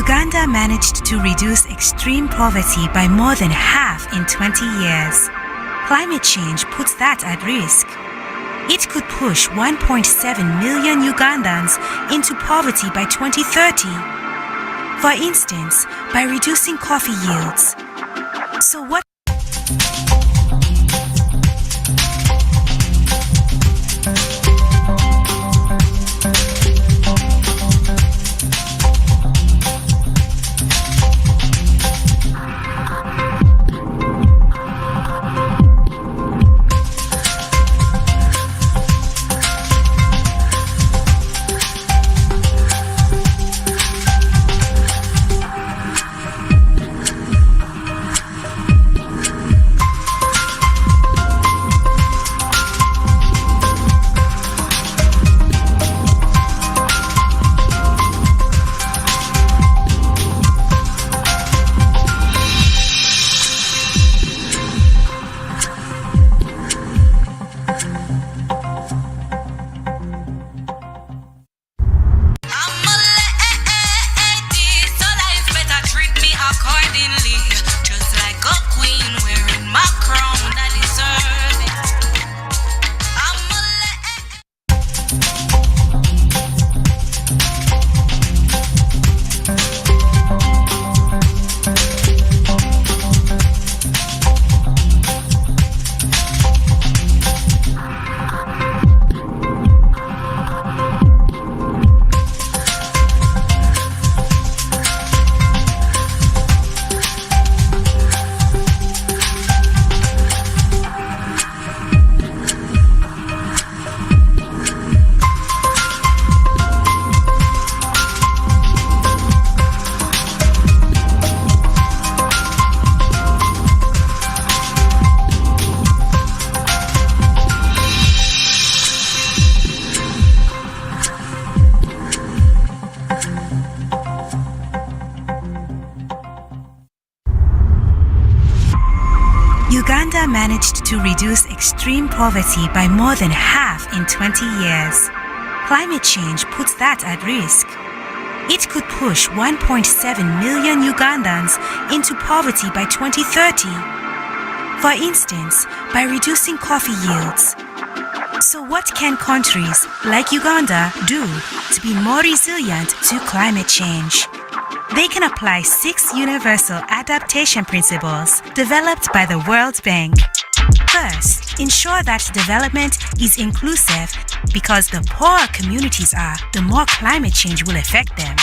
Uganda managed to reduce extreme poverty by more than half in 20 years. Climate change puts that at risk. It could push 1.7 million Ugandans into poverty by 2030. For instance, by reducing coffee yields. So what? Uganda managed to reduce extreme poverty by more than half in 20 years. Climate change puts that at risk. It could push 1.7 million Ugandans into poverty by 2030. For instance, by reducing coffee yields. So what can countries like Uganda do to be more resilient to climate change? They can apply 6 universal adaptation principles developed by the World Bank. First, ensure that development is inclusive because the poorer communities are, the more climate change will affect them.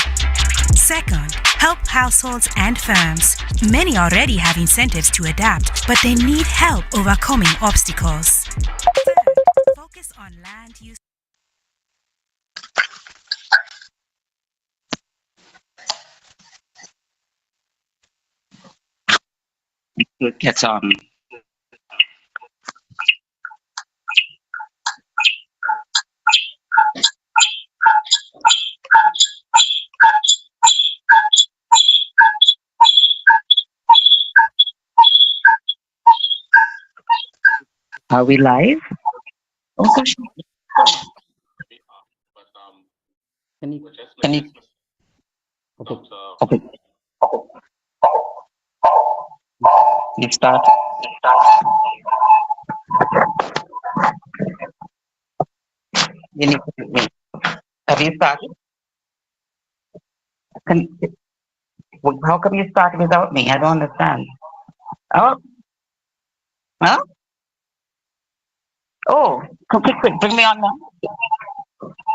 Second, help households and firms. Many already have incentives to adapt, but they need help overcoming obstacles. Third, focus on land use. Get on. Are we live? Oh, gosh. Can you, Can you? okay. Okay. You start. You need to, have you started? How come you started without me? I don't understand. Oh, huh? Oh, quick, bring me on now.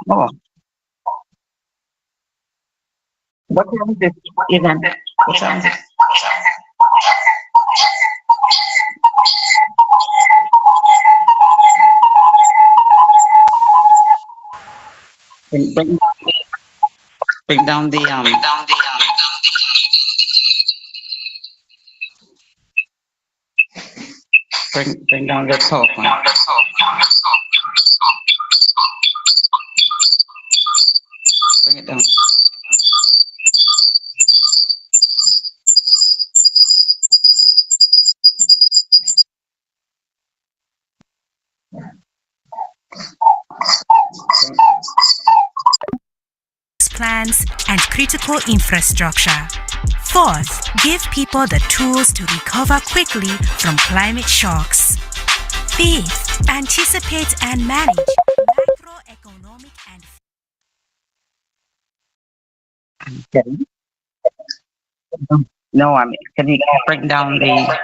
Oh, what time is this event? What time is it? Bring down the bring down the top one. Bring it down. Plans and critical infrastructure. Fourth, give people the tools to recover quickly from climate shocks. Fifth, anticipate and manage macroeconomic and Okay. No, I mean, can you bring down the?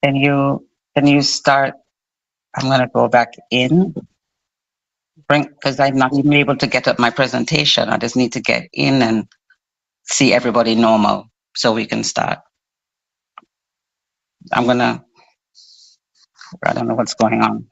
Can you start? I'm gonna go back in. Because I'm not even able to get up my presentation. I just need to get in and see everybody normal so we can start. I don't know what's going on.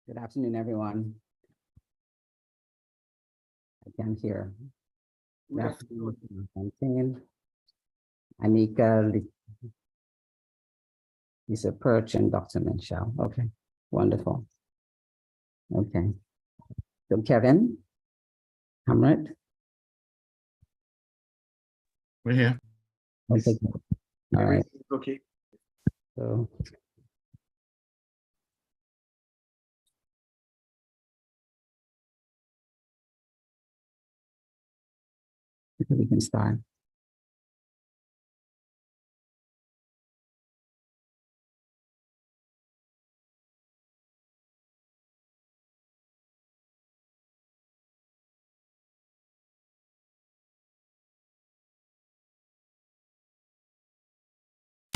Good afternoon, everyone. I can't hear. Good afternoon, Fontaine, Anika, Lisa Perch, and Dr. Minshall. Okay, wonderful. Okay. So Kevin, Hamlet. We're here. Okay. All right. Okay. So we can start.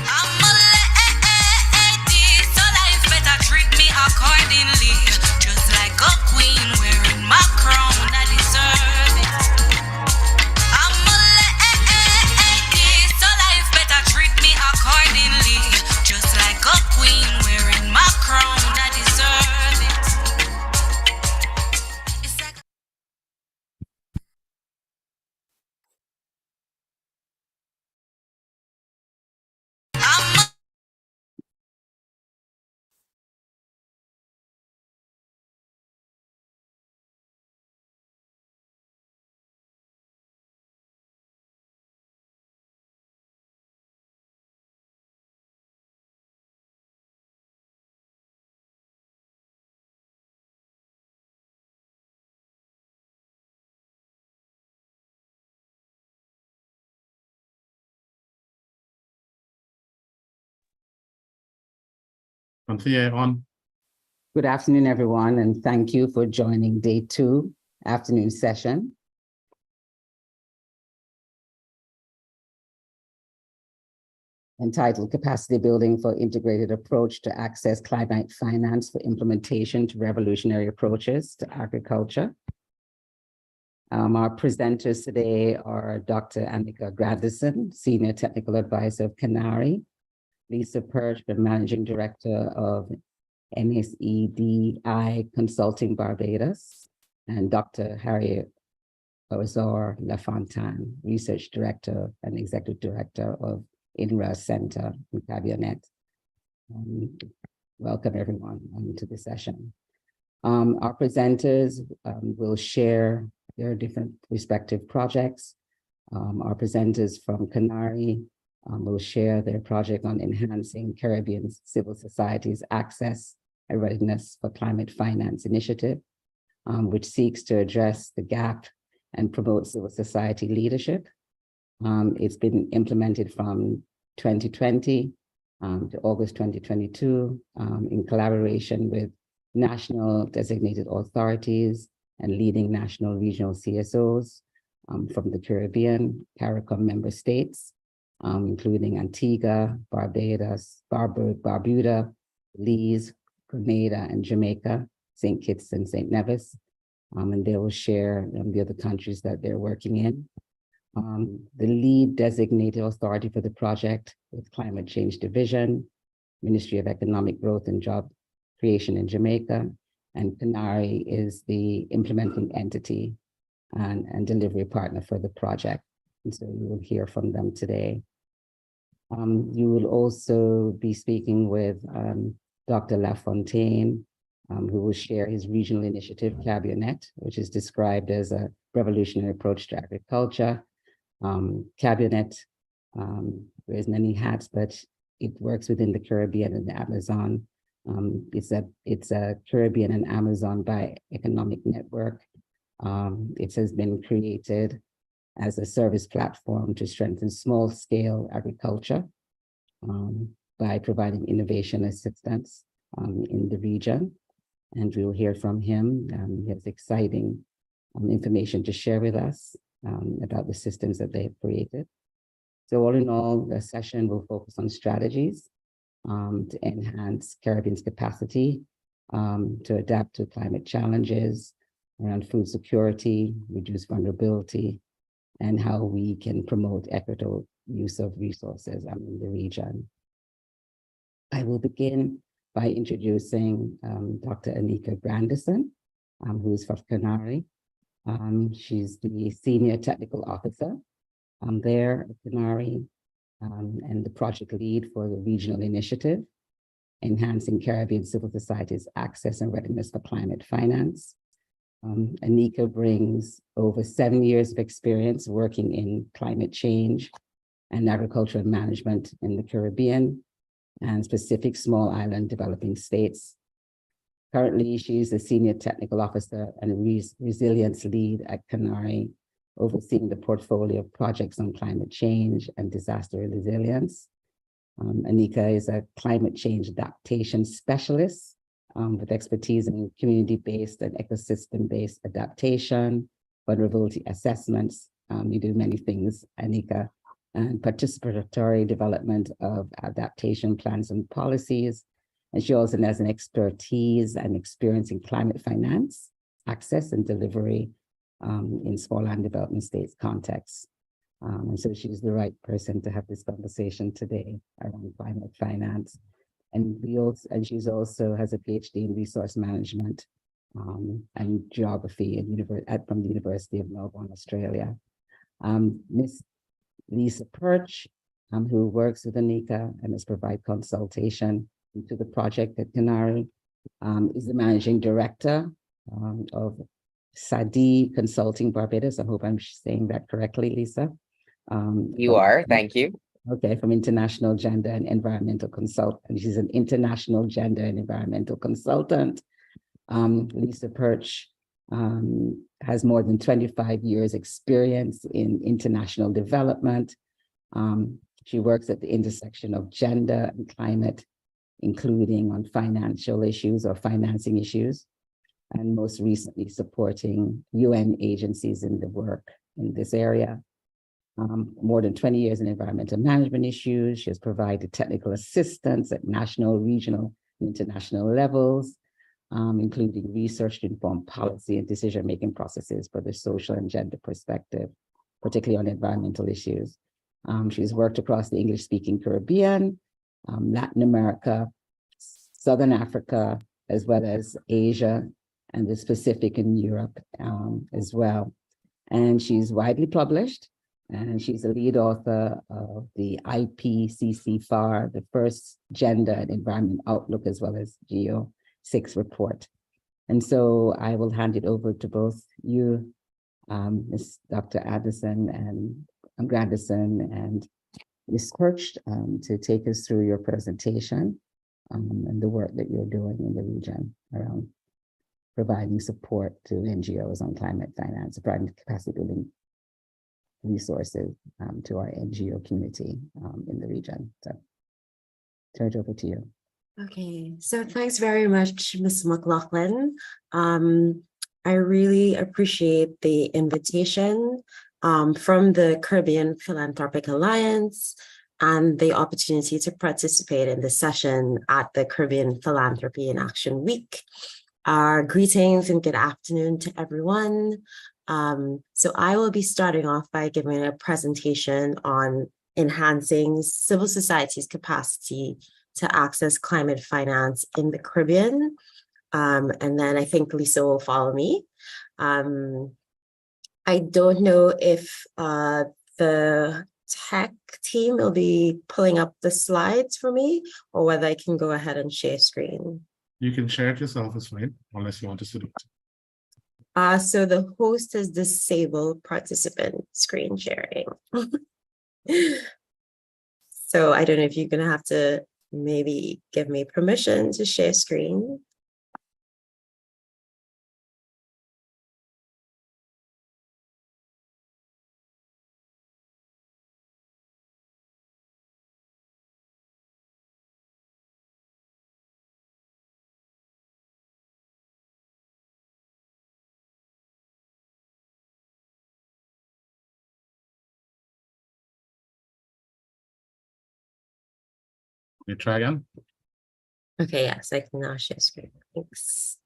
I'm a lady, so life better treat me accordingly. Just like a queen wearing my crown, I deserve it. I'm a lady, so life better treat me accordingly. Just like a queen wearing my crown, I deserve it. It's like I'm a Anthea on. Good afternoon, everyone, and thank you for joining day 2 afternoon session. Entitled Capacity Building for Integrated Approach to Access Climate Finance for Implementation to Revolutionary Approaches to Agriculture. Our presenters today are Dr. Annika Grandison, Senior Technical Advisor of Canary, Lisa Perch, the Managing Director of NSEDI Consulting Barbados, and Dr. Harriet Ozor LaFontaine, Research Director and Executive Director of INRA Center in Cabinet. Welcome everyone to the session. Our presenters will share their different respective projects. Our presenters from Canary will share their project on enhancing Caribbean civil society's access and readiness for climate finance initiative, which seeks to address the gap and promote civil society leadership. It's been implemented from 2020 to August 2022 in collaboration with national designated authorities and leading national regional CSOs from the Caribbean, CARICOM member states, including Antigua, Barbados, Barbuda, Belize, Grenada, and Jamaica, St. Kitts and St. Nevis. And they will share the other countries that they're working in. The lead designated authority for the project is Climate Change Division, Ministry of Economic Growth and Job Creation in Jamaica, and Canary is the implementing entity and delivery partner for the project. And so you will hear from them today. You will also be speaking with Dr. LaFontaine, who will share his regional initiative, Cabinet, which is described as a revolutionary approach to agriculture. Cabinet wears many hats, but it works within the Caribbean and the Amazon. It's a Caribbean and Amazon bioeconomic network. It has been created as a service platform to strengthen small-scale agriculture by providing innovation assistance in the region. And we'll hear from him. He has exciting information to share with us about the systems that they have created. So all in all, the session will focus on strategies to enhance Caribbean's capacity to adapt to climate challenges around food security, reduce vulnerability, and how we can promote equitable use of resources in the region. I will begin by introducing Dr. Annika Grandison, who is from Canary. She's the Senior Technical Officer there at Canary and the project lead for the regional initiative, Enhancing Caribbean Civil Society's Access and Readiness for Climate Finance. Annika brings over 7 years of experience working in climate change and agricultural management in the Caribbean. and specific small island developing states. Currently, she's the Senior Technical Officer and Resilience Lead at Canary, overseeing the portfolio of projects on climate change and disaster resilience. Anika is a climate change adaptation specialist with expertise in community-based and ecosystem-based adaptation, vulnerability assessments. You do many things, Anika, and participatory development of adaptation plans and policies. And she also has an expertise and experience in climate finance, access and delivery in small and development states contexts. And so she's the right person to have this conversation today around climate finance. And she's also has a PhD in resource management and geography from the University of Melbourne, Australia. Miss Lisa Perch, who works with Anika and has provided consultation to the project at Canary, is the managing director of SADI Consulting Barbados. I hope I'm saying that correctly, Lisa. You are, thank you. Okay, from International Gender and Environmental Consultant. She's an International Gender and Environmental Consultant. Lisa Perch has more than 25 years experience in international development. She works at the intersection of gender and climate, including on financial issues or financing issues, and most recently supporting UN agencies in the work in this area. More than 20 years in environmental management issues. She has provided technical assistance at national, regional, and international levels, including research to inform policy and decision-making processes for the social and gender perspective, particularly on environmental issues. She's worked across the English-speaking Caribbean, Latin America, Southern Africa, as well as Asia and the Pacific in Europe as well. And she's widely published, and she's a lead author of the IPCC-FAR, the first Gender and Environment Outlook, as well as Geo-6 report. And so I will hand it over to both you, Ms. Dr. Anderson and Grandison and Ms. Perch to take us through your presentation and the work that you're doing in the region around providing support to NGOs on climate finance, providing capacity building resources to our NGO community in the region. So turn it over to you. Okay, so thanks very much, Ms. McLaughlin. I really appreciate the invitation from the Caribbean Philanthropic Alliance and the opportunity to participate in the session at the Caribbean Philanthropy in Action Week. Greetings and good afternoon to everyone. So I will be starting off by giving a presentation on enhancing civil society's capacity to access climate finance in the Caribbean. And then I think Lisa will follow me. I don't know if the tech team will be pulling up the slides for me or whether I can go ahead and share screen. You can share it yourself, it's fine, unless you want us to do it. So the host has disabled participant screen sharing. So I don't know if you're gonna have to maybe give me permission to share screen. You try again. Okay, yes, I can now share screen. Thanks.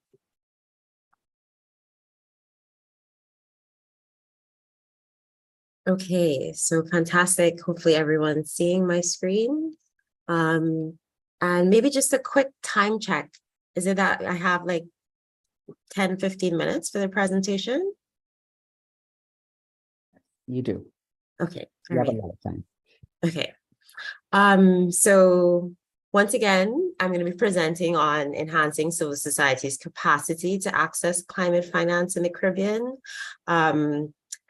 Okay, so fantastic. Hopefully everyone's seeing my screen. And maybe just a quick time check. Is it that I have like 10, 15 minutes for the presentation? You do. Okay. You have a lot of time. Okay. So once again, I'm going to be presenting on enhancing civil society's capacity to access climate finance in the Caribbean.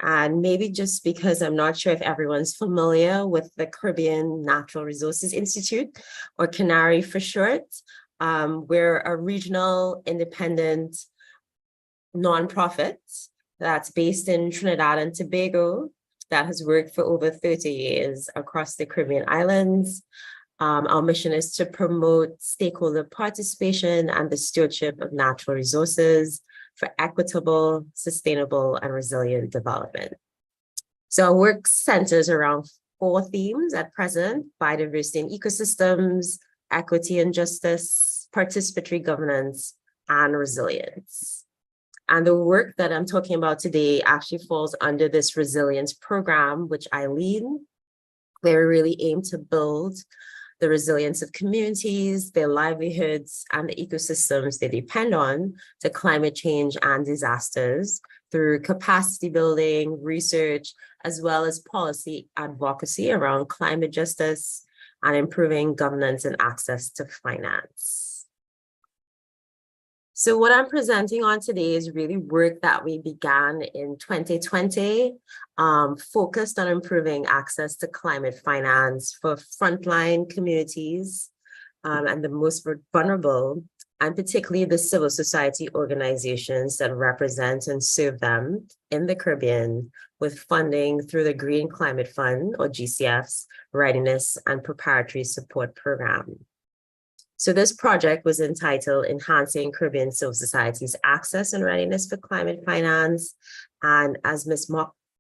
And maybe just because I'm not sure if everyone's familiar with the Caribbean Natural Resources Institute, or CANARI for short. We're a regional independent nonprofit that's based in Trinidad and Tobago that has worked for over 30 years across the Caribbean islands. Our mission is to promote stakeholder participation and the stewardship of natural resources for equitable, sustainable, and resilient development. So our work centers around 4 themes at present: biodiversity and ecosystems, equity and justice, participatory governance, and resilience. And the work that I'm talking about today actually falls under this resilience program, which I lead, where we really aim to build the resilience of communities, their livelihoods, and the ecosystems they depend on to climate change and disasters through capacity building, research, as well as policy advocacy around climate justice and improving governance and access to finance. So what I'm presenting on today is really work that we began in 2020, focused on improving access to climate finance for frontline communities and the most vulnerable, and particularly the civil society organizations that represent and serve them in the Caribbean, with funding through the Green Climate Fund, or GCF's Readiness and Preparatory Support Program. So this project was entitled Enhancing Caribbean Civil Society's Access and Readiness for Climate Finance. And as Ms.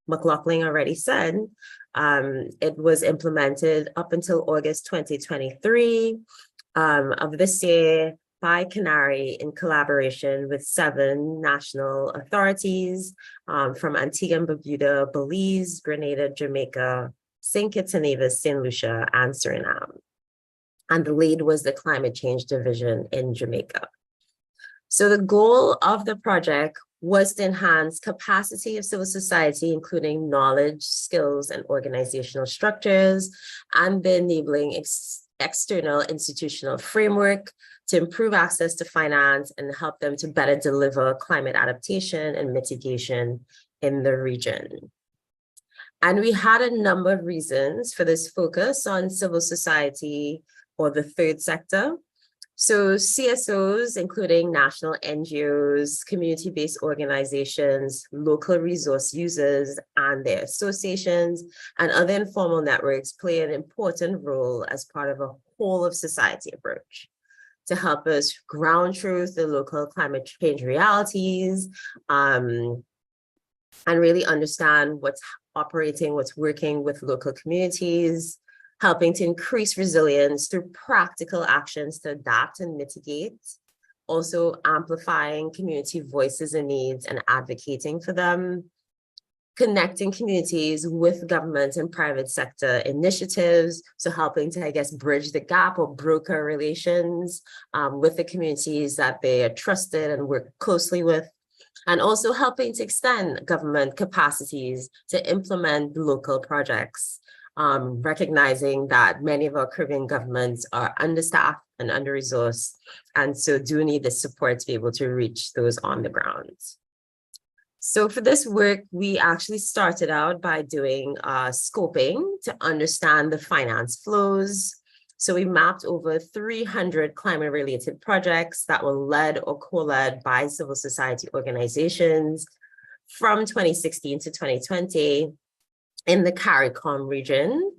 McLaughlin already said, it was implemented up until August 2023 of this year by CANARI in collaboration with 7 national authorities from Antigua and Barbuda, Belize, Grenada, Jamaica, St. Kitts and Nevis, St. Lucia, and Suriname. And the lead was the Climate Change Division in Jamaica. So the goal of the project was to enhance capacity of civil society, including knowledge, skills, and organizational structures, and the enabling external institutional framework to improve access to finance and help them to better deliver climate adaptation and mitigation in the region. And we had a number of reasons for this focus on civil society, or the third sector. So CSOs, including national NGOs, community-based organizations, local resource users and their associations, and other informal networks play an important role as part of a whole of society approach to help us ground truth the local climate change realities, and really understand what's operating, what's working with local communities, helping to increase resilience through practical actions to adapt and mitigate, also amplifying community voices and needs and advocating for them, connecting communities with government and private sector initiatives, so helping to, I guess, bridge the gap or broker relations with the communities that they are trusted and work closely with, and also helping to extend government capacities to implement local projects. Recognizing that many of our Caribbean governments are understaffed and under-resourced, and so do need the support to be able to reach those on the ground. So for this work, we actually started out by doing scoping to understand the finance flows. So we mapped over 300 climate-related projects that were led or co-led by civil society organizations from 2016 to 2020. In the CARICOM region.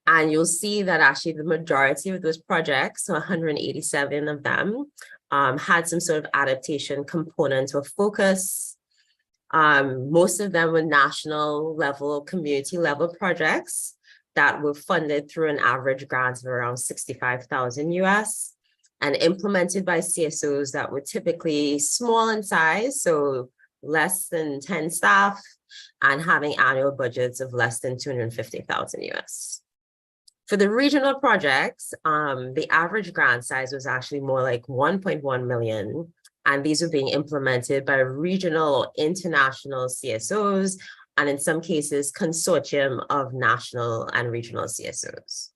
And you'll see that actually the majority of those projects, so 187 of them, had some sort of adaptation component or focus. Most of them were national level, community level projects that were funded through an average grant of around 65,000 US and implemented by CSOs that were typically small in size, so less than 10 staff, and having annual budgets of less than 250,000 US. For the regional projects, the average grant size was actually more like 1.1 million, and these were being implemented by regional or international CSOs, and in some cases, consortium of national and regional CSOs.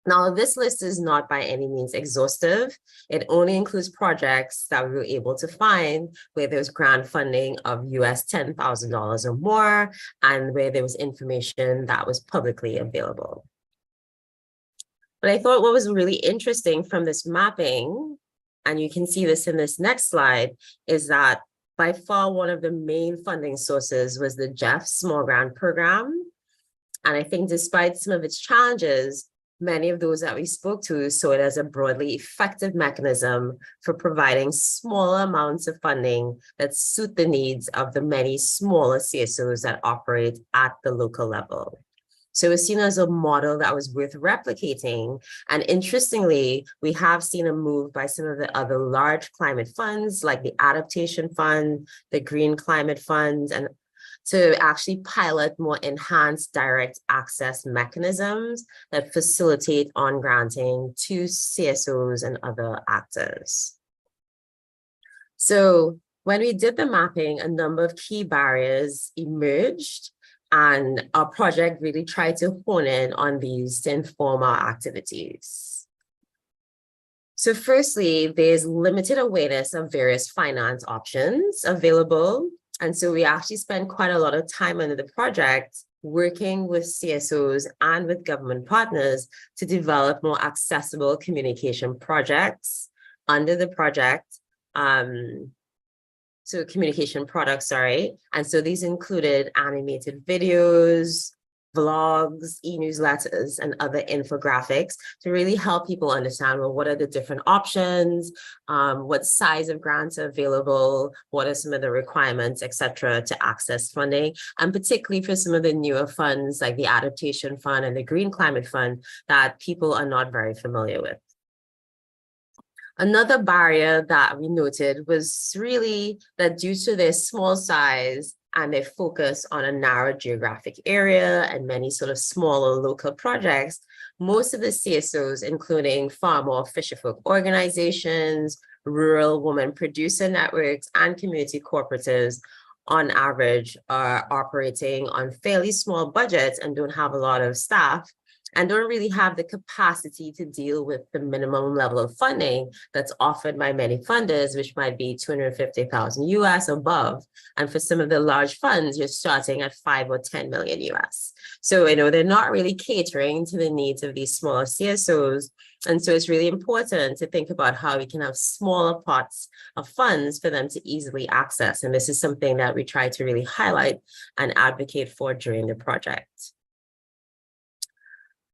Now, this list is not by any means exhaustive. It only includes projects that we were able to find where there's grant funding of US $10,000 or more, and where there was information that was publicly available. But I thought what was really interesting from this mapping, and you can see this in this next slide, is that by far one of the main funding sources was the JEF Small Grant Program. And I think despite some of its challenges, many of those that we spoke to saw it as a broadly effective mechanism for providing smaller amounts of funding that suit the needs of the many smaller CSOs that operate at the local level. So it was seen as a model that was worth replicating. And interestingly, we have seen a move by some of the other large climate funds like the Adaptation Fund, the Green Climate Fund, and to actually pilot more enhanced direct access mechanisms that facilitate on granting to CSOs and other actors. So when we did the mapping, a number of key barriers emerged, and our project really tried to hone in on these to inform our activities. So firstly, there's limited awareness of various finance options available. And so we actually spent quite a lot of time under the project working with CSOs and with government partners to develop more accessible communication projects under the project. So communication products, sorry. And so these included animated videos, vlogs, e-newsletters, and other infographics to really help people understand, well, what are the different options, what size of grants are available, what are some of the requirements, et cetera, to access funding, and particularly for some of the newer funds like the Adaptation Fund and the Green Climate Fund that people are not very familiar with. Another barrier that we noted was really that due to their small size and their focus on a narrow geographic area and many sort of smaller local projects, most of the CSOs, including farm or fisherfolk organizations, rural women producer networks, and community cooperatives, on average, are operating on fairly small budgets and don't have a lot of staff, and don't really have the capacity to deal with the minimum level of funding that's offered by many funders, which might be 250,000 US above. And for some of the large funds, you're starting at 5 or 10 million US. So, they're not really catering to the needs of these smaller CSOs. And so it's really important to think about how we can have smaller pots of funds for them to easily access. And this is something that we try to really highlight and advocate for during the project.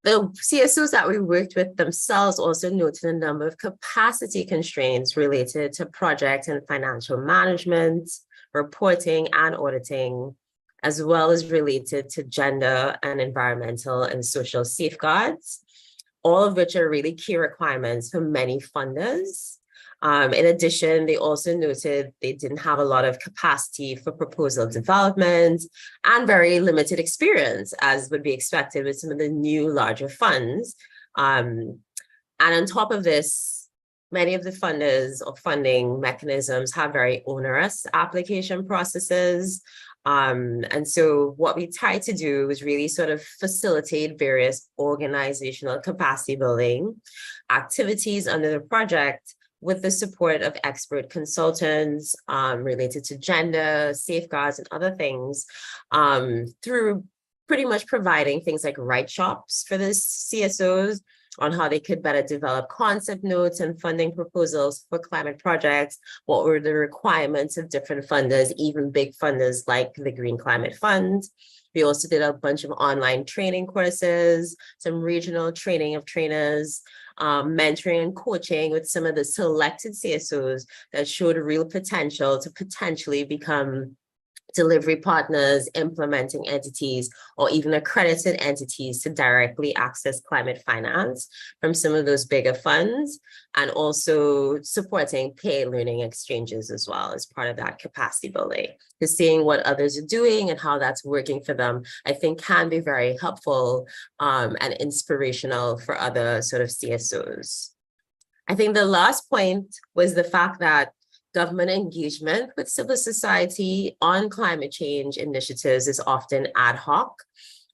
The CSOs that we worked with themselves also noted a number of capacity constraints related to project and financial management, reporting and auditing, as well as related to gender and environmental and social safeguards, all of which are really key requirements for many funders. In addition, they also noted they didn't have a lot of capacity for proposal development and very limited experience, as would be expected with some of the new larger funds. And on top of this, many of the funders or funding mechanisms have very onerous application processes. And so what we tried to do was really sort of facilitate various organizational capacity building activities under the project with the support of expert consultants related to gender, safeguards, and other things, through pretty much providing things like write shops for the CSOs on how they could better develop concept notes and funding proposals for climate projects, what were the requirements of different funders, even big funders like the Green Climate Fund. We also did a bunch of online training courses, some regional training of trainers, mentoring and coaching with some of the selected CSOs that showed a real potential to potentially become delivery partners, implementing entities, or even accredited entities to directly access climate finance from some of those bigger funds, and also supporting paid learning exchanges as well as part of that capacity building. Because seeing what others are doing and how that's working for them, I think can be very helpful and inspirational for other sort of CSOs. I think the last point was the fact that government engagement with civil society on climate change initiatives is often ad hoc,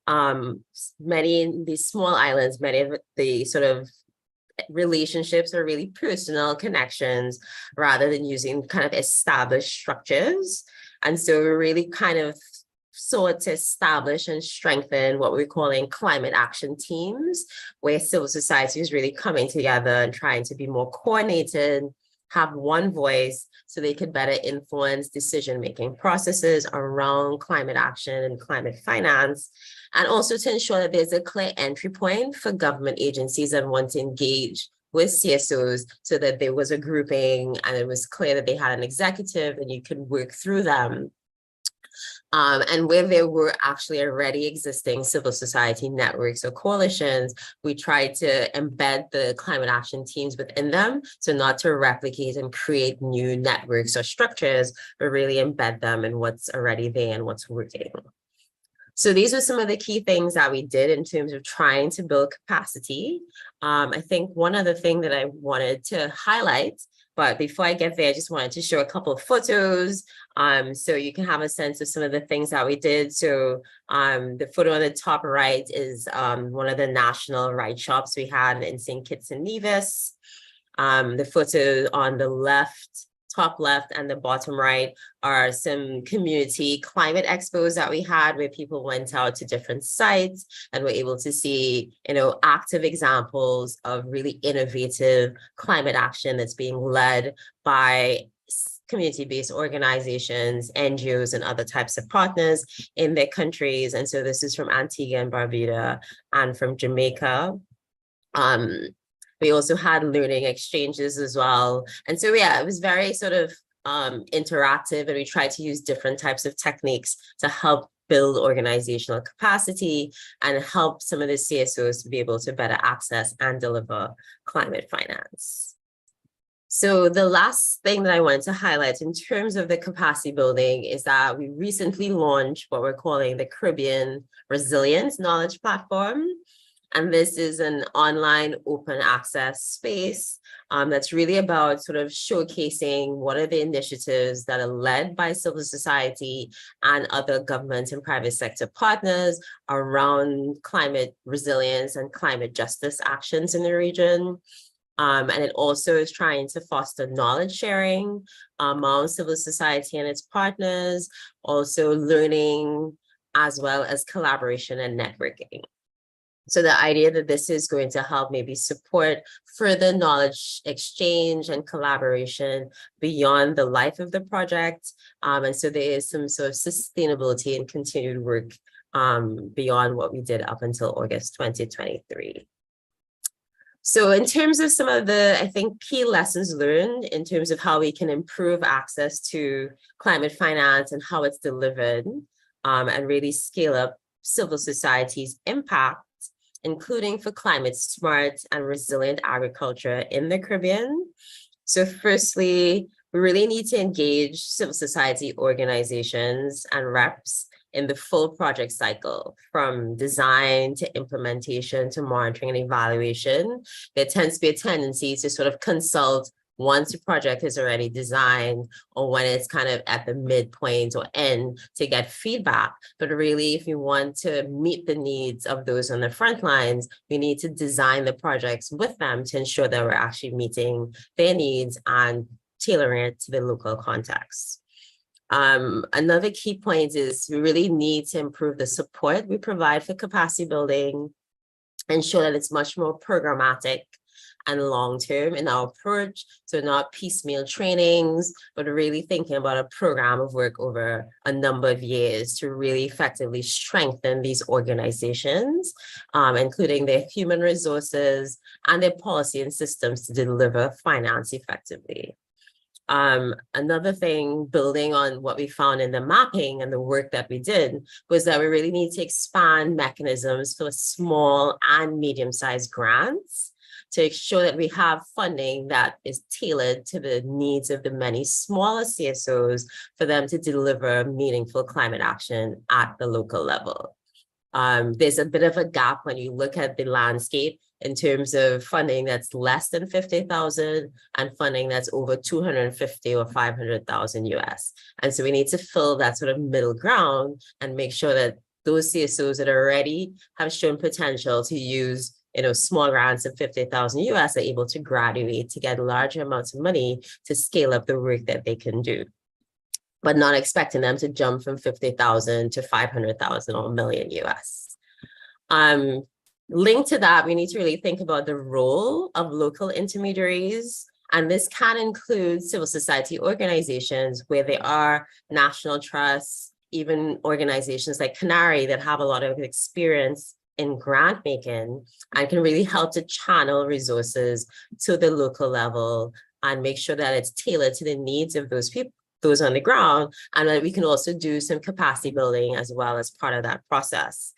Many in these small islands, many of the sort of relationships are really personal connections rather than using kind of established structures. And so we really kind of sought to establish and strengthen what we're calling climate action teams, where civil society is really coming together and trying to be more coordinated, have one voice so they could better influence decision-making processes around climate action and climate finance, and also to ensure that there's a clear entry point for government agencies that want to engage with CSOs so that there was a grouping and it was clear that they had an executive and you could work through them. And where there were actually already existing civil society networks or coalitions, we tried to embed the climate action teams within them. So not to replicate and create new networks or structures, but really embed them in what's already there and what's working. So these are some of the key things that we did in terms of trying to build capacity. I think one other thing that I wanted to highlight, but before I get there, I just wanted to show a couple of photos so you can have a sense of some of the things that we did. So the photo on the top right is one of the national ride shops we had in St. Kitts and Nevis. The photo on the left, top left and the bottom right are some community climate expos that we had where people went out to different sites and were able to see, active examples of really innovative climate action that's being led by community-based organizations, NGOs, and other types of partners in their countries. And so this is from Antigua and Barbuda and from Jamaica. We also had learning exchanges as well. And so, yeah, it was very sort of interactive, and we tried to use different types of techniques to help build organizational capacity and help some of the CSOs to be able to better access and deliver climate finance. So the last thing that I wanted to highlight in terms of the capacity building is that we recently launched what we're calling the Caribbean Resilience Knowledge Platform. And this is an online open access space that's really about sort of showcasing what are the initiatives that are led by civil society and other government and private sector partners around climate resilience and climate justice actions in the region. And it also is trying to foster knowledge sharing among civil society and its partners, also learning, as well as collaboration and networking. So the idea that this is going to help maybe support further knowledge exchange and collaboration beyond the life of the project. And so there is some sort of sustainability and continued work beyond what we did up until August 2023. So in terms of some of the, I think, key lessons learned in terms of how we can improve access to climate finance and how it's delivered and really scale up civil society's impact, including for climate smart and resilient agriculture in the Caribbean. So firstly, we really need to engage civil society organizations and reps in the full project cycle, from design to implementation to monitoring and evaluation. There tends to be a tendency to sort of consult once a project is already designed or when it's kind of at the midpoint or end to get feedback. But really, if you want to meet the needs of those on the front lines, we need to design the projects with them to ensure that we're actually meeting their needs and tailoring it to the local context. Another key point is we really need to improve the support we provide for capacity building, ensure that it's much more programmatic and long-term in our approach. So not piecemeal trainings, but really thinking about a program of work over a number of years to really effectively strengthen these organizations, including their human resources and their policy and systems to deliver finance effectively. Another thing, building on what we found in the mapping and the work that we did, was that we really need to expand mechanisms for small and medium-sized grants to ensure that we have funding that is tailored to the needs of the many smaller CSOs for them to deliver meaningful climate action at the local level. There's a bit of a gap when you look at the landscape in terms of funding that's less than 50,000 and funding that's over 250 or 500,000 US. And so we need to fill that sort of middle ground and make sure that those CSOs that already have shown potential to use, small grants of 50,000 US are able to graduate to get larger amounts of money to scale up the work that they can do, but not expecting them to jump from 50,000 to 500,000 or a million US. Linked to that, we need to really think about the role of local intermediaries. And this can include civil society organizations where there are national trusts, even organizations like Canary that have a lot of experience in grant making and can really help to channel resources to the local level and make sure that it's tailored to the needs of those people, those on the ground, and that we can also do some capacity building as well as part of that process.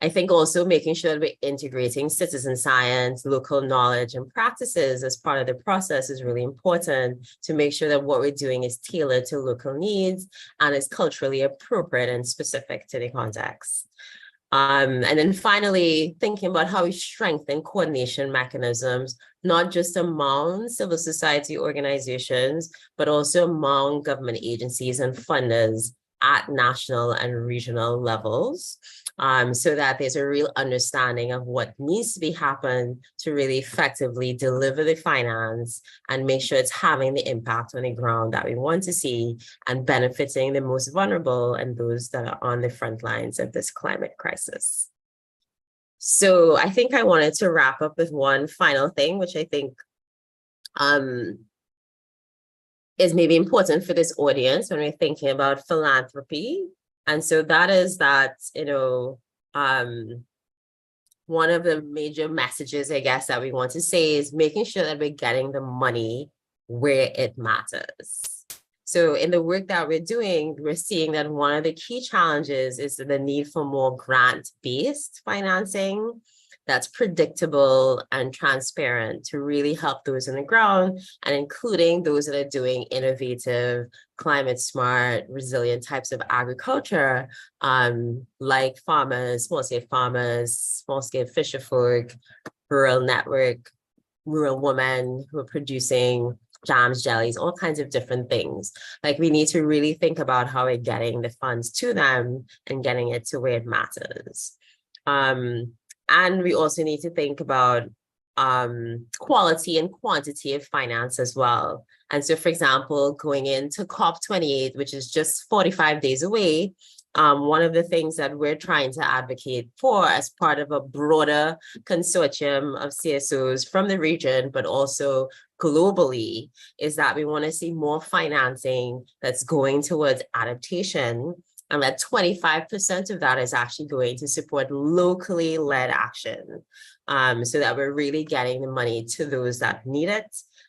I think also making sure that we're integrating citizen science, local knowledge and practices as part of the process is really important to make sure that what we're doing is tailored to local needs and is culturally appropriate and specific to the context. And then finally, thinking about how we strengthen coordination mechanisms, not just among civil society organizations, but also among government agencies and funders at national and regional levels, so that there's a real understanding of what needs to be happen to really effectively deliver the finance and make sure it's having the impact on the ground that we want to see and benefiting the most vulnerable and those that are on the front lines of this climate crisis. So I think I wanted to wrap up with one final thing, which I think is maybe important for this audience when we're thinking about philanthropy. And so that is that, one of the major messages, I guess, that we want to say is making sure that we're getting the money where it matters. So in the work that we're doing, we're seeing that one of the key challenges is the need for more grant-based financing that's predictable and transparent to really help those on the ground, and including those that are doing innovative, climate smart, resilient types of agriculture, like farmers, small-scale fisher folk, rural network, rural women who are producing jams, jellies, all kinds of different things. Like, we need to really think about how we're getting the funds to them and getting it to where it matters. And we also need to think about quality and quantity of finance as well. And so, for example, going into COP28, which is just 45 days away, one of the things that we're trying to advocate for as part of a broader consortium of CSOs from the region, but also globally, is that we want to see more financing that's going towards adaptation, and that 25% of that is actually going to support locally led action, so that we're really getting the money to those that need it.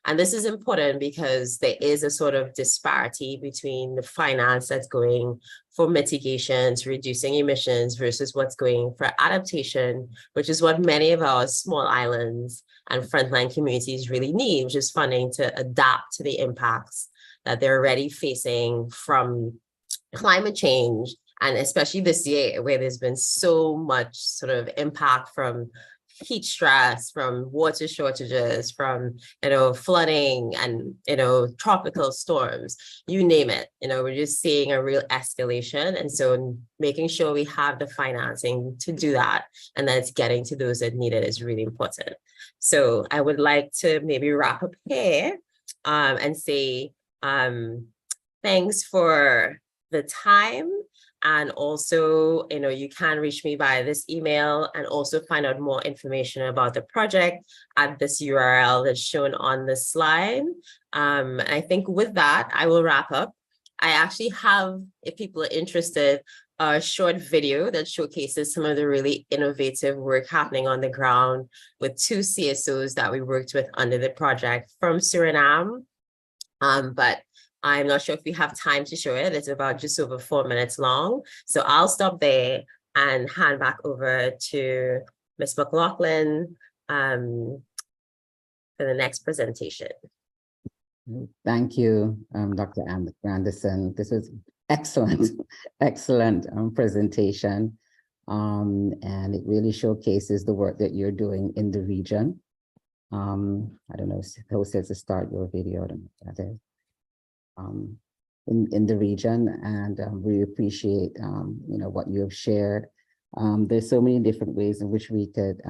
And this is important because there is a sort of disparity between the finance that's going for mitigations, reducing emissions, versus what's going for adaptation, which is what many of our small islands and frontline communities really need, which is funding to adapt to the impacts that they're already facing from climate change, and especially this year where there's been so much sort of impact from heat stress, from water shortages, from flooding and tropical storms, you name it. We're just seeing a real escalation, and so making sure we have the financing to do that and that it's getting to those that need it is really important. So I would like to maybe wrap up here and say thanks for the time. And also, you can reach me via this email and also find out more information about the project at this URL that's shown on the slide. And I think with that, I will wrap up. I actually have, if people are interested, a short video that showcases some of the really innovative work happening on the ground with 2 CSOs that we worked with under the project from Suriname. But I'm not sure if we have time to show it. It's about just over 4 minutes long. So I'll stop there and hand back over to Ms. McLaughlin for the next presentation. Thank you, Dr. Anderson. This is excellent, excellent presentation. And it really showcases the work that you're doing in the region. I don't know who says to start your video. I don't know what that is. in the region, and we appreciate what you have shared. There's so many different ways in which we could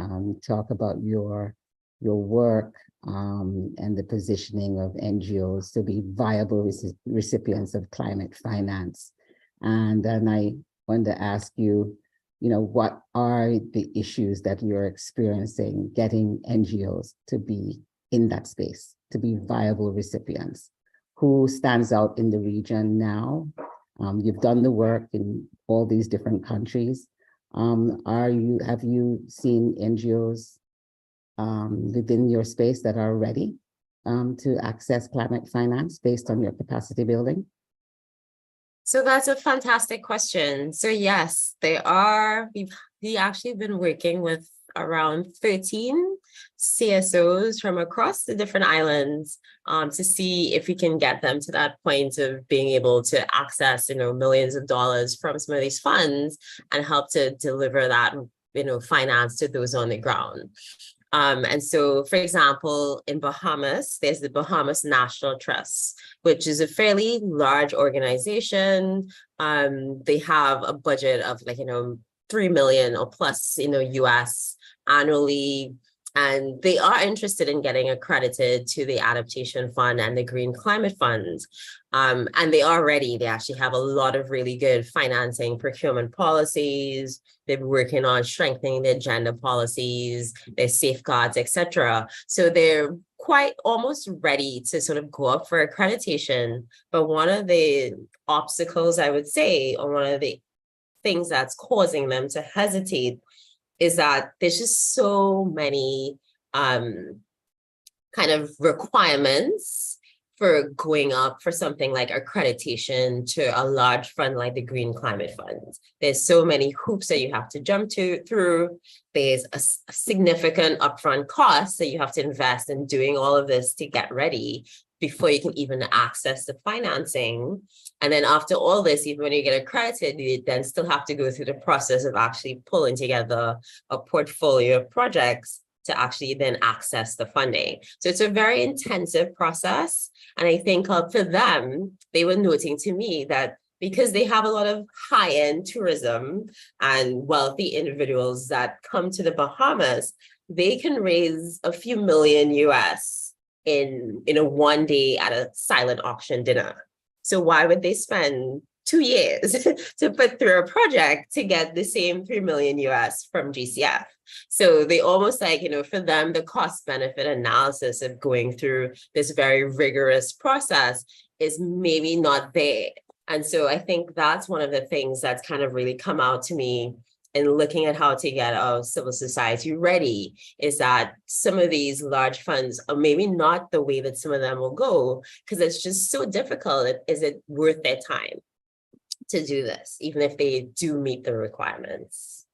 talk about your work and the positioning of NGOs to be viable recipients of climate finance. And then I wanted to ask you, what are the issues that you're experiencing getting NGOs to be in that space, to be viable recipients? Who stands out in the region now? You've done the work in all these different countries. Have you seen NGOs within your space that are ready to access climate finance based on your capacity building? So that's a fantastic question. So yes, they are. We've actually been working with around 13 CSOs from across the different islands to see if we can get them to that point of being able to access, millions of dollars from some of these funds and help to deliver that, finance to those on the ground. And so, for example, in Bahamas, there's the Bahamas National Trust, which is a fairly large organization. They have a budget of 3 million or plus, US annually. And they are interested in getting accredited to the Adaptation Fund and the Green Climate Funds. And they are ready. They actually have a lot of really good financing procurement policies. They've been working on strengthening their gender policies, their safeguards, etc. So they're quite almost ready to sort of go up for accreditation. But one of the obstacles, I would say, or one of the things that's causing them to hesitate is that there's just so many kind of requirements for going up for something like accreditation to a large fund like the Green Climate Fund. There's so many hoops that you have to jump through. There's a significant upfront cost that you have to invest in doing all of this to get ready before you can even access the financing. And then after all this, even when you get accredited, you then still have to go through the process of actually pulling together a portfolio of projects to actually then access the funding. So it's a very intensive process. And I think for them, they were noting to me that because they have a lot of high-end tourism and wealthy individuals that come to the Bahamas, they can raise a few million US in a one day at a silent auction dinner. So why would they spend 2 years to put through a project to get the same 3 million US from GCF? So they almost for them, the cost benefit analysis of going through this very rigorous process is maybe not there. And so I think that's one of the things that's kind of really come out to me in looking at how to get our civil society ready, is that some of these large funds are maybe not the way that some of them will go, because it's just so difficult. Is it worth their time to do this, even if they do meet the requirements?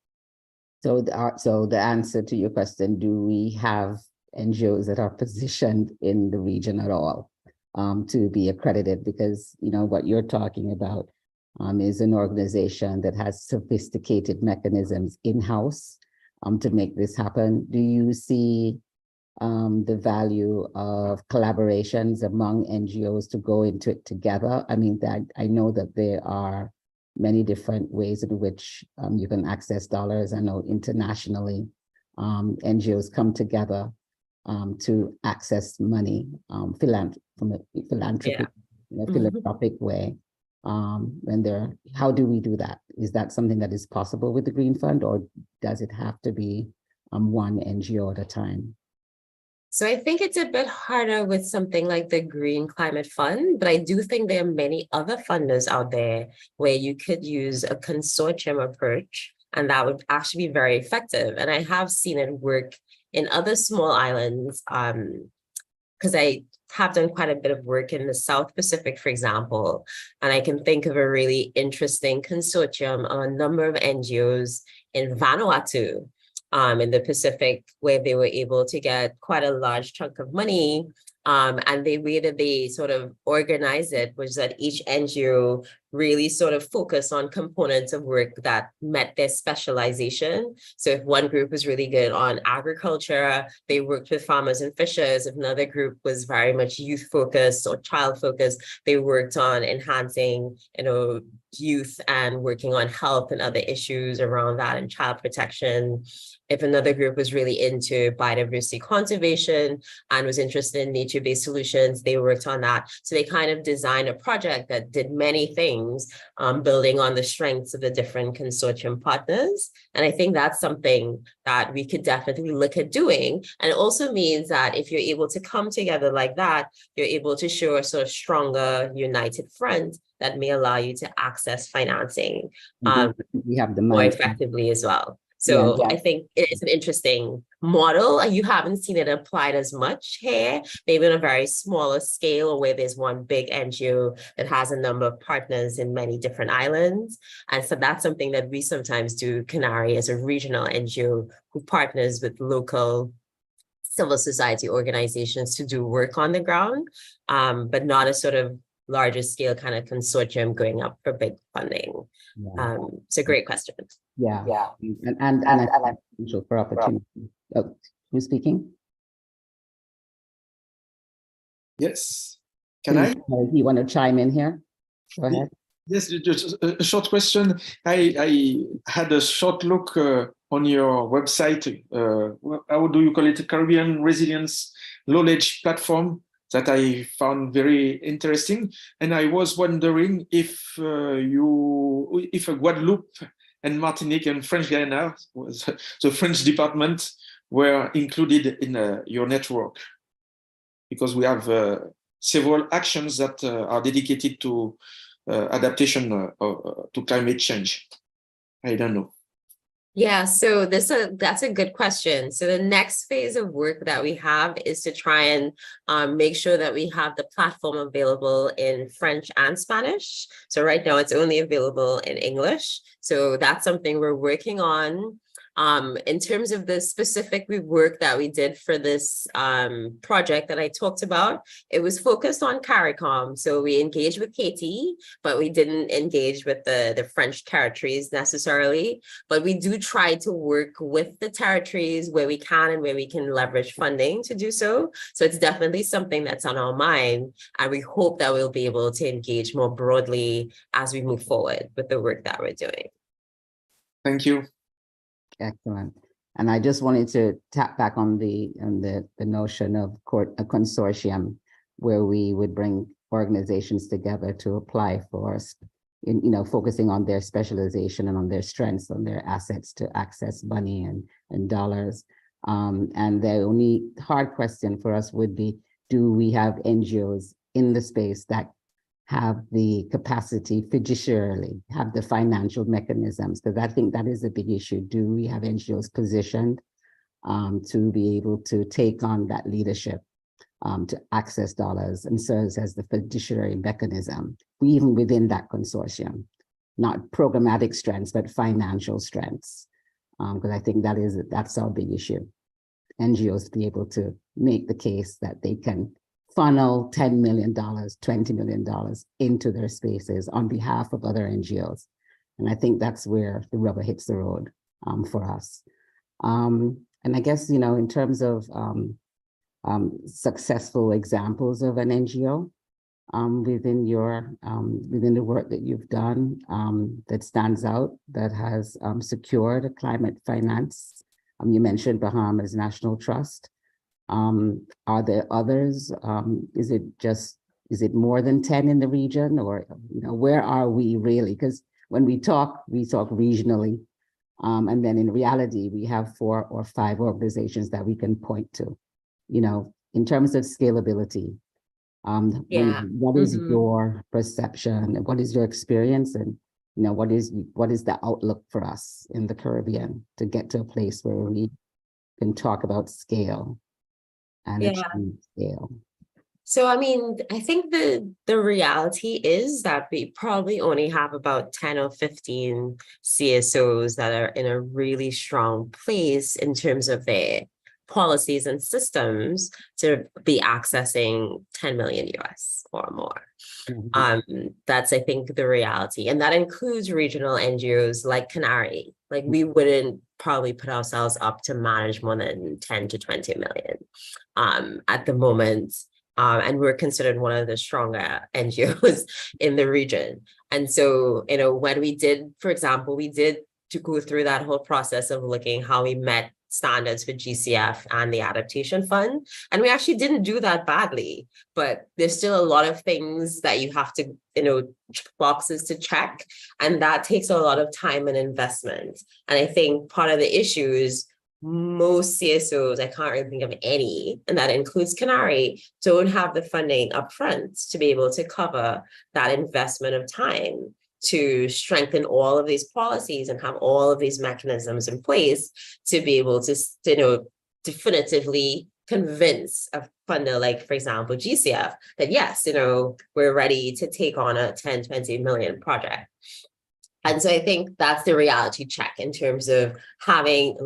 So the answer to your question, do we have NGOs that are positioned in the region at all to be accredited? Because what you're talking about is an organization that has sophisticated mechanisms in-house to make this happen. Do you see the value of collaborations among NGOs to go into it together? I mean, I know that there are many different ways in which you can access dollars. I know internationally, NGOs come together to access money from a philanthropic way. How do we do that? Is that something that is possible with the Green Fund, or does it have to be one NGO at a time? So I think it's a bit harder with something like the Green Climate Fund, but I do think there are many other funders out there where you could use a consortium approach, and that would actually be very effective. And I have seen it work in other small islands, because I have done quite a bit of work in the South Pacific, for example, and I can think of a really interesting consortium of a number of NGOs in Vanuatu, in the Pacific, where they were able to get quite a large chunk of money. And the way that they sort of organize it was that each NGO really sort of focus on components of work that met their specialization. So if one group was really good on agriculture, they worked with farmers and fishers. If another group was very much youth focused or child focused, they worked on enhancing, youth and working on health and other issues around that and child protection. If another group was really into biodiversity conservation and was interested in nature-based solutions, they worked on that. So they kind of designed a project that did many things, building on the strengths of the different consortium partners. And I think that's something that we could definitely look at doing. And it also means that if you're able to come together like that, you're able to show a sort of stronger, united front that may allow you to access financing we have the more money effectively as well. So I think it's an interesting model. You haven't seen it applied as much here, maybe on a very smaller scale, or where there's one big NGO that has a number of partners in many different islands. And so that's something that we sometimes do, Canary, as a regional NGO who partners with local civil society organizations to do work on the ground, but not a sort of larger scale kind of consortium going up for big funding. So great question. And I think potential for opportunity. Oh, who's speaking? Yes. Can I? You want to chime in here? Go ahead. Yes, just a short question. I had a short look on your website. How do you call it? Caribbean Resilience Knowledge Platform that I found very interesting. And I was wondering if Guadeloupe and Martinique and French Guiana, the French department, were included in your network, because we have several actions that are dedicated to adaptation to climate change. I don't know. Yeah, so that's a good question. So the next phase of work that we have is to try and make sure that we have the platform available in French and Spanish. So right now it's only available in English. So that's something we're working on. In terms of the specific work that we did for this project that I talked about, it was focused on CARICOM. So we engaged with Haiti, but we didn't engage with the French territories necessarily. But we do try to work with the territories where we can and where we can leverage funding to do so. So it's definitely something that's on our mind. And we hope that we'll be able to engage more broadly as we move forward with the work that we're doing. Thank you. Excellent. And I just wanted to tap back on the notion of a consortium where we would bring organizations together to apply for, focusing on their specialization and on their strengths, on their assets to access money and dollars. And the only hard question for us would be, do we have NGOs in the space that have the capacity fiduciarily, have the financial mechanisms? Because I think that is a big issue. Do we have NGOs positioned to be able to take on that leadership, to access dollars and serves as the fiduciary mechanism, even within that consortium? Not programmatic strengths, but financial strengths. Because I think that's our big issue. NGOs be able to make the case that they can funnel $10 million, $20 million into their spaces on behalf of other NGOs. And I think that's where the rubber hits the road for us. And I guess, in terms of successful examples of an NGO within the work that you've done that stands out, that has secured a climate finance. You mentioned Bahamas National Trust. Are there others? Is it more than 10 in the region, or where are we really? Because when we talk regionally, and then in reality we have 4 or 5 organizations that we can point to. In terms of scalability, what is your perception? What is your experience, and what is the outlook for us in the Caribbean to get to a place where we can talk about scale? Scale. So, I think the reality is that we probably only have about 10 or 15 CSOs that are in a really strong place in terms of their policies and systems to be accessing 10 million US or more. That's, I think, the reality. And that includes regional NGOs like Canary. Like, we wouldn't probably put ourselves up to manage more than 10 to 20 million at the moment. And we're considered one of the stronger NGOs in the region. And so, you know, when we did, for example, we did to go through that whole process of looking how we met standards for GCF and the adaptation fund. And we actually didn't do that badly, but there's still a lot of things that you have to, you know, boxes to check. And that takes a lot of time and investment. And I think part of the issue is most CSOs, I can't really think of any, and that includes Canary, don't have the funding upfront to be able to cover that investment of time to strengthen all of these policies and have all of these mechanisms in place to be able to, you know, definitively convince a funder like, for example, GCF, that yes, you know, we're ready to take on a 10, 20 million project. And so I think that's the reality check in terms of having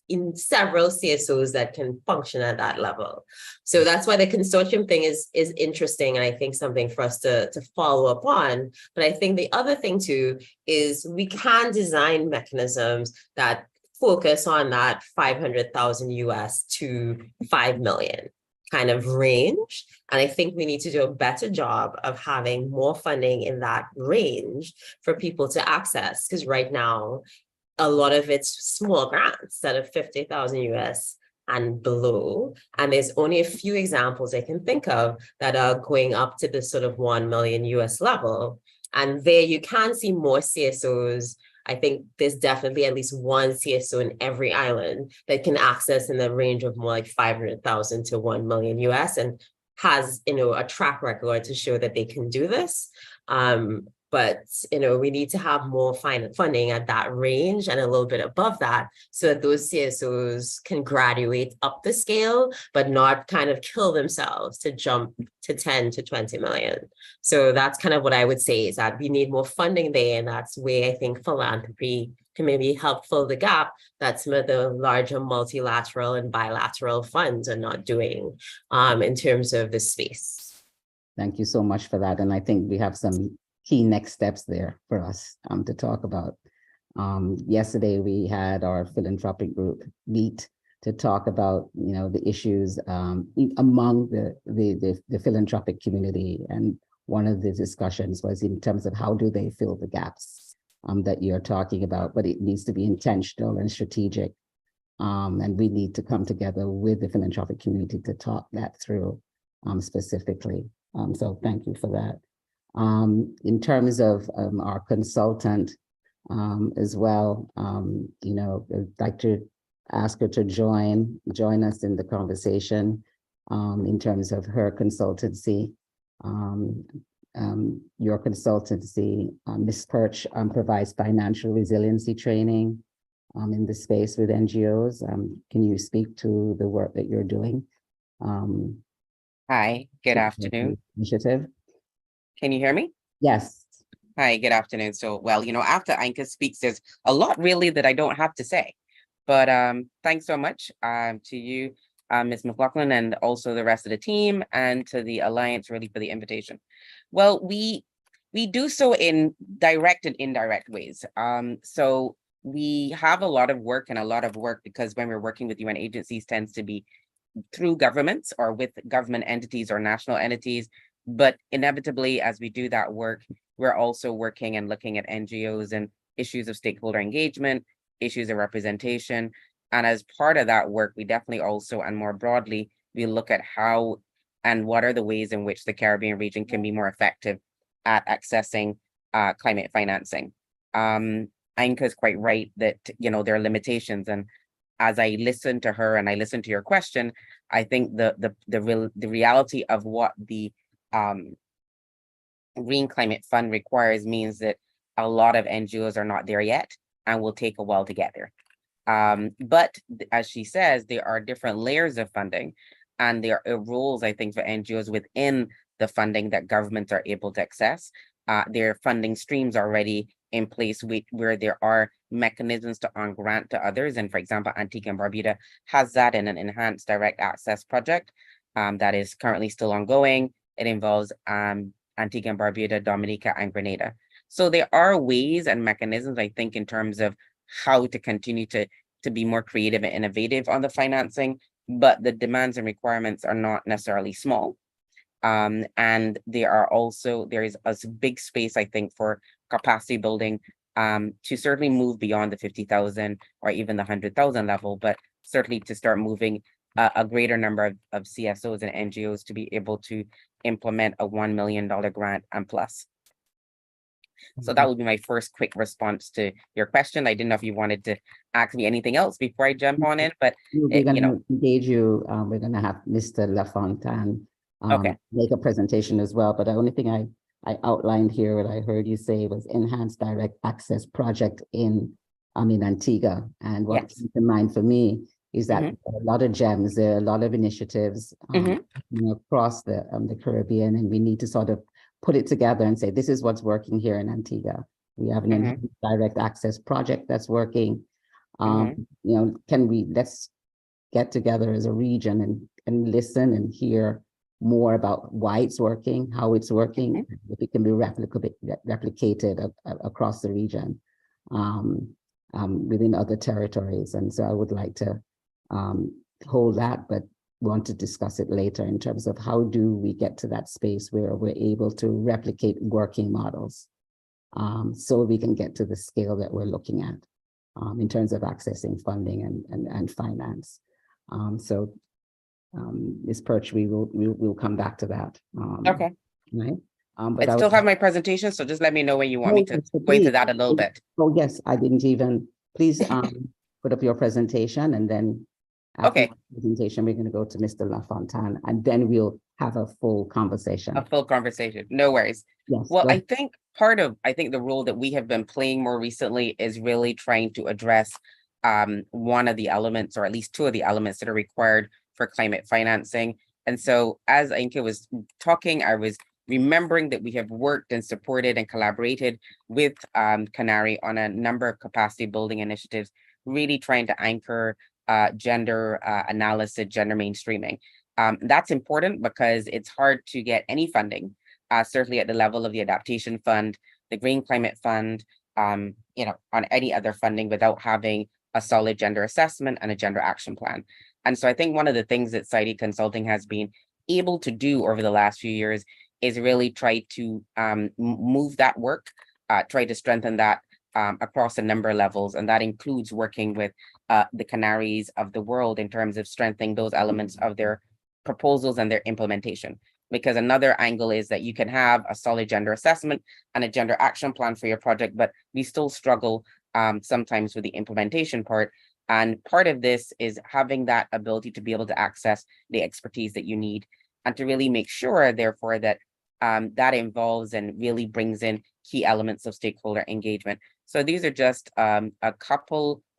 in several CSOs that can function at that level. So that's why the consortium thing is interesting, and I think something for us to follow up on. But I think the other thing too is we can design mechanisms that focus on that 500,000 US to 5 million kind of range. And I think we need to do a better job of having more funding in that range for people to access. Because right now, a lot of it's small grants that are 50,000 US and below. And there's only a few examples I can think of that are going up to the sort of 1 million US level. And there you can see more CSOs. I think there's definitely at least one CSO in every island that can access in the range of more like 500,000 to 1 million US and has, you know, a track record to show that they can do this. But, you know, we need to have more funding at that range and a little bit above that so that those CSOs can graduate up the scale, but not kind of kill themselves to jump to 10 to 20 million. So that's kind of what I would say, is that we need more funding there. And that's where I think philanthropy can maybe help fill the gap that some of the larger multilateral and bilateral funds are not doing in terms of the space. Thank you so much for that. And I think we have some key next steps there for us to talk about. Yesterday, we had our philanthropic group meet to talk about, you know, the issues among the philanthropic community. And one of the discussions was in terms of how do they fill the gaps that you're talking about, but it needs to be intentional and strategic. And we need to come together with the philanthropic community to talk that through specifically. So thank you for that. In terms of our consultant as well, you know, I'd like to ask her to join us in the conversation in terms of her consultancy. Your consultancy, Ms. Perch, provides financial resiliency training in the space with NGOs. Can you speak to the work that you're doing? Hi, good afternoon. Initiative. Can you hear me? Yes. Hi, good afternoon. So, well, you know, after Anka speaks, there's a lot really that I don't have to say. But thanks so much to you, Ms. McLaughlin, and also the rest of the team, and to the Alliance really for the invitation. Well, we do so in direct and indirect ways. So we have a lot of work because when we're working with UN agencies tends to be through governments or with government entities or national entities. But inevitably, as we do that work, we're also working and looking at NGOs and issues of stakeholder engagement, issues of representation. And as part of that work, we definitely also, and more broadly, we look at how and what are the ways in which the Caribbean region can be more effective at accessing climate financing. Ainka is quite right that, you know, there are limitations. And as I listen to her and I listen to your question, I think the reality of what the Green Climate Fund requires means that a lot of NGOs are not there yet and will take a while to get there. But as she says, there are different layers of funding, and there are roles, I think, for NGOs within the funding that governments are able to access. There are funding streams already in place where there are mechanisms to on grant to others. And for example, Antigua and Barbuda has that in an enhanced direct access project that is currently still ongoing. It involves Antigua and Barbuda, Dominica, and Grenada. So there are ways and mechanisms, I think, in terms of how to continue to be more creative and innovative on the financing, but the demands and requirements are not necessarily small. And there is a big space, I think, for capacity building to certainly move beyond the 50,000 or even the 100,000 level, but certainly to start moving a greater number of CSOs and NGOs to be able to implement a $1 million grant and plus. So that would be my first quick response to your question. I didn't know if you wanted to ask me anything else before I jump on it, but we're going to engage you. We're going to have Mr. LaFontaine make a presentation as well. But the only thing I outlined here, what I heard you say was enhanced direct access project in Antigua. And what came to mind for me is that there are a lot of gems, there are a lot of initiatives across the Caribbean, and we need to sort of put it together and say, this is what's working here in Antigua. We have an enhanced direct access project that's working. Let's get together as a region and listen and hear more about why it's working, how it's working, if it can be replicated across the region within other territories. And so I would like to hold that, but want to discuss it later in terms of how do we get to that space where we're able to replicate working models so we can get to the scale that we're looking at in terms of accessing funding and finance. Ms. Perch, we'll come back to that. Okay. Right. But I still have my presentation, so just let me know when you want me to go into that a little bit. Oh, yes, I didn't even, please put up your presentation, and then after the presentation, we're going to go to Mr. LaFontaine, and then we'll have a full conversation. A full conversation, no worries. Yes, well, I think part of, the role that we have been playing more recently is really trying to address one of the elements, or at least two of the elements that are required for climate financing. And so as Inka was talking, I was remembering that we have worked and supported and collaborated with Canary on a number of capacity building initiatives, really trying to anchor gender analysis, gender mainstreaming. That's important because it's hard to get any funding, certainly at the level of the Adaptation Fund, the Green Climate Fund, on any other funding without having a solid gender assessment and a gender action plan. And so I think one of the things that Society Consulting has been able to do over the last few years is really try to move that work, try to strengthen that across a number of levels. And that includes working with the Canaries of the world in terms of strengthening those elements of their proposals and their implementation. Because another angle is that you can have a solid gender assessment and a gender action plan for your project, but we still struggle sometimes with the implementation part. And part of this is having that ability to be able to access the expertise that you need, and to really make sure, therefore, that that involves and really brings in key elements of stakeholder engagement. So these are just a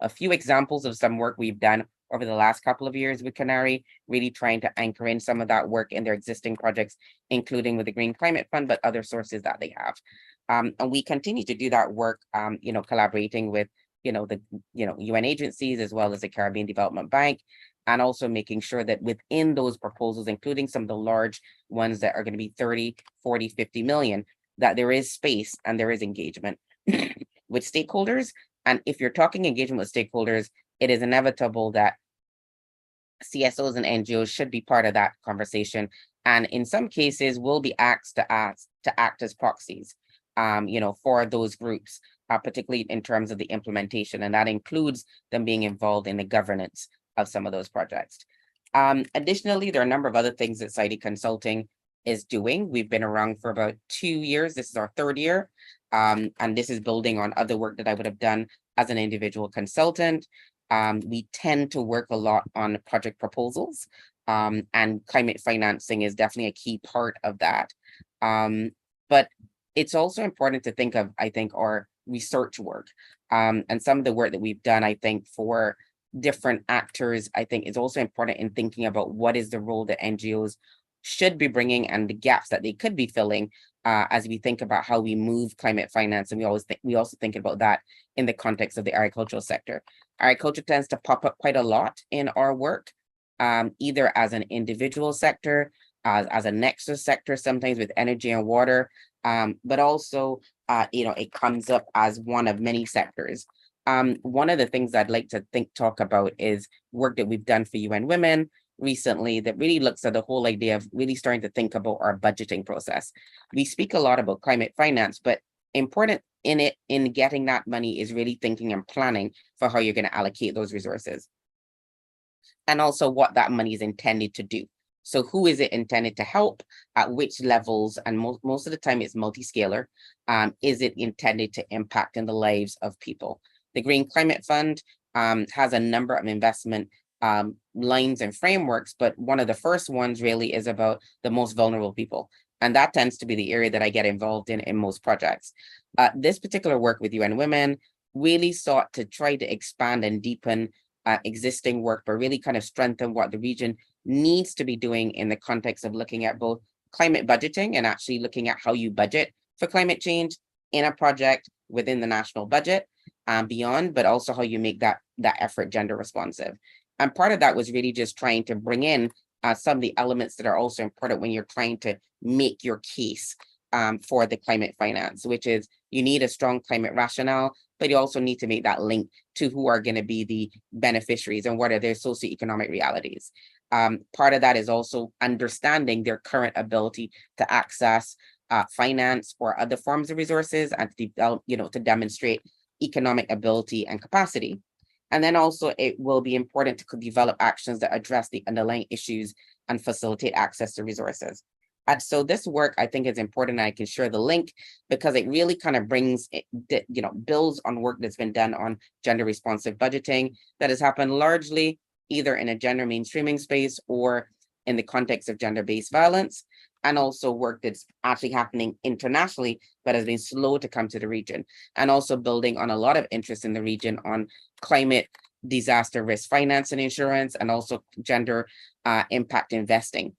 few examples of some work we've done over the last couple of years with Canary, really trying to anchor in some of that work in their existing projects, including with the Green Climate Fund, but other sources that they have. And we continue to do that work, collaborating with the UN agencies, as well as the Caribbean Development Bank, and also making sure that within those proposals, including some of the large ones that are going to be 30, 40, 50 million, that there is space and there is engagement with stakeholders. And if you're talking engagement with stakeholders, it is inevitable that CSOs and NGOs should be part of that conversation. And in some cases will be asked to act as proxies, for those groups, particularly in terms of the implementation. And that includes them being involved in the governance of some of those projects. Additionally, there are a number of other things that Society Consulting is doing. We've been around for about 2 years. This is our 3rd year. And this is building on other work that I would have done as an individual consultant. We tend to work a lot on project proposals, and climate financing is definitely a key part of that. But it's also important to think of, our research work, and some of the work that we've done, for different actors, is also important in thinking about what is the role that NGOs should be bringing and the gaps that they could be filling as we think about how we move climate finance. And we also think about that in the context of the agricultural sector. Agriculture tends to pop up quite a lot in our work, either as an individual sector, as a nexus sector, sometimes with energy and water, but also, it comes up as one of many sectors. One of the things I'd like to talk about is work that we've done for UN Women recently that really looks at the whole idea of really starting to think about our budgeting process. We speak a lot about climate finance, but important in getting that money is really thinking and planning for how you're going to allocate those resources. And also what that money is intended to do. So who is it intended to help, at which levels, and most of the time it's multi-scalar. Is it intended to impact in the lives of people? The Green Climate Fund has a number of investment lines and frameworks, but one of the first ones really is about the most vulnerable people. And that tends to be the area that I get involved in most projects. This particular work with UN Women really sought to try to expand and deepen existing work, but really kind of strengthen what the region needs to be doing in the context of looking at both climate budgeting and actually looking at how you budget for climate change in a project within the national budget and beyond, but also how you make that effort gender responsive. And part of that was really just trying to bring in some of the elements that are also important when you're trying to make your case for the climate finance, which is you need a strong climate rationale, but you also need to make that link to who are going to be the beneficiaries and what are their socioeconomic realities. Part of that is also understanding their current ability to access finance or other forms of resources and to demonstrate economic ability and capacity. And then also it will be important to develop actions that address the underlying issues and facilitate access to resources. And so this work, I think, is important. I can share the link because it really kind of brings, builds on work that's been done on gender responsive budgeting that has happened largely either in a gender mainstreaming space or in the context of gender-based violence, and also work that's actually happening internationally, but has been slow to come to the region, and also building on a lot of interest in the region on climate disaster risk finance and insurance, and also gender impact investing.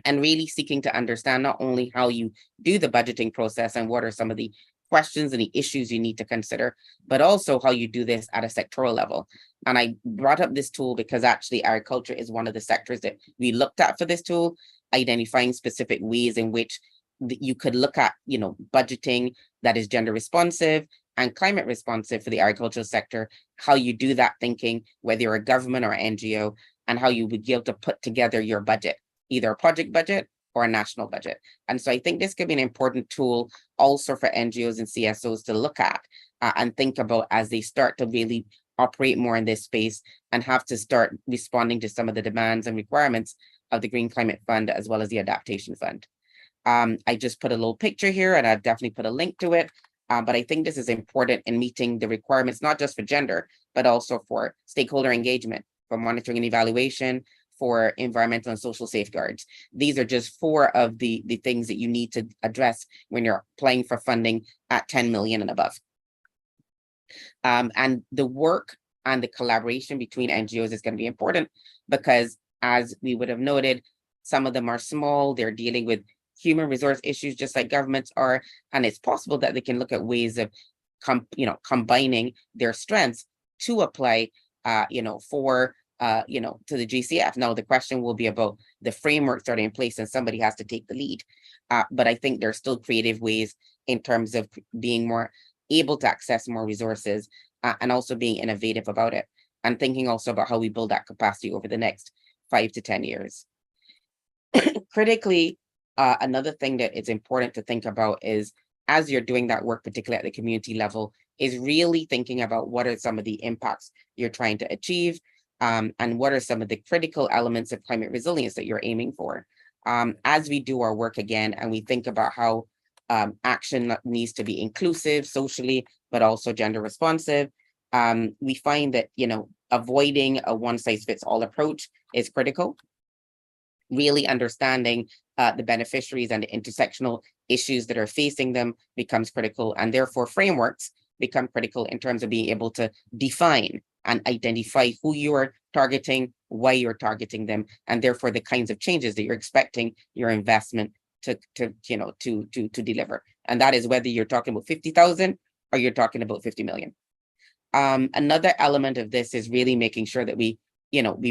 And really seeking to understand not only how you do the budgeting process and what are some of the questions and the issues you need to consider, but also how you do this at a sectoral level. And I brought up this tool because actually agriculture is one of the sectors that we looked at for this tool, identifying specific ways in which you could look at, budgeting that is gender responsive and climate responsive for the agricultural sector, how you do that thinking, whether you're a government or NGO, and how you would be able to put together your budget, either a project budget or a national budget. And so I think this could be an important tool also for NGOs and CSOs to look at and think about as they start to really operate more in this space and have to start responding to some of the demands and requirements of the Green Climate Fund as well as the Adaptation Fund. I just put a little picture here and I've definitely put a link to it. But I think this is important in meeting the requirements, not just for gender, but also for stakeholder engagement, for monitoring and evaluation, for environmental and social safeguards. These are just 4 of the things that you need to address when you're applying for funding at 10 million and above. And the work and the collaboration between NGOs is going to be important because, as we would have noted, some of them are small, they're dealing with human resource issues just like governments are, and it's possible that they can look at ways of combining their strengths to apply to the GCF. Now, the question will be about the frameworks that are in place and somebody has to take the lead. But I think there's still creative ways in terms of being more able to access more resources and also being innovative about it. And thinking also about how we build that capacity over the next 5 to 10 years. Critically, another thing that is important to think about is as you're doing that work, particularly at the community level, is really thinking about what are some of the impacts you're trying to achieve and what are some of the critical elements of climate resilience that you're aiming for. As we do our work again, and we think about how action needs to be inclusive socially, but also gender responsive, we find that, avoiding a one-size-fits-all approach is critical. Really understanding the beneficiaries and the intersectional issues that are facing them becomes critical, and therefore frameworks become critical in terms of being able to define and identify who you are targeting, why you're targeting them, and therefore the kinds of changes that you're expecting your investment to deliver. And that is whether you're talking about 50,000 or you're talking about 50 million. Another element of this is really making sure that we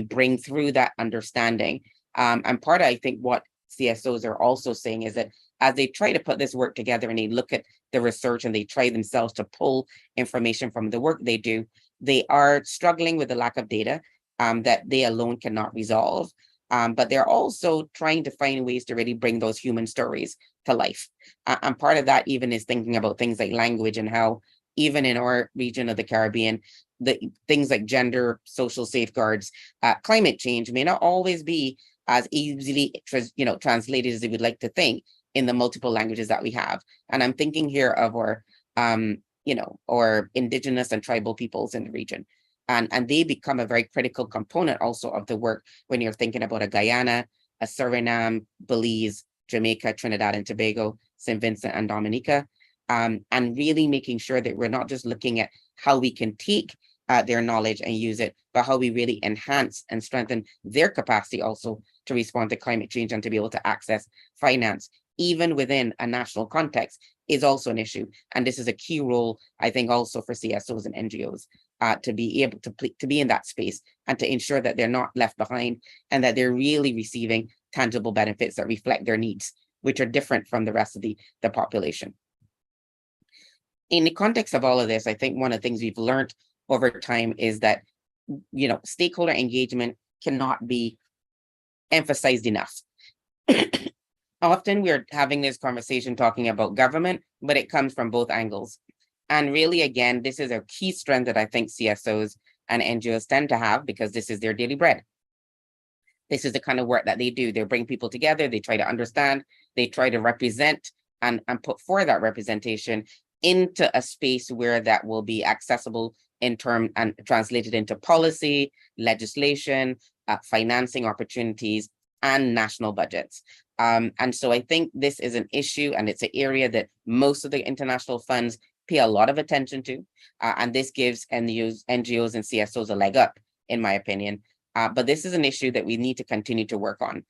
bring through that understanding. And part of, I think, what CSOs are also saying is that as they try to put this work together and they look at the research and they try themselves to pull information from the work they do, they are struggling with the lack of data that they alone cannot resolve. But they're also trying to find ways to really bring those human stories to life. And part of that even is thinking about things like language and how even in our region of the Caribbean, the things like gender, social safeguards, climate change may not always be as easily translated as they would like to think in the multiple languages that we have. And I'm thinking here of our indigenous and tribal peoples in the region. And they become a very critical component also of the work when you're thinking about a Guyana, a Suriname, Belize, Jamaica, Trinidad and Tobago, St. Vincent and Dominica, and really making sure that we're not just looking at how we can take their knowledge and use it, but how we really enhance and strengthen their capacity also to respond to climate change and to be able to access finance, even within a national context, is also an issue. And this is a key role, I think, also for CSOs and NGOs to be able to be in that space and to ensure that they're not left behind and that they're really receiving tangible benefits that reflect their needs, which are different from the rest of the population. In the context of all of this, I think one of the things we've learned over time is that, stakeholder engagement cannot be emphasized enough. Often we're having this conversation talking about government, but it comes from both angles. And really, again, this is a key strength that I think CSOs and NGOs tend to have because this is their daily bread. This is the kind of work that they do. They bring people together, they try to understand, they try to represent and put forward that representation into a space where that will be accessible in term and translated into policy, legislation, financing opportunities, and national budgets. And so I think this is an issue and it's an area that most of the international funds pay a lot of attention to. And this gives NGOs and CSOs a leg up, in my opinion. But this is an issue that we need to continue to work on.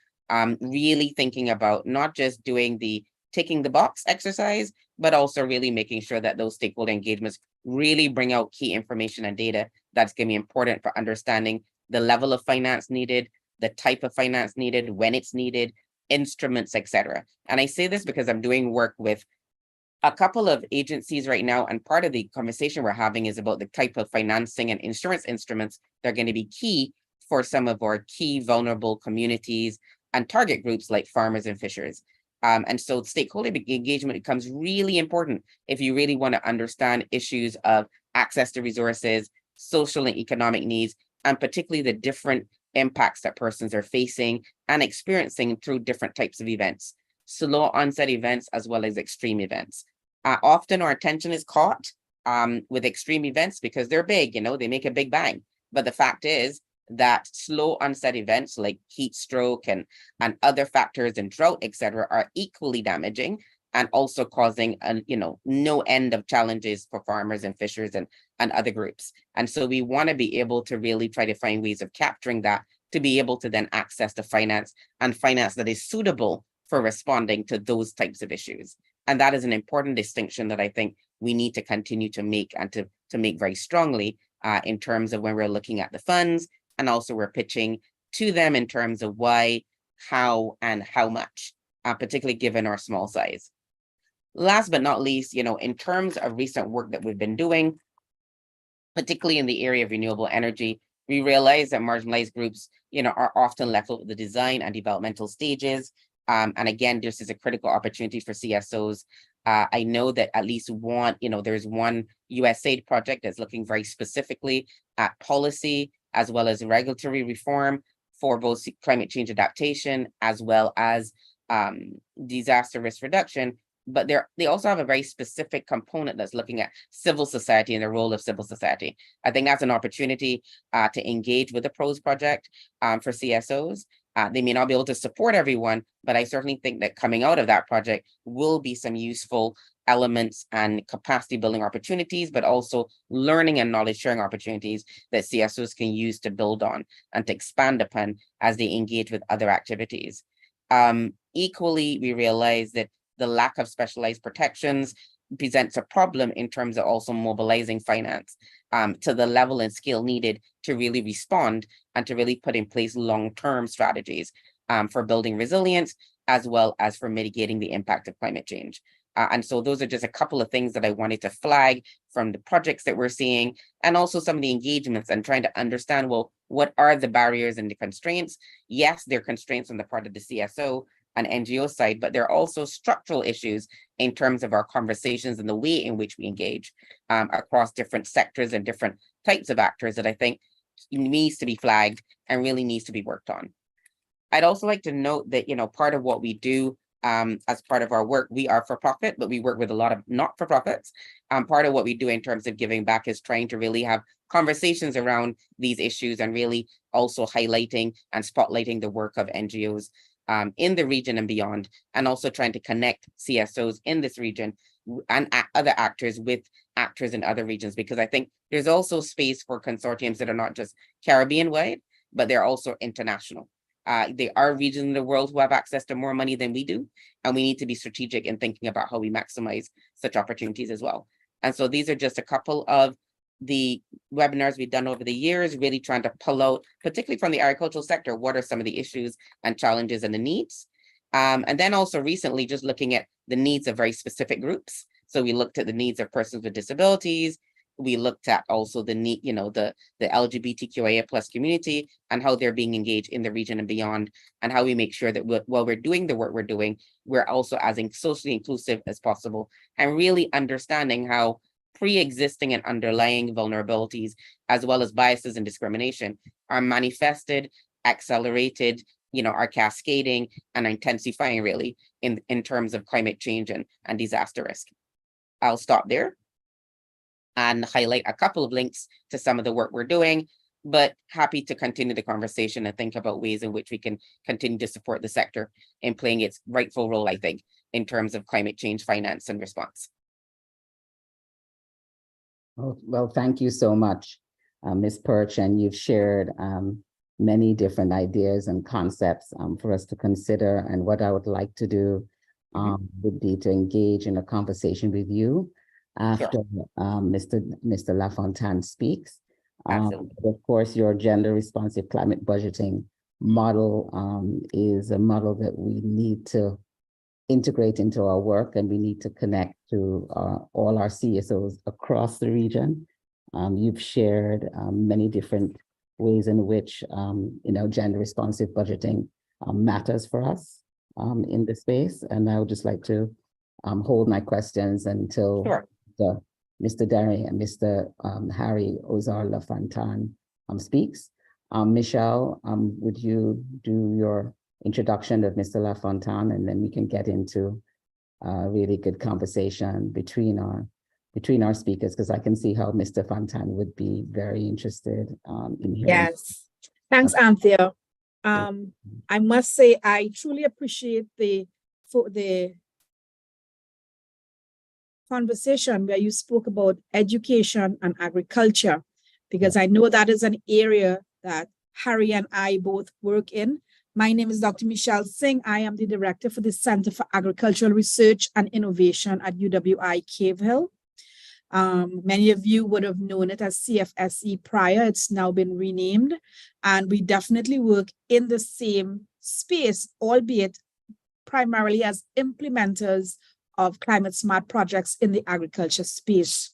Really thinking about not just doing the ticking the box exercise, but also really making sure that those stakeholder engagements really bring out key information and data that's going to be important for understanding the level of finance needed, the type of finance needed, when it's needed, instruments, etc. And I say this because I'm doing work with a couple of agencies right now, and part of the conversation we're having is about the type of financing and insurance instruments that are going to be key for some of our key vulnerable communities and target groups like farmers and fishers. And so stakeholder engagement becomes really important if you really want to understand issues of access to resources, social and economic needs, and particularly the different impacts that persons are facing and experiencing through different types of events, slow onset events as well as extreme events. Often our attention is caught with extreme events because they're big, they make a big bang. But the fact is that slow onset events like heat stroke and other factors and drought, etc., are equally damaging and also causing no end of challenges for farmers and fishers and other groups. And so we want to be able to really try to find ways of capturing that to be able to then access the finance that is suitable for responding to those types of issues. And that is an important distinction that I think we need to continue to make and to make very strongly in terms of when we're looking at the funds, and also we're pitching to them in terms of why, how, and how much, particularly given our small size. Last but not least, in terms of recent work that we've been doing, particularly in the area of renewable energy, we realize that marginalized groups, are often left with the design and developmental stages. And again, this is a critical opportunity for CSOs. I know that at least one, there's one USAID project that's looking very specifically at policy as well as regulatory reform for both climate change adaptation as well as disaster risk reduction. But they also have a very specific component that's looking at civil society and the role of civil society. I think that's an opportunity to engage with the PROS project for CSOs They may not be able to support everyone, but I certainly think that coming out of that project will be some useful elements and capacity building opportunities, but also learning and knowledge sharing opportunities that CSOs can use to build on and to expand upon as they engage with other activities. Equally, we realize that the lack of specialized protections presents a problem in terms of also mobilizing finance to the level and scale needed to really respond and to really put in place long-term strategies for building resilience, as well as for mitigating the impact of climate change. And so those are just a couple of things that I wanted to flag from the projects that we're seeing, and also some of the engagements and trying to understand, well, what are the barriers and the constraints? Yes, there are constraints on the part of the CSO and NGO side, but there are also structural issues in terms of our conversations and the way in which we engage across different sectors and different types of actors that I think needs to be flagged and really needs to be worked on. I'd also like to note that, you know, part of what we do as part of our work, we are for profit, but we work with a lot of not-for-profits. Part of what we do in terms of giving back is trying to really have conversations around these issues and really also highlighting and spotlighting the work of NGOs in the region and beyond, and also trying to connect CSOs in this region and other actors with actors in other regions, because I think there's also space for consortiums that are not just Caribbean-wide, but they're also international. There are regions in the world who have access to more money than we do, and we need to be strategic in thinking about how we maximize such opportunities as well. And so these are just a couple of the webinars we've done over the years, really trying to pull out, particularly from the agricultural sector, what are some of the issues and challenges and the needs. And then also recently just looking at the needs of very specific groups. So we looked at the needs of persons with disabilities. We looked at also the need, you know, the LGBTQIA+ community and how they're being engaged in the region and beyond, and how we make sure that while we're doing the work we're doing, we're also as socially inclusive as possible, and really understanding how pre-existing and underlying vulnerabilities, as well as biases and discrimination, are manifested, accelerated, you know, are cascading and intensifying really in terms of climate change and disaster risk. I'll stop there and highlight a couple of links to some of the work we're doing, but happy to continue the conversation and think about ways in which we can continue to support the sector in playing its rightful role, I think, in terms of climate change finance and response. Well, thank you so much, Ms. Perch, and you've shared many different ideas and concepts for us to consider. And what I would like to do would be to engage in a conversation with you after Mr. LaFontaine speaks. Of course, your gender responsive climate budgeting model is a model that we need to integrate into our work, and we need to connect to all our CSOs across the region. You've shared many different ways in which gender responsive budgeting matters for us in the space. And I would just like to hold my questions until Mr. Derry and Mr. Harry Ozar LaFontaine speaks. Michelle, would you do your introduction of Mr. LaFontaine, and then we can get into a really good conversation between our speakers, because I can see how Mr. Fontaine would be very interested in hearing. Yes, thanks, Anthea. I must say I truly appreciate the conversation where you spoke about education and agriculture, because I know that is an area that Harry and I both work in. My name is Dr. Michelle Singh. I am the director for the Center for Agricultural Research and Innovation at UWI Cave Hill. Many of you would have known it as CFSE prior. It's now been renamed, and we definitely work in the same space, albeit primarily as implementers of climate smart projects in the agriculture space.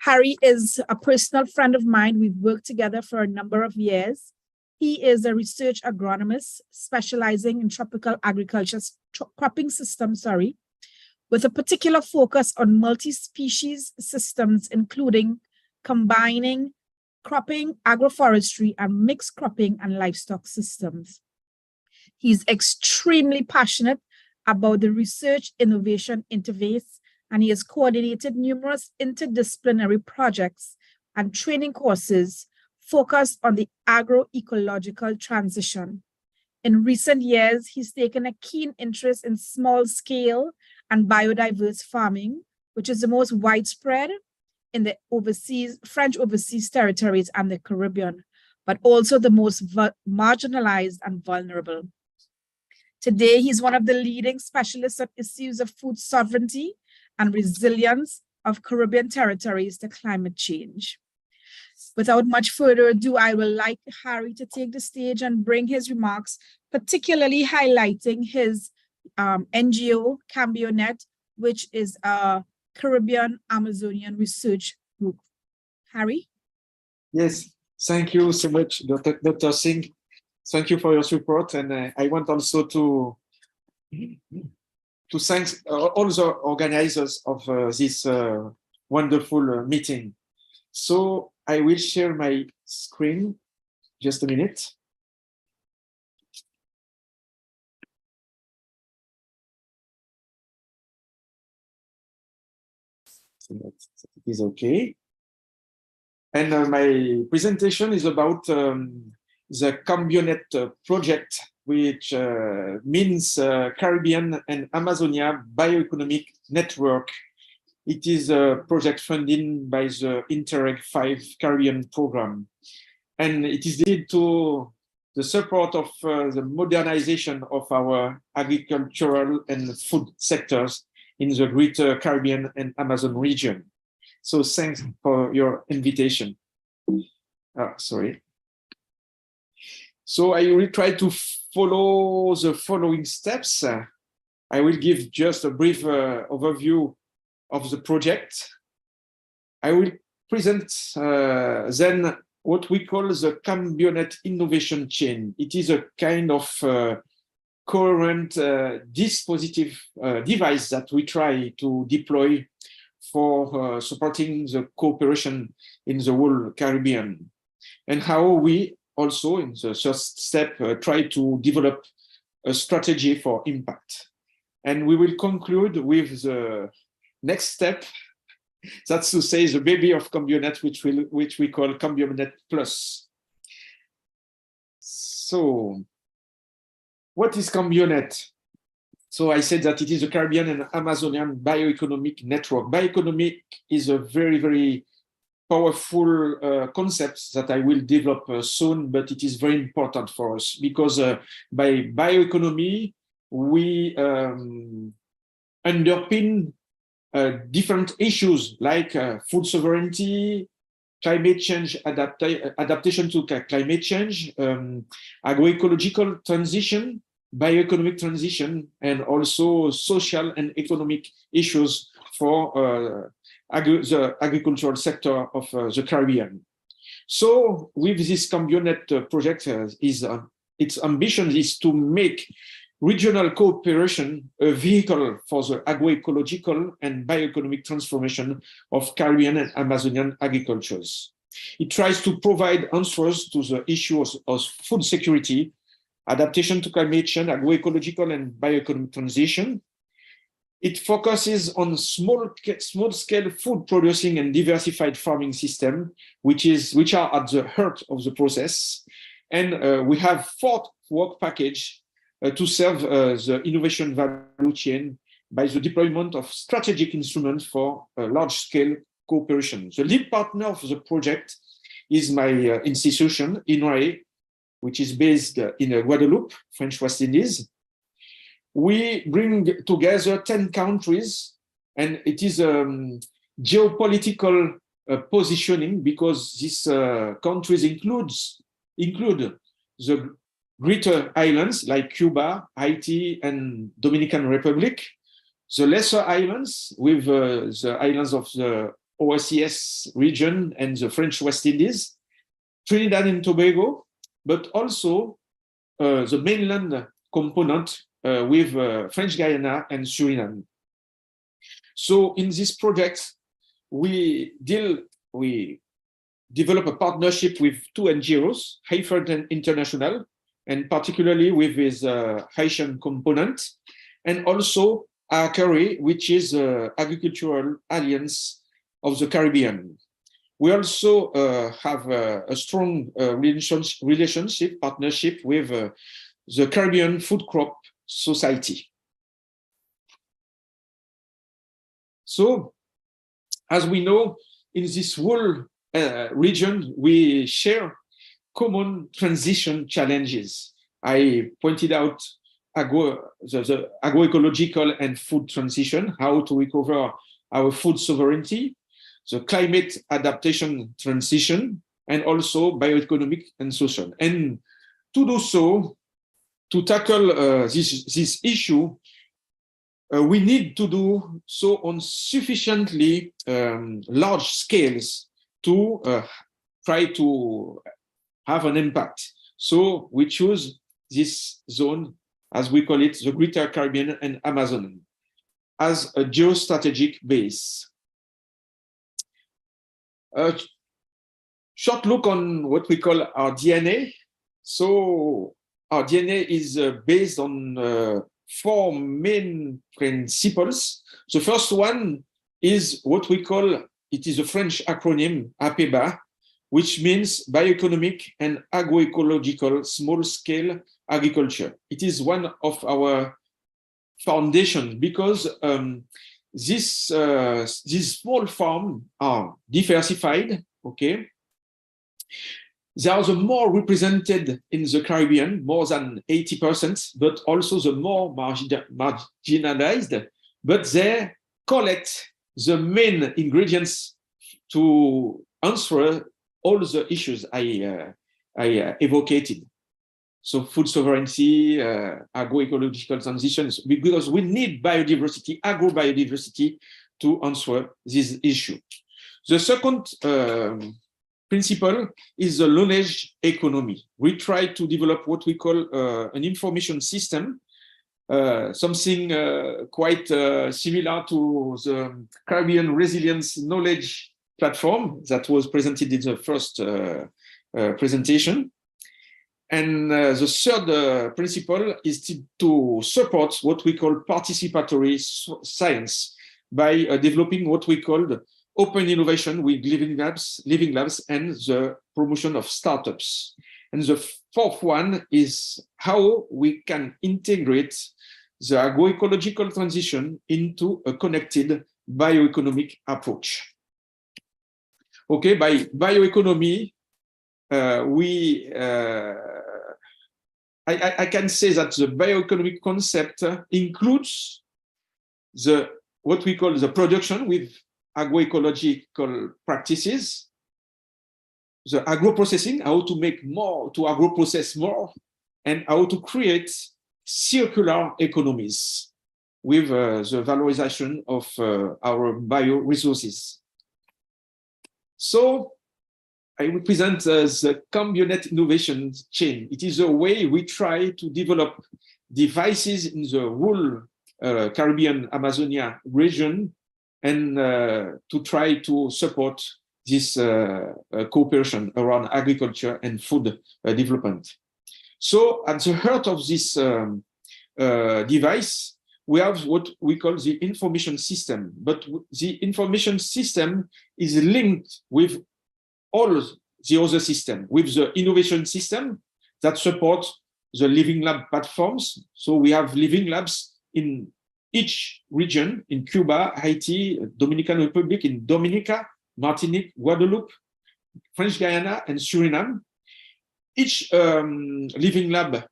Harry is a personal friend of mine. We've worked together for a number of years. He is a research agronomist specializing in tropical agriculture cropping systems, with a particular focus on multi-species systems, including combining cropping, agroforestry, and mixed cropping and livestock systems. He's extremely passionate about the research innovation interface, and he has coordinated numerous interdisciplinary projects and training courses focused on the agroecological transition. In recent years, he's taken a keen interest in small-scale and biodiverse farming, which is the most widespread in the French overseas territories and the Caribbean, but also the most marginalized and vulnerable. Today, he's one of the leading specialists on issues of food sovereignty and resilience of Caribbean territories to climate change. Without much further ado, I will like Harry to take the stage and bring his remarks, particularly highlighting his NGO, CambioNet, which is a Caribbean Amazonian research group. Harry? Yes, thank you so much, Dr. Singh. Thank you for your support. And I want also to thank all the organizers of this wonderful meeting. So I will share my screen, just a minute. So that is okay. And my presentation is about the CambioNet project, which means Caribbean and Amazonia Bioeconomic Network. It is a project funded by the Interreg 5 Caribbean program. And it is dedicated to the support of the modernization of our agricultural and food sectors in the greater Caribbean and Amazon region. So thanks for your invitation. Sorry. So I will try to follow the following steps. I will give just a brief overview of the project. I will present then what we call the CambioNet innovation chain. It is a kind of coherent dispositive device that we try to deploy for supporting the cooperation in the whole Caribbean, and how we also, in the first step, try to develop a strategy for impact. And we will conclude with the next step, that's to say the baby of CambioNet, which we call CambioNet Plus. So what is CambioNet? So I said that it is a Caribbean and Amazonian bioeconomic network. Bioeconomic is a very, very powerful concept that I will develop soon, but it is very important for us because by bioeconomy, we underpin different issues like food sovereignty, climate change, adaptation to climate change, agroecological transition, bioeconomic transition, and also social and economic issues for the agricultural sector of the Caribbean. So with this CambioNet project, its ambition is to make regional cooperation a vehicle for the agroecological and bioeconomic transformation of Caribbean and Amazonian agricultures. It tries to provide answers to the issues of food security, adaptation to climate change, agroecological and bioeconomic transition. It focuses on small-scale food producing and diversified farming system, which are at the heart of the process. And we have 4 work package to serve the innovation value chain by the deployment of strategic instruments for large-scale cooperation. The lead partner of the project is my institution, INRAE, which is based in Guadeloupe, French West Indies. We bring together 10 countries, and it is geopolitical positioning because these countries include the greater islands like Cuba, Haiti, and Dominican Republic, the lesser islands with the islands of the OSCE region and the French West Indies, Trinidad and Tobago, but also the mainland component with French Guiana and Suriname. So in this project, we develop a partnership with 2 NGOs, Hayford International, and particularly with his Haitian component, and also ACARI, which is Agricultural Alliance of the Caribbean. We also have a strong partnership with the Caribbean Food Crop Society. So, as we know, in this whole region, we share common transition challenges. I pointed out the agroecological and food transition, how to recover our food sovereignty, the climate adaptation transition, and also bioeconomic and social. And to do so, to tackle this issue, we need to do so on sufficiently large scales to try to have an impact. So we choose this zone, as we call it, the Greater Caribbean and Amazon, as a geostrategic base. A short look on what we call our DNA. So our DNA is based on 4 main principles. The first one is what we call, it is a French acronym, APEBA, which means bioeconomic and agroecological small-scale agriculture. It is one of our foundations because these small farms are diversified, okay? They are the more represented in the Caribbean, more than 80%, but also the more marginalized, but they collect the main ingredients to answer all the issues I evocated. So food sovereignty, agroecological transitions, because we need biodiversity, agrobiodiversity to answer this issue. The second principle is the knowledge economy. We try to develop what we call an information system, something quite similar to the Caribbean Resilience Knowledge Platform that was presented in the first presentation. And the third principle is to support what we call participatory science by developing what we call the open innovation with living labs, and the promotion of startups. And the fourth one is how we can integrate the agroecological transition into a connected bioeconomic approach. Okay, by bioeconomy, I can say that the bioeconomic concept includes what we call the production with agroecological practices, the agro-processing, how to make more, to agro-process more, and how to create circular economies with the valorization of our bioresources. So I represent the Cambionet innovation chain. It is a way we try to develop devices in the whole Caribbean Amazonia region and to try to support this cooperation around agriculture and food development. So at the heart of this device, we have what we call the information system, but the information system is linked with all the other systems, with the innovation system that supports the living lab platforms. So we have living labs in each region, in Cuba, Haiti, Dominican Republic, in Dominica, Martinique, Guadeloupe, French Guiana, and Suriname. Each living lab,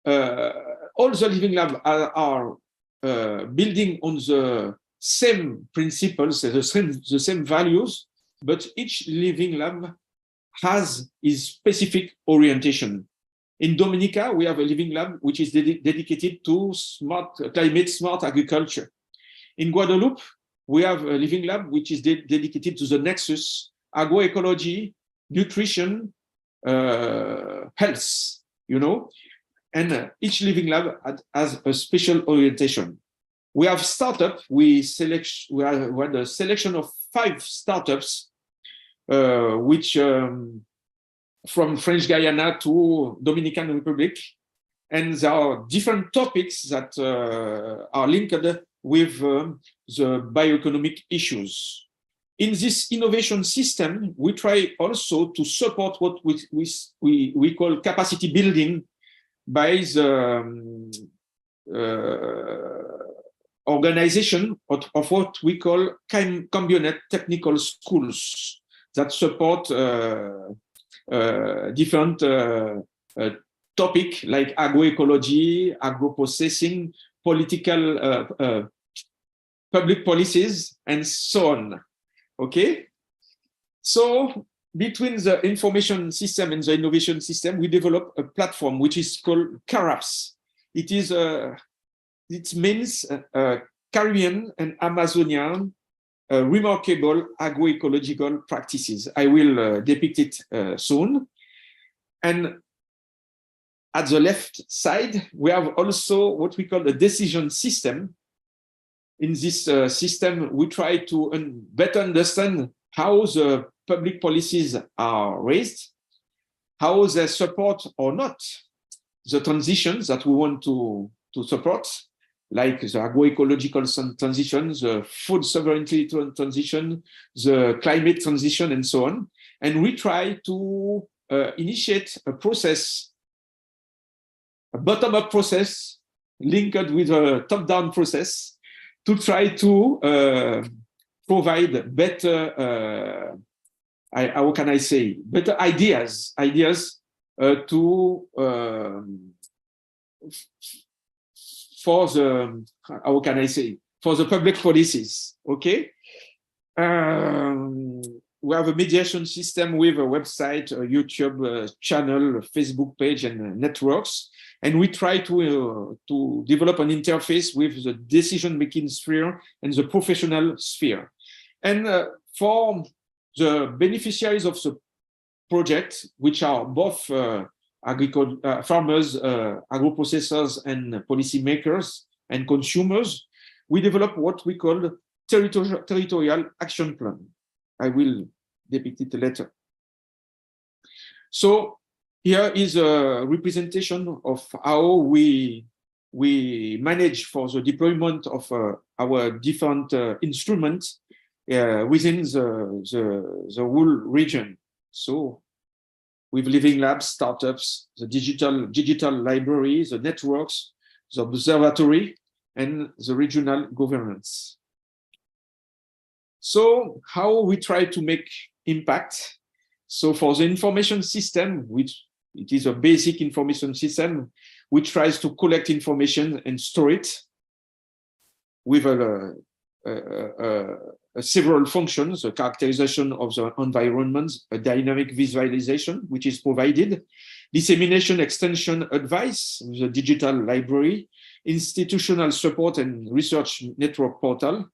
all the living labs are building on the same principles, the same values, but each living lab has its specific orientation. In Dominica, we have a living lab which is dedicated to climate smart agriculture. In Guadeloupe, we have a living lab which is dedicated to the nexus, agroecology, nutrition, health, you know, and each living lab has a special orientation. We have startup, we had a selection of 5 startups, which from French Guiana to Dominican Republic, and there are different topics that are linked with the bioeconomic issues. In this innovation system, we try also to support what we call capacity building by the organization of what we call Combined Technical Schools that support different topics like agroecology, agroprocessing, political public policies, and so on. Okay? So between the information system and the innovation system, we develop a platform which is called CARAPS. It means Caribbean and Amazonian remarkable agroecological practices. I will depict it soon. And at the left side, we have also what we call the decision system. In this system, we try to better understand how the public policies are raised, how they support or not the transitions that we want to support, like the agroecological transition, the food sovereignty transition, the climate transition, and so on. And we try to initiate a process, a bottom-up process linked with a top-down process to try to provide better, how can I say, better ideas to for the, how can I say, for the public policies, okay? We have a mediation system with a website, a YouTube channel, a Facebook page, and networks. And we try to develop an interface with the decision-making sphere and the professional sphere. And for the beneficiaries of the project, which are both farmers, agro-processors, and policymakers and consumers, we develop what we call territorial action plan. I will depict it later. So here is a representation of how we manage for the deployment of our different instruments within the whole region. So with living labs, startups, the digital library, the networks, the observatory, and the regional governance. So how we try to make impact? So for the information system, which it is a basic information system, which tries to collect information and store it with several functions, a characterization of the environment, a dynamic visualization, which is provided, dissemination, extension, advice, the digital library, institutional support and research network portal,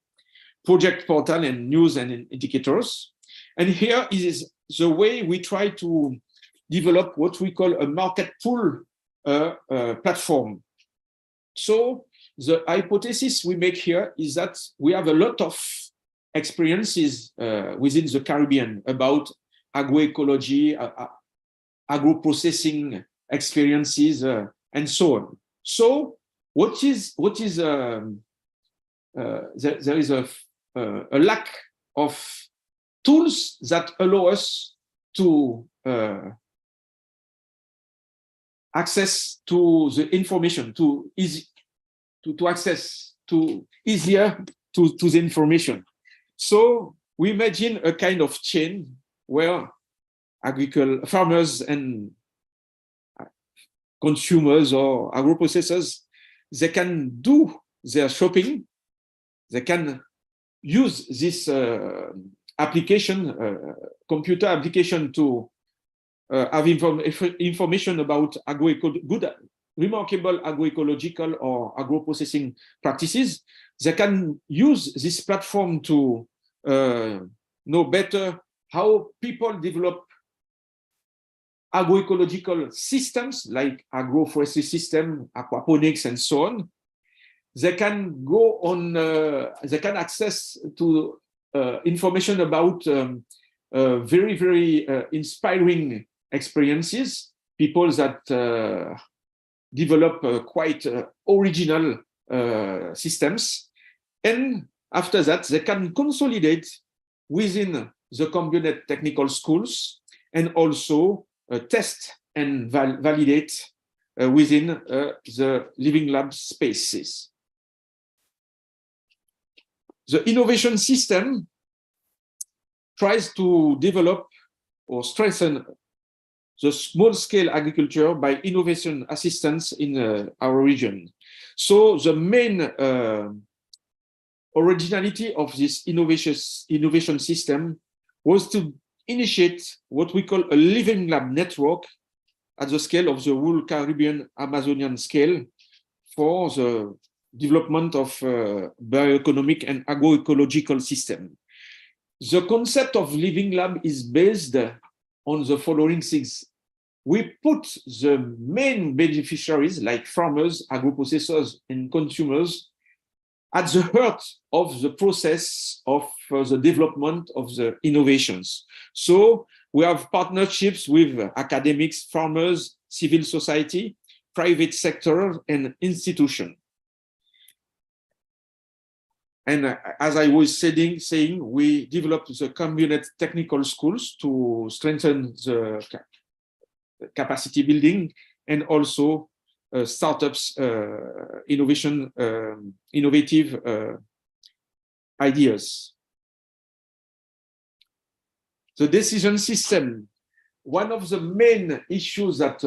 project portal, and news and indicators. And here is the way we try to develop what we call a market pull platform. So the hypothesis we make here is that we have a lot of experiences within the Caribbean about agroecology, agro-processing experiences, and so on. So there is a lack of tools that allow us to access to the information, easier to the information. So we imagine a kind of chain where farmers and consumers or agro-processors, they can do their shopping, they can use this application, computer application, to have information about remarkable agroecological or agro-processing practices. They can use this platform to know better how people develop agroecological systems like agroforestry system, aquaponics, and so on. They can go on, they can access to information about very, very inspiring experiences, people that develop quite original systems. And after that, they can consolidate within the combined technical schools and also test and validate within the Living Lab spaces. The innovation system tries to develop or strengthen the small-scale agriculture by innovation assistance in our region. So the main originality of this innovation system was to initiate what we call a living lab network at the scale of the whole Caribbean Amazonian scale for the development of bioeconomic and agroecological system. The concept of living lab is based on the following things. We put the main beneficiaries like farmers, agro-processors, and consumers at the heart of the process of the development of the innovations. So we have partnerships with academics, farmers, civil society, private sector, and institution. And as I was saying, we developed the community technical schools to strengthen the capacity building and also startups, innovative ideas. The decision system. One of the main issues that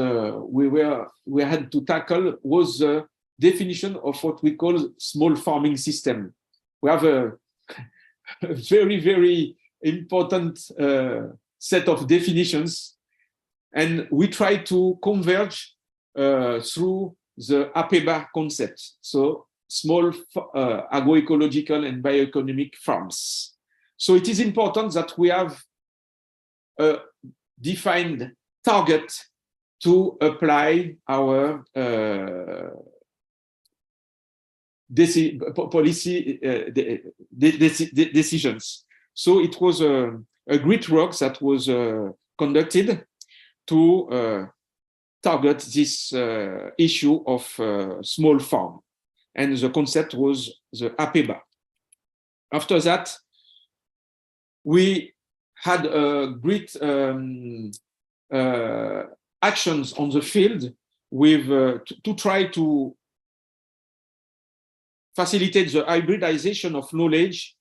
we had to tackle was the definition of what we call small farming system. We have a very, very important set of definitions, and we try to converge through the APEBA concept. So small agroecological and bioeconomic farms. So it is important that we have a defined target to apply our policy decisions. So it was a great work that was conducted to target this issue of small farm. And the concept was the APEBA. After that, we had great actions on the field with to try to facilitate the hybridization of knowledge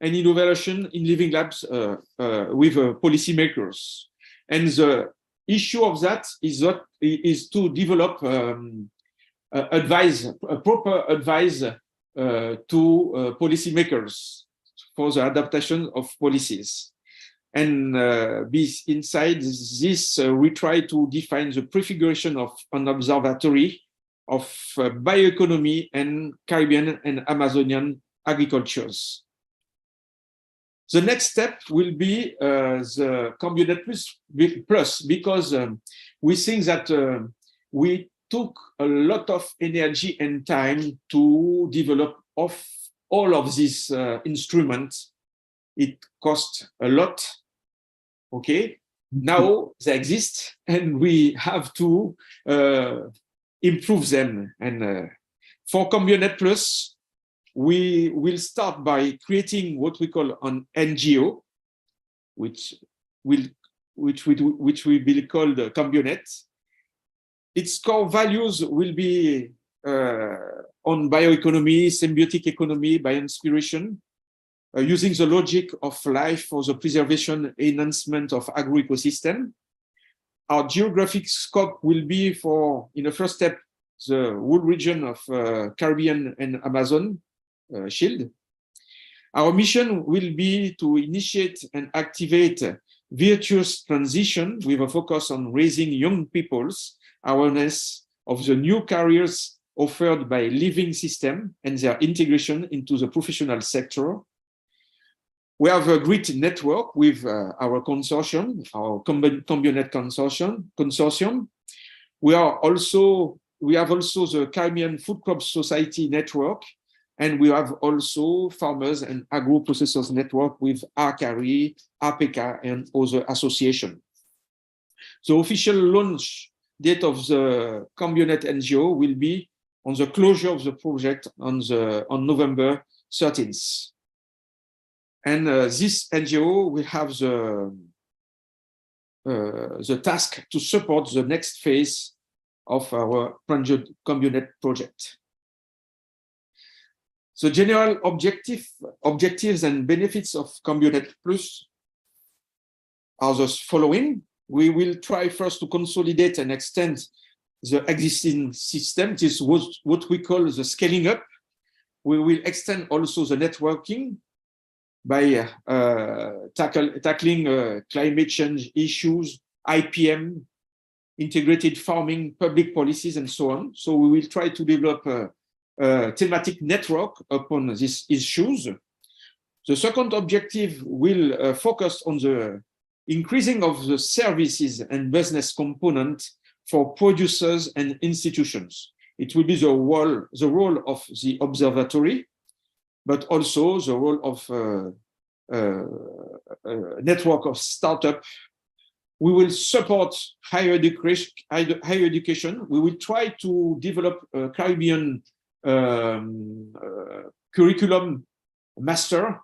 and innovation in living labs with policymakers. And the issue of that is to develop proper advice to policymakers for the adaptation of policies. And inside this, we try to define the prefiguration of an observatory of bioeconomy and Caribbean and Amazonian agricultures. The next step will be the Community Plus, because we think that we took a lot of energy and time to develop all of these instruments. It cost a lot. Okay, now they exist, and we have to improve them. And for Community Plus, we will start by creating what we call an NGO, which will be called Community. Its core values will be on bioeconomy, symbiotic economy, bioinspiration, using the logic of life for the preservation enhancement of agroecosystem. Our geographic scope will be for, in the first step, the whole region of Caribbean and Amazon Shield. Our mission will be to initiate and activate virtuous transition with a focus on raising young people's awareness of the new careers offered by living system and their integration into the professional sector. We have a great network with our consortium, our Community consortium. We have also the Caribbean Food Crop Society network, and we have also farmers and agro-processors network with ACARI, APECA, and other associations. The official launch date of the Community NGO will be on the closure of the project on November 13th. And this NGO will have the task to support the next phase of our Combunet project. The general objectives and benefits of Combunet Plus are thus following. We will try first to consolidate and extend the existing system. This is what we call the scaling up. We will extend also the networking by tackling climate change issues, IPM, integrated farming, public policies, and so on. So we will try to develop a thematic network upon these issues. The second objective will focus on the increasing of the services and business component for producers and institutions. It will be the role of the observatory, but also the role of a network of startups. We will support higher education. We will try to develop a Caribbean curriculum master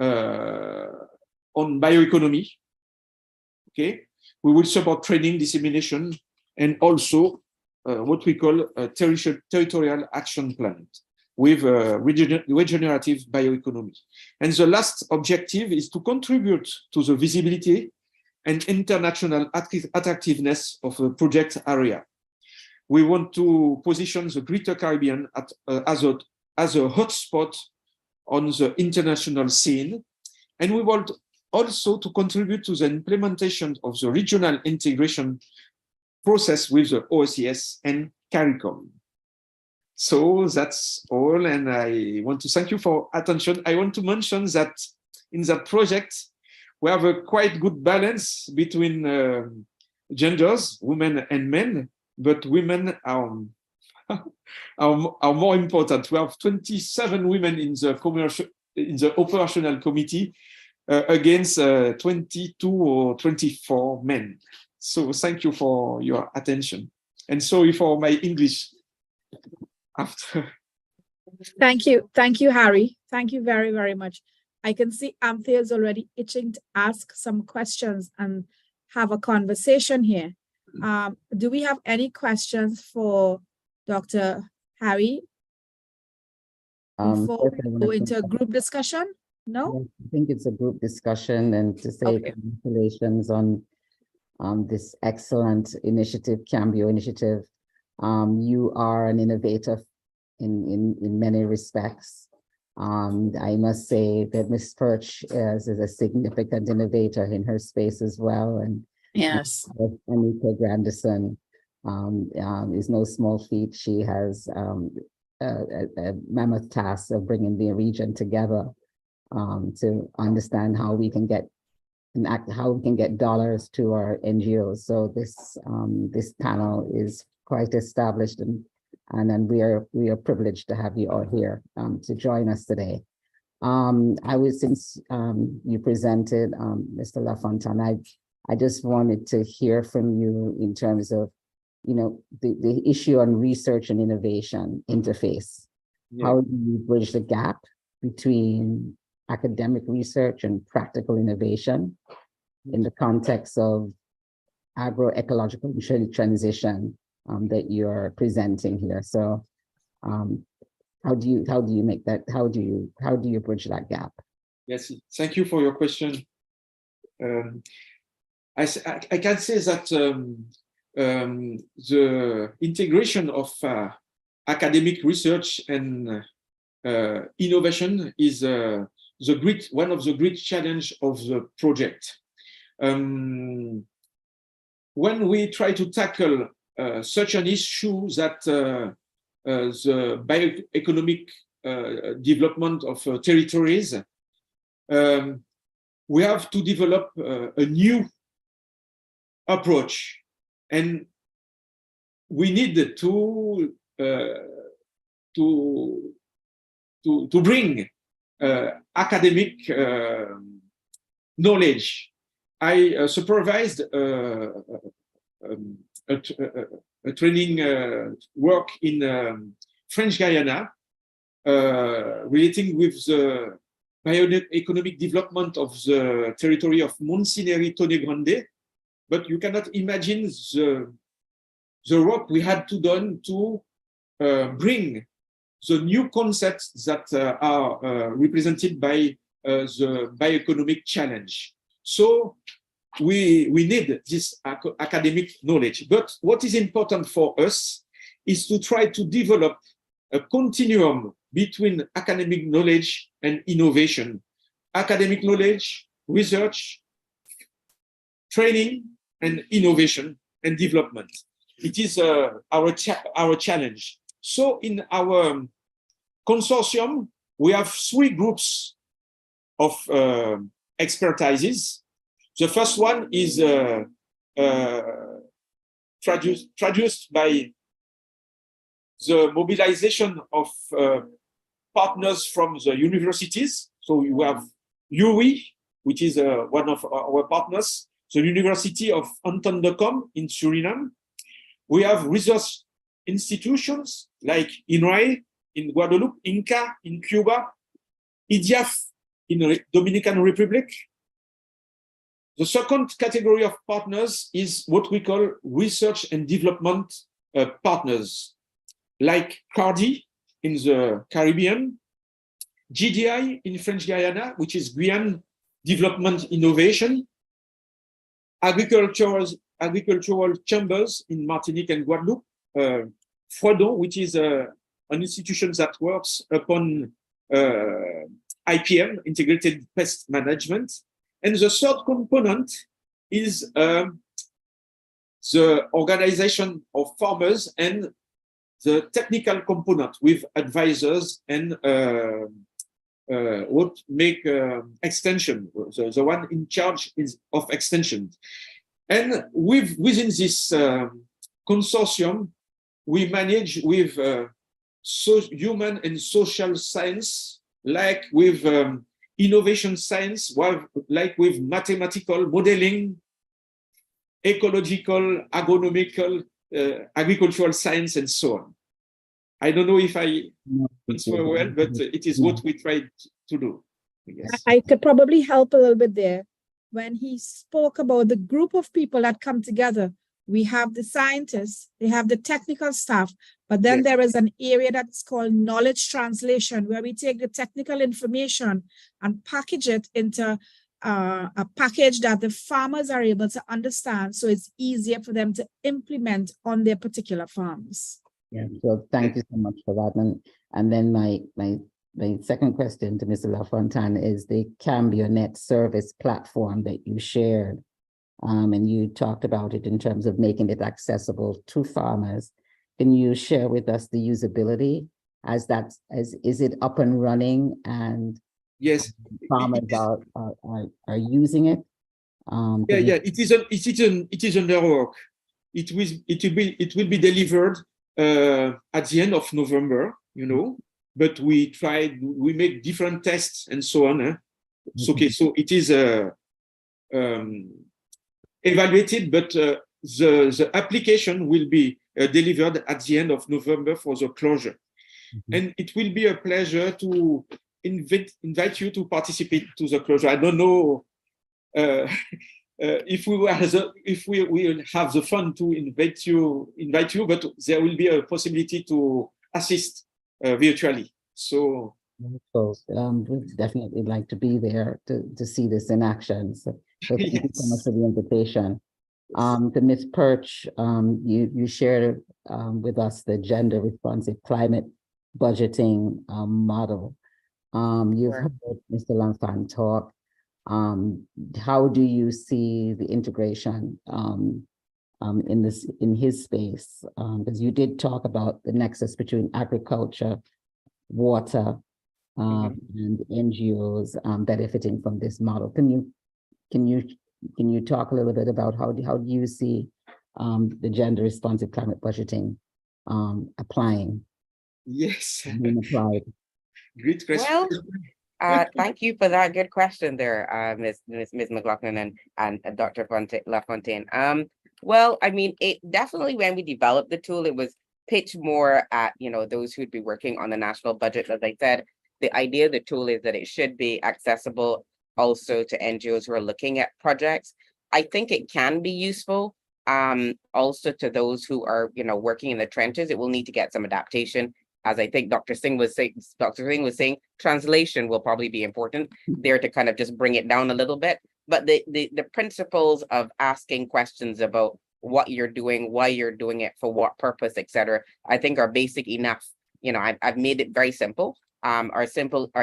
on bioeconomy. Okay, we will support training, dissemination, and also what we call a territorial action plan with regenerative bioeconomy. And the last objective is to contribute to the visibility and international attractiveness of the project area. We want to position the Greater Caribbean as a hotspot on the international scene. And we want also to contribute to the implementation of the regional integration process with the OSCS and CARICOM. So that's all, and I want to thank you for attention. I want to mention that in that project, we have a quite good balance between genders, women and men, but women are more important. We have 27 women in the operational committee against 22 or 24 men. So thank you for your attention. And sorry for my English after. Thank you, Harry. Thank you very, very much. I can see Anthea is already itching to ask some questions and have a conversation here. Do we have any questions for Dr. Harry before we go into a group discussion? No? I think it's a group discussion, and to say congratulations on this excellent initiative, Cambio initiative. You are an innovator in many respects. I must say that Ms. Perch is a significant innovator in her space as well. And yes, Anita Grandison is no small feat. She has a mammoth task of bringing the region together to understand how we can get dollars to our NGOs. So this panel is quite established, and then we are privileged to have you all here to join us today. Since you presented, Mr. LaFontaine, I just wanted to hear from you in terms of, the issue on research and innovation interface. Yeah. How do you bridge the gap between academic research and practical innovation in the context of agroecological transition that you're presenting here? So how do you make that, how do you bridge that gap? Yes, thank you for your question. I can say that the integration of academic research and innovation is one of the great challenge of the project. When we try to tackle such an issue that the bioeconomic development of territories, we have to develop a new approach, and we need to bring academic knowledge. I supervised a training work in French Guiana relating with the bioeconomic development of the territory of Monsineri Tonne Grande, but you cannot imagine the work we had to done to bring the new concepts that are represented by the bioeconomic challenge. So we need this academic knowledge. But what is important for us is to try to develop a continuum between academic knowledge and innovation. Academic knowledge, research, training, and innovation and development. It is our challenge. So in our consortium, we have 3 groups of expertises. The first one is traduced by the mobilization of partners from the universities. So we have UWI, which is one of our partners, the University of Anton de Kom in Suriname. We have research institutions like INRAE in Guadeloupe, INCA in Cuba, IDIAF in the Dominican Republic. The second category of partners is what we call research and development partners, like CARDI in the Caribbean, GDI in French Guiana, which is Guyane Development Innovation, agricultural chambers in Martinique and Guadeloupe, Fredon, which is an institution that works upon IPM, Integrated Pest Management. And the third component is the organization of farmers and the technical component with advisors and what make extension, the one in charge of extension. And within this consortium, we manage with human and social science, like with innovation science, like with mathematical modeling, ecological, agronomical, agricultural science, and so on. I don't know if I answer well, but it is what we try to do. I could probably help a little bit there. When he spoke about the group of people that come together, we have the scientists, they have the technical staff, but then there is an area that's called knowledge translation, where we take the technical information and package it into a package that the farmers are able to understand, so it's easier for them to implement on their particular farms. Yeah, so thank you so much for that. And then my second question to Mr. LaFontaine is the CambioNet service platform that you shared. And you talked about it in terms of making it accessible to farmers. Can you share with us the usability is it up and running and yes, farmers are using it? It is under work. It will be delivered at the end of November, but we make different tests and so on. Okay, so it is evaluated, but the application will be delivered at the end of November for the closure. And it will be a pleasure to invite you to participate to the closure. I don't know if we will have the fun to invite you, but there will be a possibility to assist virtually. So we'd definitely like to be there to see this in action. So thank you so much for the invitation. To Ms. Perch, you shared with us the gender responsive climate budgeting model. You've heard Mr. Lanfan talk. How do you see the integration in his space? Because you did talk about the nexus between agriculture, water, and NGOs benefiting from this model. Can you talk a little bit about how do you see the gender responsive climate budgeting applying? Yes. Applied? Great question. Well, thank you for that good question there, Ms. McLaughlin and Dr. LaFontaine. Well, I mean, it definitely, when we developed the tool, it was pitched more at those who'd be working on the national budget. As I said, the idea of the tool is that it should be accessible also to NGOs who are looking at projects. I think it can be useful Also to those who are, working in the trenches, it will need to get some adaptation. As I think Dr. Singh was saying, translation will probably be important there to kind of just bring it down a little bit. But the principles of asking questions about what you're doing, why you're doing it, for what purpose, etc., I think are basic enough. I've made it very simple. Are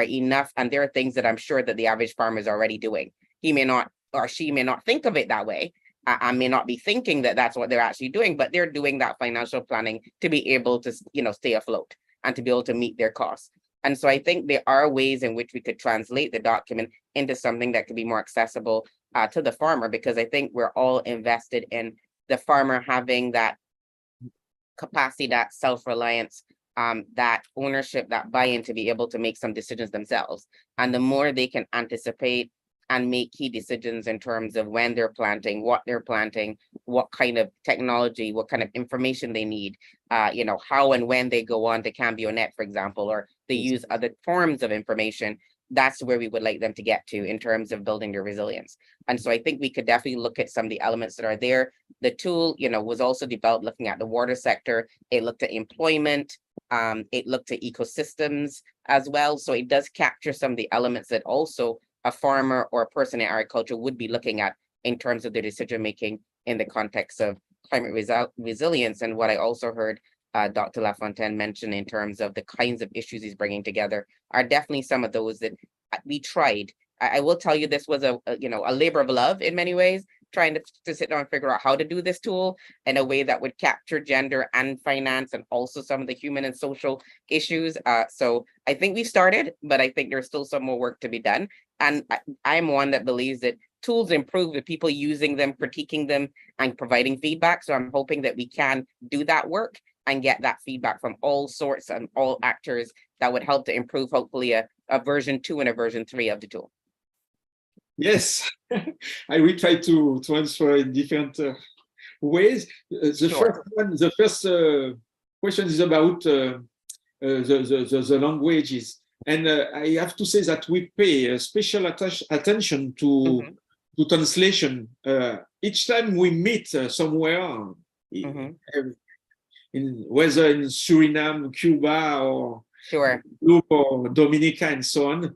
enough, and there are things that I'm sure that the average farmer is already doing. He may not, or she may not think of it that way. I may not be thinking that that's what they're actually doing, but they're doing that financial planning to be able to, stay afloat and to be able to meet their costs. And so I think there are ways in which we could translate the document into something that could be more accessible to the farmer, because I think we're all invested in the farmer having that capacity, that self-reliance, that ownership, that buy-in to be able to make some decisions themselves. And the more they can anticipate and make key decisions in terms of when they're planting, what they're planting, what kind of technology, what kind of information they need, how and when they go on to CambioNet, for example, or they use other forms of information. That's where we would like them to get to in terms of building their resilience. And so I think we could definitely look at some of the elements that are there. The tool, was also developed looking at the water sector. It looked at employment. It looked at ecosystems as well. So it does capture some of the elements that also a farmer or a person in agriculture would be looking at in terms of their decision-making in the context of climate resilience. And what I also heard Dr. Lafontaine mention in terms of the kinds of issues he's bringing together are definitely some of those that we tried. I will tell you, this was a labor of love in many ways, trying to sit down and figure out how to do this tool in a way that would capture gender and finance and also some of the human and social issues. So I think we started, but I think there's still some more work to be done. And I'm one that believes that tools improve with people using them, critiquing them, and providing feedback. So I'm hoping that we can do that work and get that feedback from all sorts and all actors that would help to improve, hopefully, a version 2 and a version 3 of the tool. Yes, I will try to answer in different ways. The first question is about the languages. And I have to say that we pay special attention to translation. Each time we meet somewhere, whether in Suriname, Cuba, or or Dominica, and so on,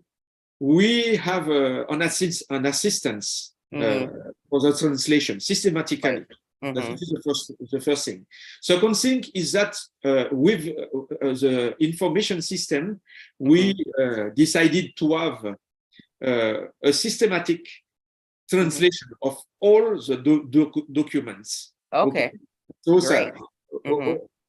we have an assistance for the translation systematically. That is the first thing. Second thing is that with the information system, we decided to have a systematic translation of all the documents. Okay. Those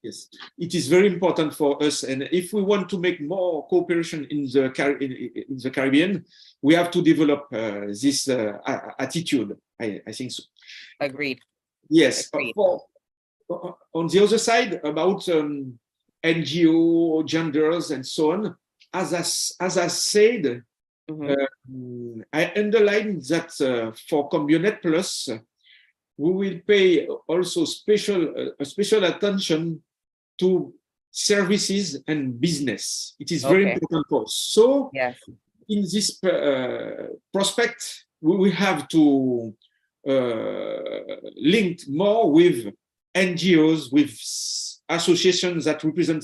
yes, it is very important for us, and if we want to make more cooperation in the Caribbean, we have to develop this attitude. I think so. Agreed. Yes. On the other side, about NGO, genders, and so on, as I said, I underline that for CambioNet Plus, we will pay also special attention to services and business. It is very important for us. So in this prospect, we will have to link more with NGOs, with associations that represent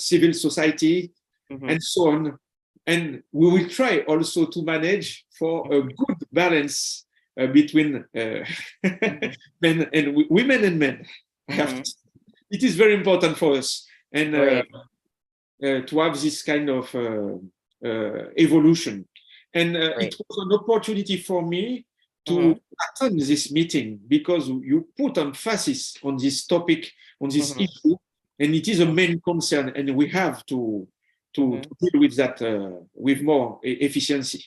civil society, and so on. And we will try also to manage for a good balance between men and women and men. It is very important for us, and to have this kind of evolution. And it was an opportunity for me to attend this meeting, because you put emphasis on this topic, on this issue, and it is a main concern, and we have to deal with that with more efficiency.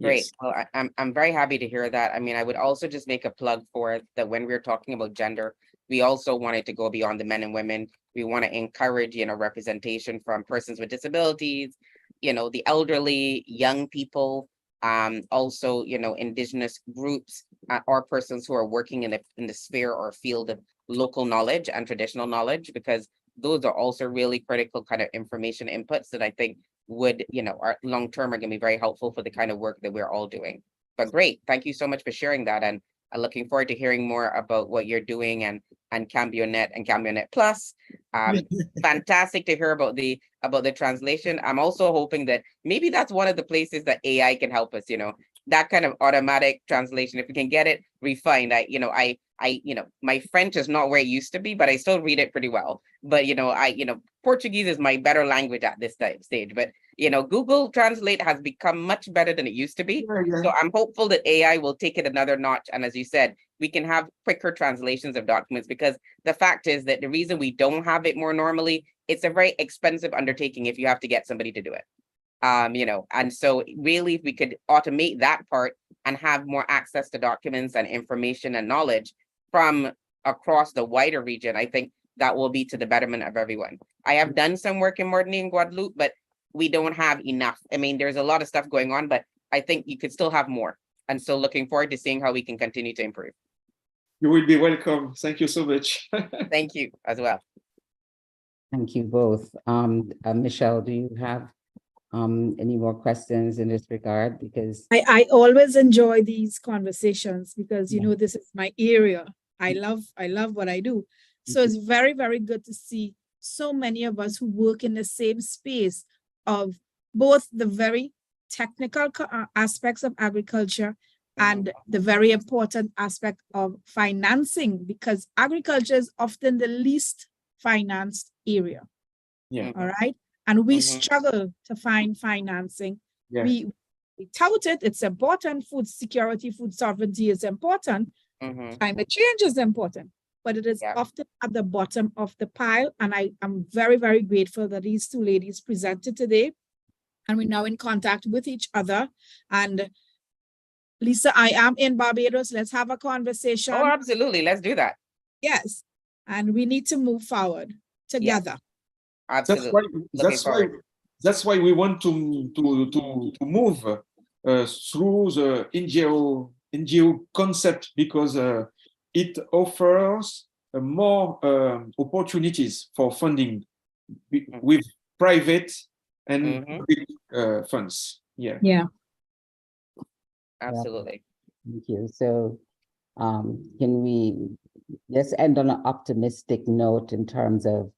Great. Well, I'm very happy to hear that. I mean, I would also just make a plug for it that when we're talking about gender, we also wanted to go beyond the men and women. We want to encourage, representation from persons with disabilities, the elderly, young people, also, indigenous groups, or persons who are working in the sphere or field of local knowledge and traditional knowledge, because those are also really critical kind of information inputs that I think would, are long-term are going to be very helpful for the kind of work that we're all doing. But great, thank you so much for sharing that. And looking forward to hearing more about what you're doing and CambioNet and CambioNet Plus. Fantastic to hear about the translation. I'm also hoping that maybe that's one of the places that AI can help us, that kind of automatic translation. If we can get it refined, my French is not where it used to be, but I still read it pretty well. But Portuguese is my better language at this stage. But Google Translate has become much better than it used to be. So I'm hopeful that AI will take it another notch. And as you said, we can have quicker translations of documents, because the fact is that the reason we don't have it more normally, it's a very expensive undertaking if you have to get somebody to do it. And so really, if we could automate that part and have more access to documents and information and knowledge from across the wider region, I think that will be to the betterment of everyone. I have done some work in Martinique and Guadeloupe, but we don't have enough. I mean, there's a lot of stuff going on, but I think you could still have more. And so looking forward to seeing how we can continue to improve. You will be welcome. Thank you so much. Thank you as well. Thank you both. Michelle, do you have any more questions in this regard? Because I always enjoy these conversations because this is my area. I love what I do. So it's very, very good to see so many of us who work in the same space of both the very technical aspects of agriculture and the very important aspect of financing, because agriculture is often the least financed area. Yeah. All right. And we struggle to find financing. Yeah. We tout it. It's important. Food security, food sovereignty is important. Climate change is important, but it is often at the bottom of the pile. And I am very, very grateful that these two ladies presented today. And we're now in contact with each other. And Lisa, I am in Barbados. Let's have a conversation. Oh, absolutely. Let's do that. Yes. And we need to move forward together. Yes. Absolutely. That's why we want to move through the NGO concept, because it offers more opportunities for funding with private and public funds. Yeah. Absolutely. Thank you. So can we just end on an optimistic note in terms of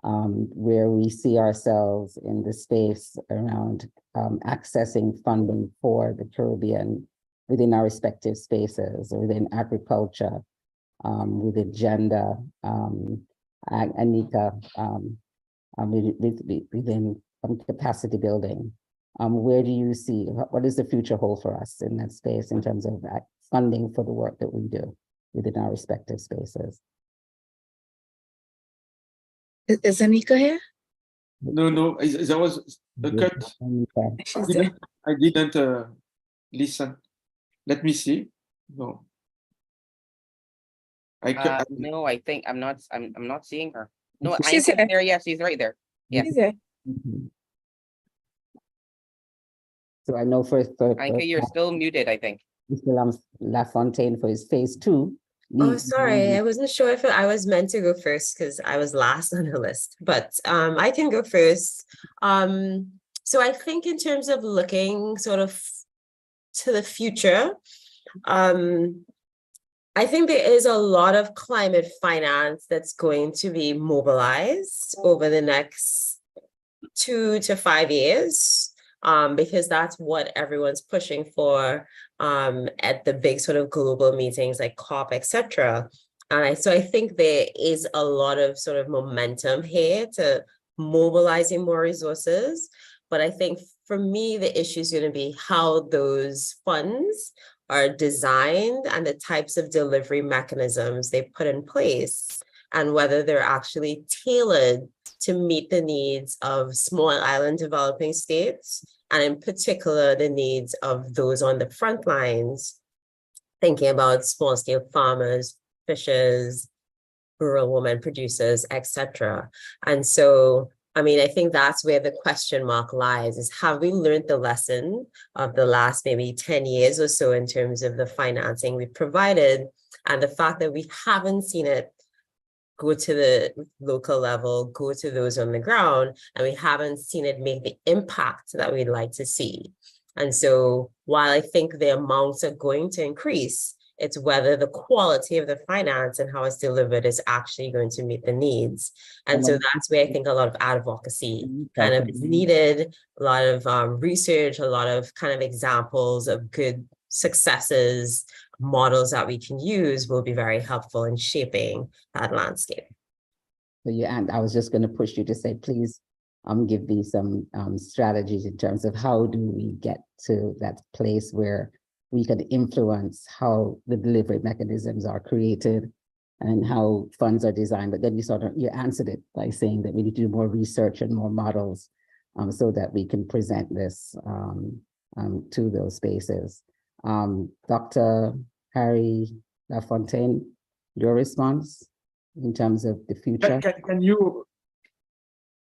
where we see ourselves in the space around accessing funding for the Caribbean within our respective spaces, within agriculture, within gender, Anika, within capacity building. Where do you see, what does the future hold for us in that space in terms of funding for the work that we do within our respective spaces? Is Anika here? No, there was a cut. I didn't listen. Let me see. No. No, I think I'm not seeing her. No, She's Anka's here. there. Yeah, she's right there. Yeah. She's here. So I know for Anka, you're still muted, I think. Mr. LaFontaine for his phase 2. Oh, sorry. I wasn't sure if I was meant to go first because I was last on the list, but I can go first. So I think in terms of looking sort of to the future, I think there is a lot of climate finance that's going to be mobilized over the next 2 to 5 years. Because that's what everyone's pushing for at the big sort of global meetings like COP, etc. So I think there is a lot of sort of momentum here to mobilizing more resources. But I think for me, the issue is going to be how those funds are designed and the types of delivery mechanisms they put in place, and whether they're actually tailored to meet the needs of small island developing states, and in particular, the needs of those on the front lines, thinking about small scale farmers, fishers, rural women producers, etc. And so, I mean, I think that's where the question mark lies, is have we learned the lesson of the last maybe 10 years or so in terms of the financing we provided, and the fact that we haven't seen it go to the local level, go to those on the ground, and we haven't seen it make the impact that we'd like to see. And so while I think the amounts are going to increase, It's whether the quality of the finance and how it's delivered is actually going to meet the needs. And so that's where I think a lot of advocacy kind of is needed, a lot of research, a lot of kind of examples of good successes, models that we can use will be very helpful in shaping that landscape. So and I was just going to push you to say, please give me some strategies in terms of how do we get to that place where we can influence how the delivery mechanisms are created and how funds are designed. But then you answered it by saying that we need to do more research and more models so that we can present this to those spaces. Dr. Harry Lafontaine, your response in terms of the future? Can you?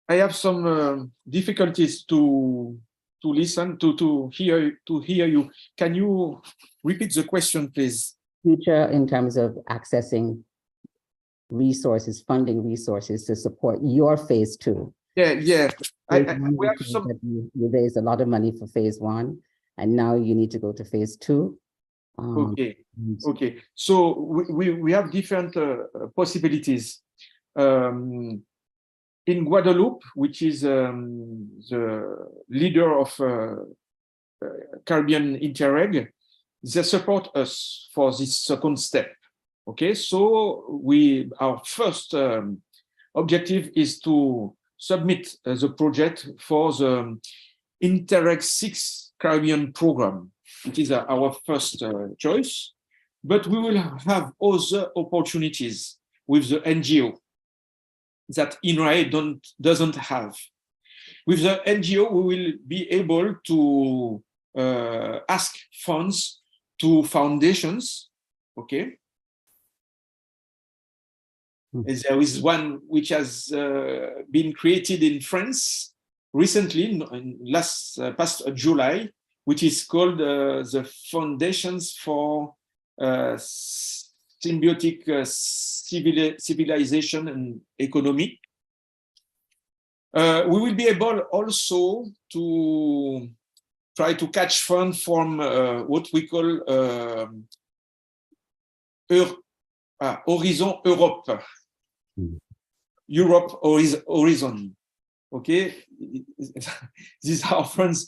I have some difficulties to listen to hear you. Can you repeat the question, please? Future in terms of accessing resources, funding resources to support your phase 2. Yeah. We have some. You raised a lot of money for phase 1, and now you need to go to phase 2. Okay. So we have different possibilities. In Guadeloupe, which is the leader of Caribbean Interreg, they support us for this second step. Okay, so our first objective is to submit the project for the Interreg 6 Caribbean program. It is our first choice, but we will have other opportunities with the NGO that INRAE doesn't have. With the NGO, we will be able to ask funds to foundations, okay? There is one which has been created in France recently, in past July, which is called the Foundations for Symbiotic Civilization and Economy. We will be able also to try to catch funds from what we call Horizon Europe. Europe Horizon. Okay, these are funds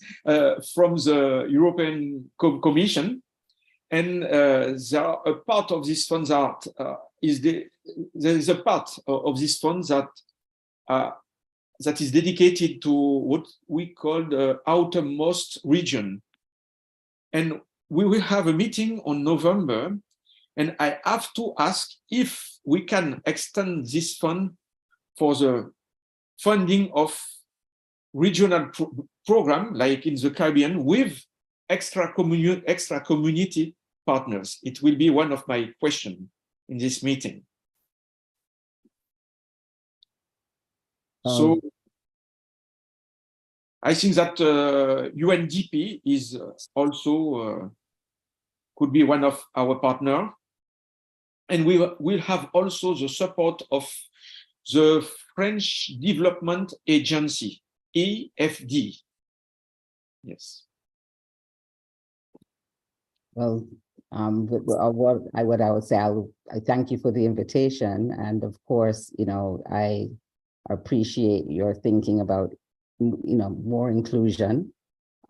from the European Commission, and there are a part of these funds there is a part of these funds that is dedicated to what we call the outermost region, and we will have a meeting on November, and I have to ask if we can extend this fund for the funding of regional program like in the Caribbean with extra community partners. It will be one of my questions in this meeting. So I think that UNDP is also could be one of our partners, and we will have also the support of the French Development Agency, EFD. Yes. Well, what I would say, I thank you for the invitation, and of course, I appreciate your thinking about, more inclusion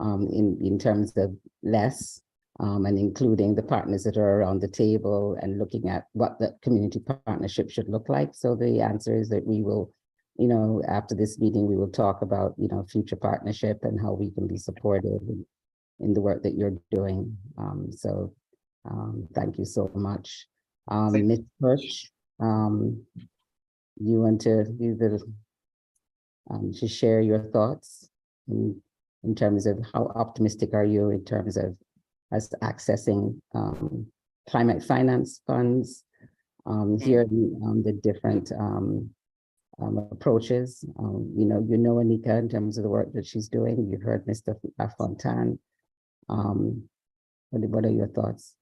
in terms of less, and including the partners that are around the table and looking at what the community partnership should look like. So the answer is that we will, after this meeting, we will talk about, future partnership and how we can be supportive in the work that you're doing. Thank you so much. Ms. Perch, you want to share your thoughts in terms of how optimistic are you in terms of us accessing climate finance funds, here the different approaches. Anika, in terms of the work that she's doing. You heard Mr. Lafontaine. What are your thoughts?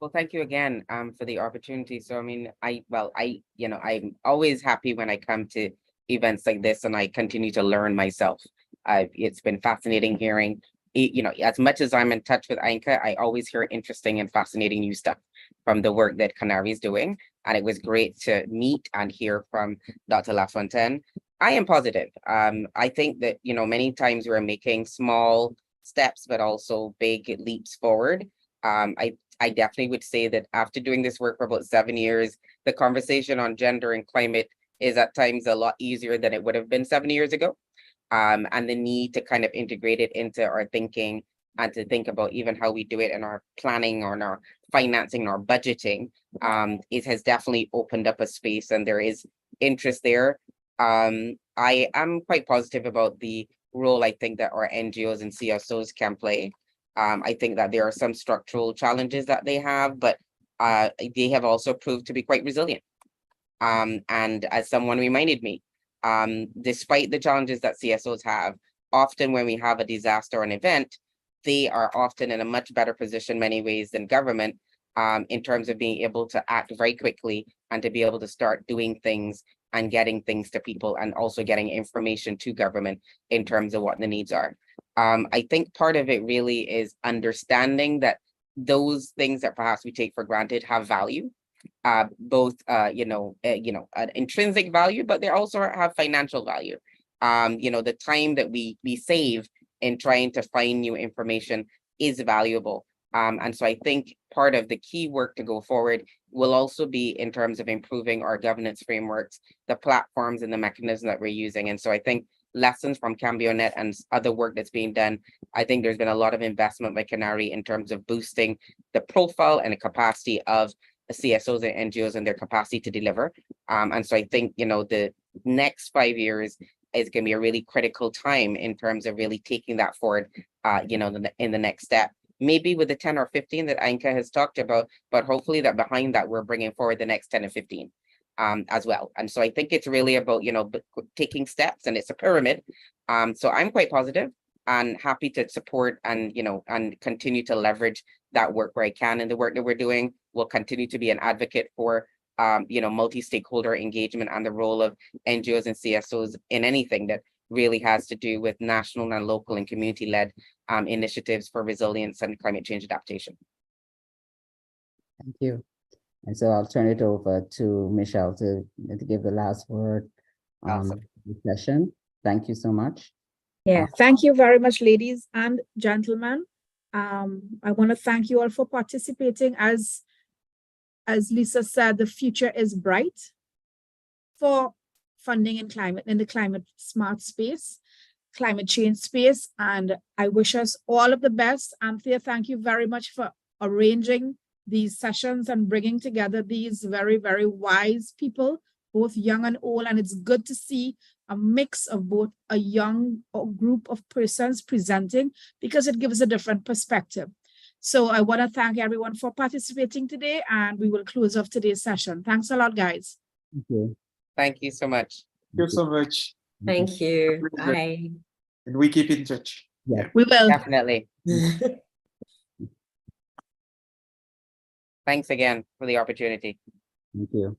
Well, thank you again for the opportunity. So, I mean, I'm always happy when I come to events like this and I continue to learn myself. It's been fascinating hearing as much as I'm in touch with ANCA, I always hear interesting and fascinating new stuff from the work that Canary is doing. And it was great to meet and hear from Dr. Lafontaine. I am positive. I think that, many times we're making small steps, but also big leaps forward. I definitely would say that after doing this work for about 7 years, the conversation on gender and climate is at times a lot easier than it would have been 7 years ago. And the need to kind of integrate it into our thinking and to think about even how we do it in our planning or in our financing or budgeting, it has definitely opened up a space and there is interest there. I am quite positive about the role I think that our NGOs and CSOs can play. I think that there are some structural challenges that they have, but they have also proved to be quite resilient. And as someone reminded me, despite the challenges that CSOs have, often when we have a disaster or an event, they are often in a much better position many ways than government in terms of being able to act very quickly and to be able to start doing things and getting things to people and also getting information to government in terms of what the needs are. I think part of it really is understanding that those things that perhaps we take for granted have value, both an intrinsic value, but they also have financial value. The time that we save in trying to find new information is valuable. And so I think part of the key work to go forward will also be in terms of improving our governance frameworks, the platforms and the mechanisms that we're using. And so I think lessons from CambioNet and other work that's being done, I think there's been a lot of investment by Canary in terms of boosting the profile and the capacity of the CSOs and NGOs and their capacity to deliver. And so I think, the next 5 years is going to be a really critical time in terms of really taking that forward, in the next step. Maybe with the 10 or 15 that ANCA has talked about, but hopefully that behind that, we're bringing forward the next 10 and 15 as well. And so I think it's really about, taking steps, and it's a pyramid. So I'm quite positive and happy to support and, and continue to leverage that work where I can. And the work that we're doing will continue to be an advocate for, multi-stakeholder engagement and the role of NGOs and CSOs in anything that really has to do with national and local and community-led initiatives for resilience and climate change adaptation. Thank you. And so I'll turn it over to Michelle to give the last word on the session. Thank you so much. Yeah, thank you very much, ladies and gentlemen. I want to thank you all for participating. As Lisa said, the future is bright for funding in the climate smart space, climate change space. And I wish us all of the best. Anthea, thank you very much for arranging these sessions and bringing together these very, very wise people, both young and old. And it's good to see a mix of both a young group of persons presenting, because it gives a different perspective. So I want to thank everyone for participating today, and we will close off today's session. Thanks a lot, guys. Thank you. Thank you so much. Thank you so much. Thank you. Bye. And we keep in touch. Yeah. We will. Definitely. Thanks again for the opportunity. Thank you.